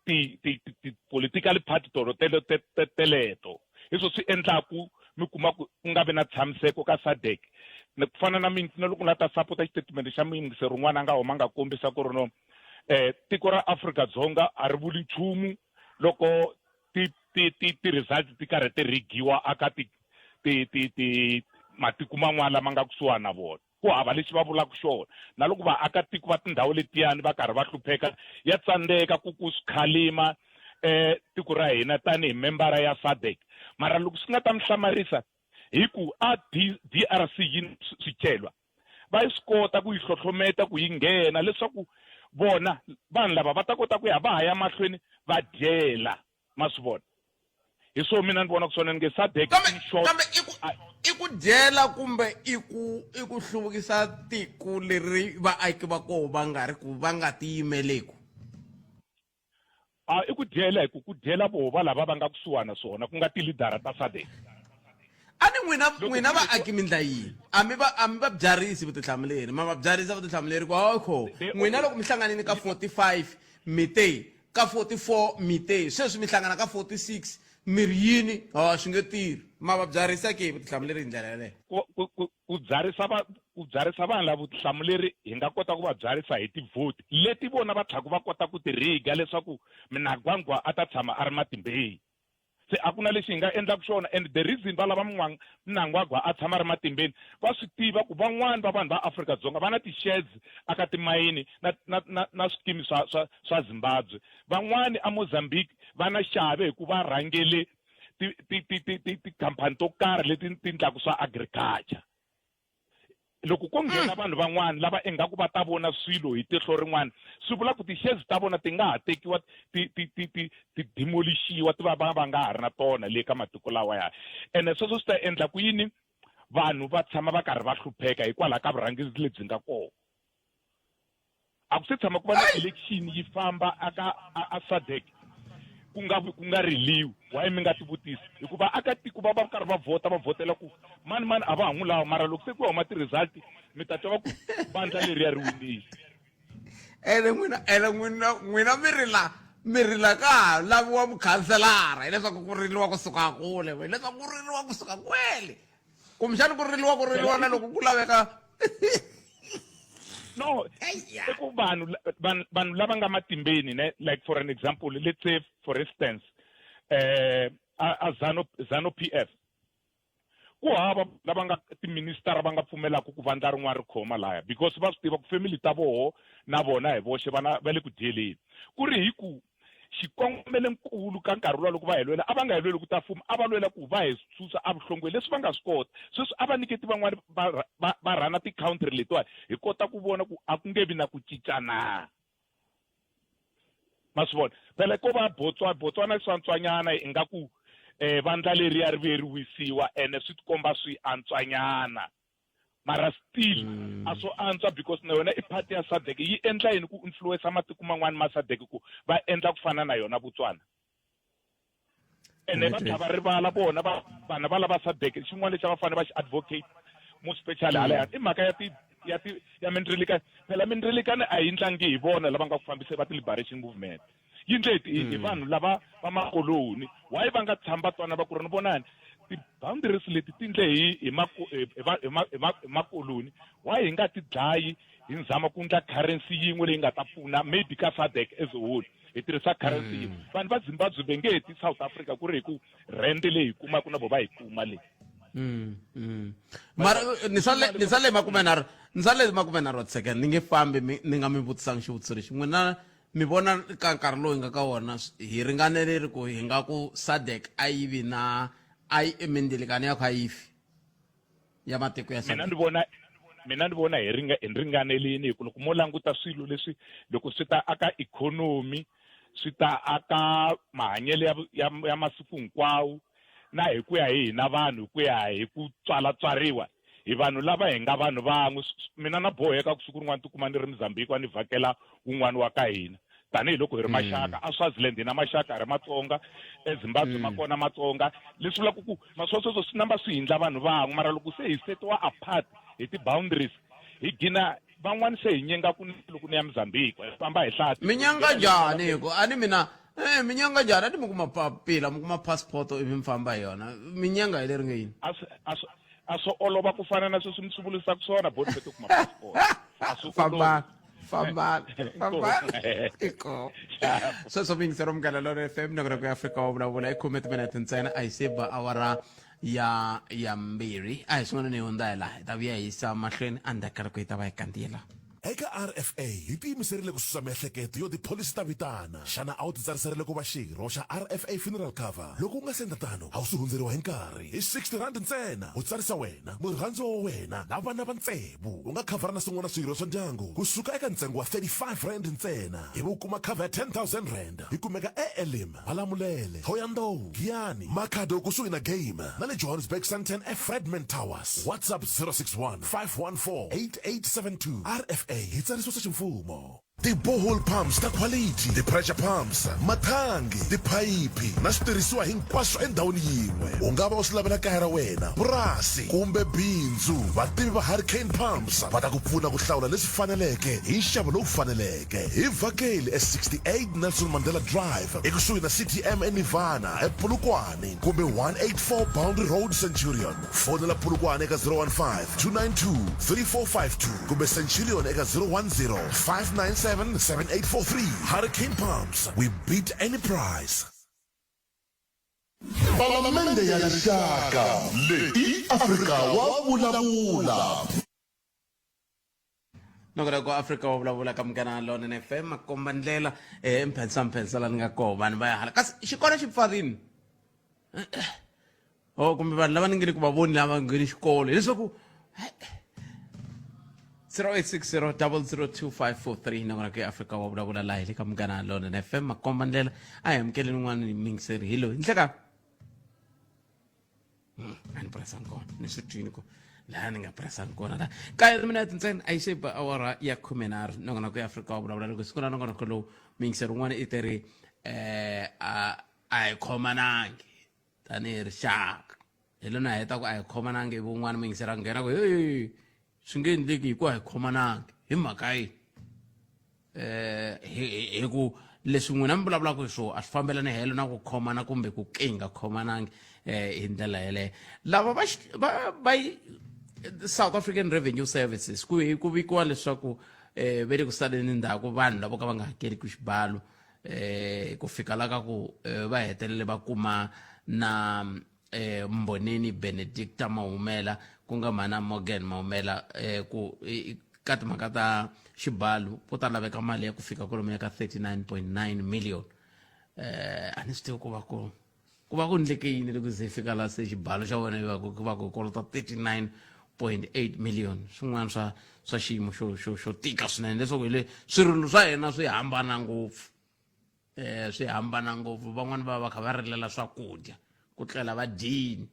ti-political party tolo teleto hiswo swi endlaku mi kuma ku nga vi na tshamiseko ka SADC ku fana na mina loko na ta supporta statement xa miyingiselo rin'wana a nga huma nga kombisa ku ri no tiko ra Afrika-Dzonga a ri vuli nchumu loko ti-results ti karhi ti rigiwa aka matiko man'wana lama nga kusuhani na vona ku hava lexi va vulaka xona na loko vaakatiko va tindhawu letiyani va karhi va hlupheka ya tsandzeka ku swikhalima tiko ra hina tanihi membara ya SADC mara loko swi nga ta mi hlamarisa hi ku a DRC yi swicelwa va yi swi kota ku yi hlohlometa ku yi nghena leswaku vona vanhu lava va ta kota ku ya va haya mahlweni va dyela ma swi vona hi so mina ni vona ku swona ni nge SADC i ku dyela kumbe i ku hluvukisa tiko leri vaaki va koho va nga tiyimeleku i ku dyela hi ku dyela vova lava va nga kusuhana swona ku nga tilidara ta SADC a ni n'wina vaaki mi ndla yini a mi va byarisi vutihlamuleri ma va byarisa vutihlamuleri ku hakho n'wina loko mi hlanganini ka 45 mite ka 44 mite sweswi mi hlangana ka 46 miri yini swi nge tirhi ma va byarisa ke vutihlamuleri hi ndlela yaleyo ku byarisa vanhu lava vutihlamuleri hi nga kota ku va byarisa hi tivhoti leti vona va tlhaku va kota ku tiriga leswaku minagwangwa a ta tshama a ri matimbeni se a ku na lexi hi nga endlaku xona and the reason va lava minangwagwa a tshama a ri matimbeni va swi tiva ku van'wani va vanhu va Afrika-Dzonga va na ti-shares aka timayini na swikimi swa Zimbabwe van'wani a Mozambique va na xave hi ku va rhangele tikhampani to karhi leti ti ndlaku swa agriculture loko ko nghena vanhu van'wana lava engaku va ta vona swilo hi tihlo rin'wana swi vula ku ti-shares ta vona ti nga ha tekiwa ti demolishiwa ti va nga ha ri na tona le ka matiko lawaya ene sweswo swi ta endla ku yini vanhu va tshama va karhi va hlupheka hikwalaho ka vurhangeri lebyi nga kona a ku se tshama ku va na election yi famba a SADC ku nga riliwi why mi nga ti vutisi hikuva akatiko va karhi va votela ku mani a va ha n'wi lawa mara loko se ku huma ti-result mi ta twa ku vandla leriya ri winile ene n'wina mi rila ka ha laviwa mukhanselara hileswaku ku riliwa kusuka kule hileswaku ku riliwa kusuka kwele kumbexani ku riliwa na loko ku laveka no ku vanhu lava nga matimbeni ne like for an example let's say for instance a ZANU PF ku hava lava nga tiministara va nga pfumelaka ku vandla rin'wana ri khoma laya because va swi tiva ku family ta voho na vona hi voxe vana va le ku dyeleni ku ri hi ku xikongomelekulu ka nkarhi luwa loko va hi lwela a va nga hi lweli ku ta fuma a va lwela ku va hi susa avuhlongweni leswi va nga swi kota sweswi a va niketi van'wani va rhana ti-country letiwa hi kota ku vona ku a ku nge vi na ku cincana ma swi vona phela ko va Botswana swantswanyana ingaku vandla leriya ri ve ri wisiwa ene swi tikomba swi antswanyana mara still a swo antswa because na yona i party ya SADC yi endla yini ku influence matiko man'wana ma SADC ku va endla ku fana na yona Botswana ene va tlhava rivala vana va lava SADC xin'wana lexi va fanele va xi advocate mo special halaya i mhaka ya ya mindrilikani phela mindrilikani a yi ntlangi hi vona lava nga ku fambise va ti-liberation movement yi ndle hi vanhu lava va makoloni why va nga tshamba twana va ku ri ni vonani ti-boundaries leti ti ndle hi makoloni why hi nga ti dlayi hi nzama ku ndla currency yin'we leyi nga ta pfuna maybe ka SADC as a whole hi tirhisa currency yin'we vanhu va Zimbabwe va nge ti South Africa ku ri hi ku rand leyi hi kumaka na vo va hi kuma leyi mara ni sale makumenharhu second ni nge fambi ni nga mi vutisanga xivutiso lexi n'wina mi vona ka nkarhi lowu hi nga ka wona hi ringaneleri ku hi nga ku SADC a yi vi na mindilekano ya ku a yi fi ya matiko ya mina ni vona hi ringanelini hi ku loko mo languta swilo leswi loko swi ta aka ikhonomi swi ta aka mahanyelo ya masiku hinkwawo na hi ku ya hi hina vanhu hi ku ya hi ku tswariwa hi vanhu lava hi nga vanhu van'we mina na boheka ku siku rin'wana tikuma ni ri Mozambique ni vhakela wun'wana wa ka hina tanihiloko hi ri maxaka a Swaziland hi na maxaka hi ri Matsonga eZimbabwe ma kona Matsonga leswi vulaka ku masweswo swi namba swi hindla vanhu van'we mara loko se hi setiwa apart hi ti-boundaries hi gina van'wani se hi nyenga ku loko ni ya Mozambique hi famba hi hlati minyanga njhani hiko ani mina minyanga njhani a ti mi kuma papila mi kuma passport ivi mi famba hi yona minyanga hi leri nge yini a swo olova ku fana na sweswi mi swi vulisaka swona bodi bete kuma passport famba iko sweswo vingisero Munghana Lonene FM nongonoko ya Afrika wa vulavula i 10 minute ntsena a hi se ba awara ya mbirhi a hi swin'wana ni hundza hi laha hi ta vuya hi yisa mahlweni endzhaku ku hi ta va hi kandziyela eka RFA hi tiyimiserile ku susa miehleketo yo tipholisi ta vitana xana a wu titsariserile ku va xirho xa RFA funeral cover loko u nga senda tano a wu swi hundzeriwa hi nkarhi hi 60 rand ntsena u tsarisa wena murhandziwa wa wena na vana va ntsevu u nga khavhara na swin'wana swirho swa ndyangu kusuka eka ntsengo wa 35 rand ntsena ivi u kuma cover ya 10,000 rand yi kumeka eElim Malamulele Thohoyandou Giyani Makhado kusuhi na game na le Johannesburg Sandton eFredman Towers WhatsApp 061 514 8872 RFA hi tsarisiwa swa ximfumo ti-borehole pumps ta quality ti-pressure pumps mathangi tiphayiphi na switirhisiwa hinkwaswo endhawini yin'we u nga va u swi lavela kaya ra wena purasi kumbe bindzu vativi va Hurricane Pumps va ta ku pfuna ku hlawula leswi faneleke hi nxavo lowu faneleke hi vhakeli e68 Nelson Mandela Drive ekusuhi na CTM eNivana ePolokwane kumbe 184 Boundary Road Centurion fonela Polokwane eka 015 292 3452 kumbe Centurion eka 010 597 7843 Hurricane Pumps, we beat any price. Palamende ya rixaka leyi Afrika wa vulavula. nongonoko Afrika wa vulavula ka Munghana Lonene FM makomba ndlela mphensa la ni nga koho vanhu va ya hala kasi xikolo xi pfarini kumbe vanhu lava ni nge ni ku va voni lava ngheni xikolo leswaku 0860 002 nongonoko ya Afrika wa vulavula laha hi le ka Munghana Lonene FM makomba ndlela a hi amukeli n'wana ni mingiseri hi loyi ndleka a ni pressanga kona ni swi twini ku laha ni nga pressanga kona la kaye minute ntsena a yi se ba awara ya 10 nongonoko ya Afrika wa vulavula loko siku na nongonoko lowu mingiseri wun'wana i teri a hi khomanangi tanihi rixaka hi lona hi heta ku a hi khomanangi hi vun'wana mingiseri a nghena ku swi nge endleki hi ku a hi khomanangi hi mhaka yini hi ku leswi n'wina mi vulavulaka hi swona a swi fambelani helo na ku khomana kumbe ku nga khomanangi hi ndlela yeleyo lava va South African Revenue Services ku vikiwa leswaku ve le ku saleni ndzhaku vanhu lavo ka va nga hakeli ku xibalo ku fika la ka ku va hetelele va kuma na Mboneni Benedicta Mahumela ku nga mana Morgan Mahumela ku ka timhaka ta xibalo ku ta laveka mali ya ku fika kwalomu ya ka 39.9 million a ni swi tivi ku va ku ndleke yini loko se fika la se xibalo xa wena ku va ku kolota 39.8 million swin'wana swa xiyimo xo tika swinene leswaku swirilo swa hina swi hambana ngopfu van'wani va kha va rilela swakudya ku tlela va dyini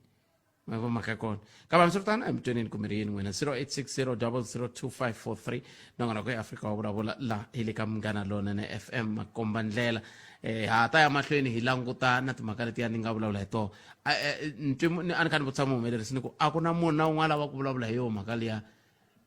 ma vo mhaka kona kambe swi ri tani emutwenini kumbe ri yini n'wina 0860 002 nongonoko ya Afrika wa vulavula la hi le ka Munghana Lonene FM makomba ndlela ha ta ya mahlweni hi languta na timhaka letiya ni nga vulavula hi tona a ni kha ni vutisa muhumelerisi ni ku a ku na munhu na un'wana lava ku vulavula hi yona mhaka liya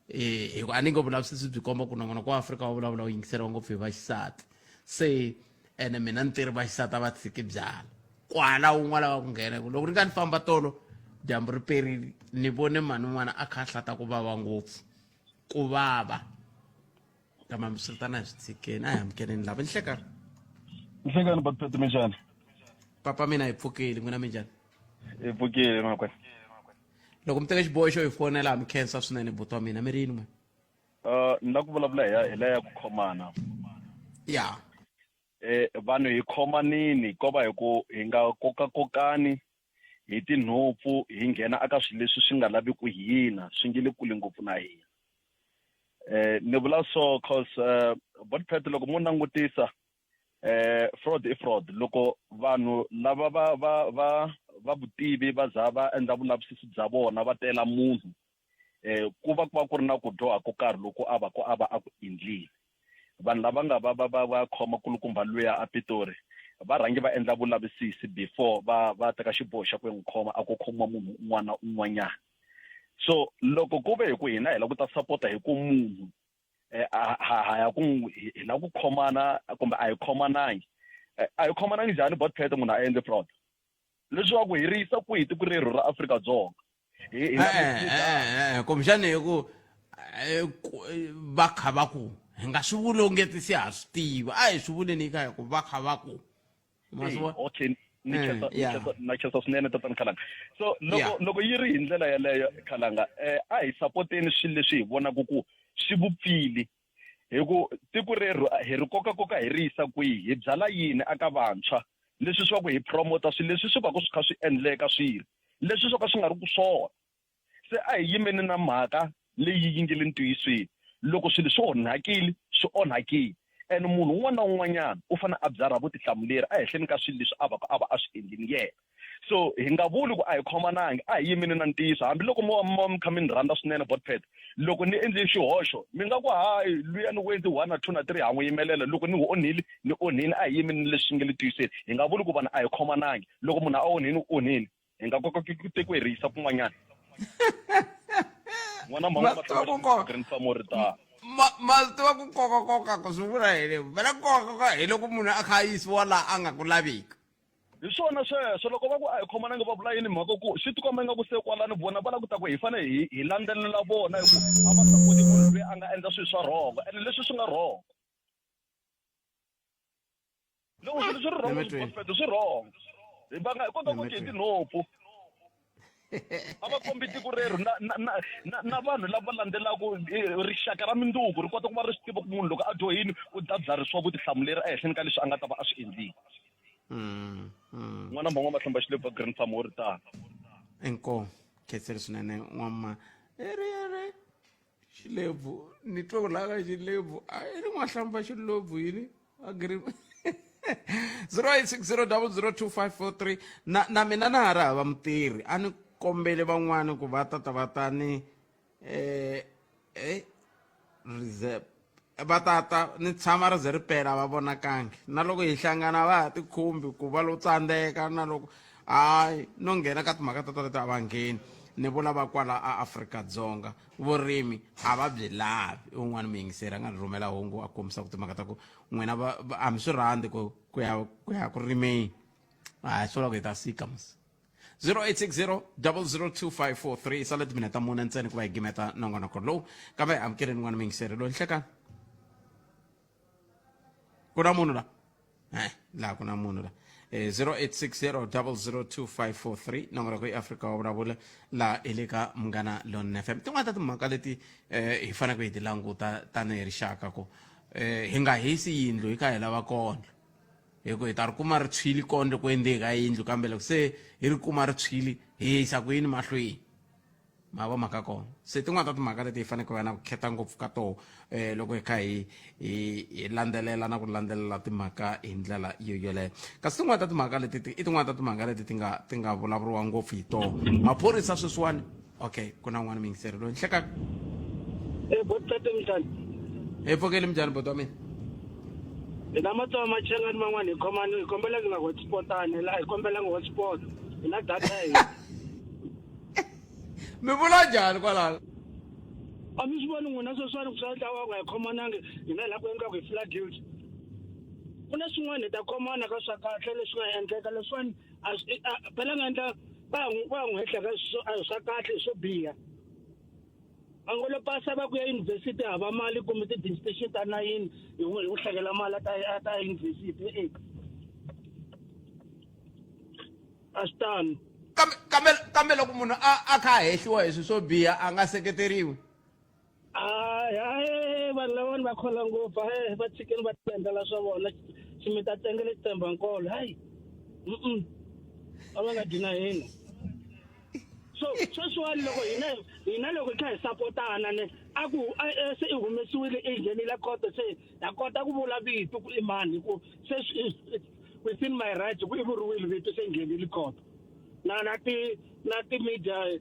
a ni ngo vulavisisi byi komba ku nangona ku Afrika wa vulavula wu yingiseriwa ngopfu hi vaxisati se ene mina ni tirhi vaxisati a va tshiki byala kwala wun'wana lava ku nghena loko ni nga ni famba tolo dyambu ri perile ni vone mani un'wana a kha a hlata ku vava ngopfu ku vava kambe hambiswiritana hi swi tshikeni a hi amukeleni lava ni hlekani Nhlekani Buttpet minjhani? papa mina hi pfukile n'wina minjhani Hi pfukile makwena. loko mi teke xiboho xo hi fonela mi khensa swinene buti wa mina mi rini n'we Ni la ku vulavula hi la ya ku khomana. ya Vanhu hi khomanini ko va hi ku hi nga kokakokani hi tinhompfu hi nghena aka swilo leswi swi nga lavi ku hina swi nge le kule ngopfu na hina. Ni vula so cause Buttpet loko mo langutisa fraud i fraud loko vanhu lava va vutivi va za va endla vulavisisi bya vona va tela munhu ku va ku ri na ku dyoha ko karhi loko a va a ku endlile vanhu lava nga va khoma kulukumba luya a Pitori va rhangi va endla vulavisisi before va teka xiboho xa ku n'wi khoma a ku khoma munhu un'wana un'wanyana so loko ku ve hi ku hina hi la ku ta support hi ku munhu ha ku hi la ku khomana kumbe a hi khomanangi njhani Buttpet munhu a endle fraud leswaku hi risa ku hi tiko rero ra Afrika-Dzonga kumbexani hi ku va kha va ku hi nga swi vuli onge si ha swi tiva a hi swi vuleni ka hi ku va kha va ku okay na chesa swinene tatani Khalanga so loko yi ri hi ndlela yaleyo Khalanga a hi supporteni swilo leswi hi vonaka ku swi vupfili hi ku tiko rero hi ri koka hi risa kwihi hi byala yini aka vantshwa leswi swa ku hi promota swilo leswi swi va ku swi kha swi endleka swilo leswi swo ka swi nga ri ku swona se a hi yimeni na mhaka leyi yi nge le ntiyisweni loko swilo swi onhakile and munhu un'wana na un'wanyana u fane a byala vutihlamuleri a hehleni ka swilo leswi a va a swi endlini yena so hi nga vuli ku a hi khomanangi a hi yimeni na ntiyiso hambiloko mo mi kha mi ni rhandza swinene Buttpet loko ni endle xihoxo mi nga ku hayi luya ni wendzi 1 na 2 na 3 ha n'wi yimelela loko ni onhile a hi yimeni leswi nge le tiyiseni hi nga vuli ku vanhu a hi khomanangi loko munhu a onhile hi nga koka ku teku hi risa kun'wanyana n'wana mhanga green family ta ma tiva ku koka ku swi vula yini vela koka hi loko munhu a kha a yisiwa laha a nga ku laviki hi swona sweswo loko va ku a hi khomanangi va vula yini mhaka ku swi tikomba nga ku se kwalani vona va la ku ta ku hi fane hi landzelela vona hi ku a va sapoti munhu loyi a nga endla swilo swa rhongo ene leswi swi nga rhongo loko swilo swi ri rhongo swi rhongo va nga kota ku ti tinhompfu a va kombi tiko rero na vanhu lava landzelaka rixaka ra mindzuku ri kota ku va ri swi tiva ku munhu loko a dyohini u ta byarisiwa vutihlamuleri ehenhleni ka leswi a nga ta va a swi endlile n'wana mhanga mahlamba xilevu green farm wo ri tala enko khetseli swinene n'wama ere xilevu ni twa ku laka xilevu a yi ri n'wahlamba xilevu yini a green 0860002543 na mina na ha ri hava mutirhi a ni kombele van'wani ku va tata va ta ni reserve va tata ni tshama ri ze ri pela va vonakangi na loko hi hlangana va ha tikhumbi ku va lo tsandzeka na loko hayi no nghena ka timhaka ta tata a va ngheni ni vula va kwala a Afrika-Dzonga vurimi a va byi lavi un'wana muyingiseri a nga ni rhumela hungu a kombisa ku timhaka ta ku n'wina a mi swi rhandzi ku ya ku rimeni hayi swo loko hi ta sika mos 0860002543 sale timineta mune ntsena ku va hi gimeta nongonoko lowu kambe amukeleni n'wana muyingiseri loyi nhlekani ku na munhu la laha ku na munhu la 0860002543 nongoroko i Afrika wa vulavula laha hi le ka Munghana Lonene FM tin'wana ta timhaka leti hi faneke hi ti languta tanihi rixaka ku hi nga hisi yindlu hi kha hi lava kondlo hi ku hi ta ri kuma ri tshwili kondlo ku endeka yindlu kambe loko se hi ri kuma ri tshwili hi hisa ku yini mahlweni ma va mhaka kona se tin'wana ta timhaka leti hi faneke va na ku kheta ngopfu ka toho loko hi kha hi landzelela na ku landzelela timhaka hi ndlela yoyoleyo kasi tin'wana ta timhaka leti i tin'wana ta timhaka leti ti nga vulavuriwa ngopfu hi toho maphorisa sweswiwani okay ku na n'wana miyingiseri loyi nhlekaka Buttpet mtani hi pfukeli minjhani boti wa mina hi na matsava machangani man'wana hi kombela nga hotspotani laha hi kombela nga hotspot hi na data ya hina mi vula njhani kwalano a mi swi voni n'wina sweswiwani ku swa ntlawa nga hi khomanangi hina hi la ku endliwa ku hi fila guilty ku na swin'wana hi ta khomana ka swa kahle leswi nga endleka leswiwani phela nga endla va n'wi hehleka swa kahle swo biha a ngo lo pasa va ku ya yunivhesiti hava mali kumbe ti-distinction ta 9 hi n'wi hlekela mali ta yunivhesiti a swi tano kambe loko munhu a kha hehliwa hi swi swo biha a nga seketeriwi hayi vanhu lavani va khola ngopfu va tshikeni va tiendlela swa vona ximi ta tsengele xitsemba nkolo hayi a va nga dina hina so sweswiwani loko hina loko hi kha hi sapotana a ku se i humesiwile i nghenile koto se ha kota ku vula vito ku i mani ku se within my rights ku i vuriwile vito se nghenile koto na ti-media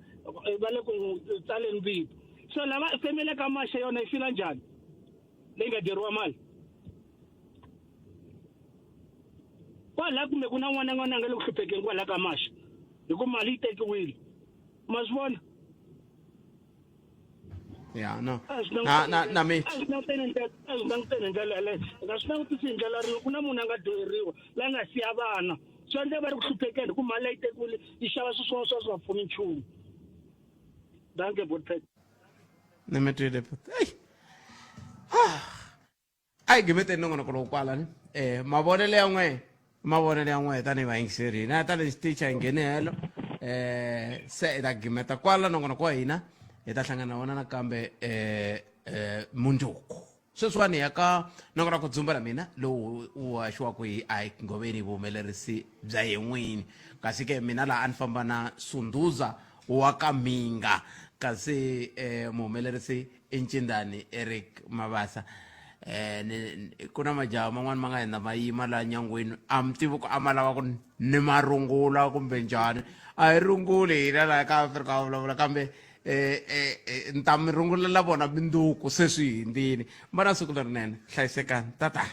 va le ku tsaleni vito so lava femele ka maxa yona yi fila njhani leyi nga dyeriwa mali kwala kumbe ku na n'wana a nga le ku hluphekeni kwala ka maxa hi ku mali yi tekiwile ma swi vona ya no a swi languteni hi ndlela yaleyo nga swi langutisi hi ndlela rin'we ku na munhu a nga dyoheriwa la nga siya vana swi endle va ri ku hluphekeni hi ku mali leyi tekiwile yi xava swin'wana swa swi nga pfuni nchumu danke botpet ni mi twile a hi gimeteni nongonoko lowu kwala ni mavonelo ya n'we tanihi vayingiseri hina tani xiticha hi nghene helo se hi ta gimeta kwala nongonoko wa hina hi ta hlangana na wona nakambe mundzuku sweswiwani hi ya ka nongonoko dzumbela mina lowu wu haxiwaku hi ngoveni vuhumelerisi bya hi n'wini kasi ke mina laha a ni famba na Sunduza wa ka Minga kasi muhumelerisi i Ncindani Eric Mabasa ku na majaha man'wani ma nga henda ma yima laha nyangweni a mi tivi ku a ma lava ku ni ma rungula kumbe njhani a hi runguli hina laha ka Afrika va vulavula kambe ni ta mi rungulela vona binduku se swi hindzini mbana siku lerinene hlayisekani tata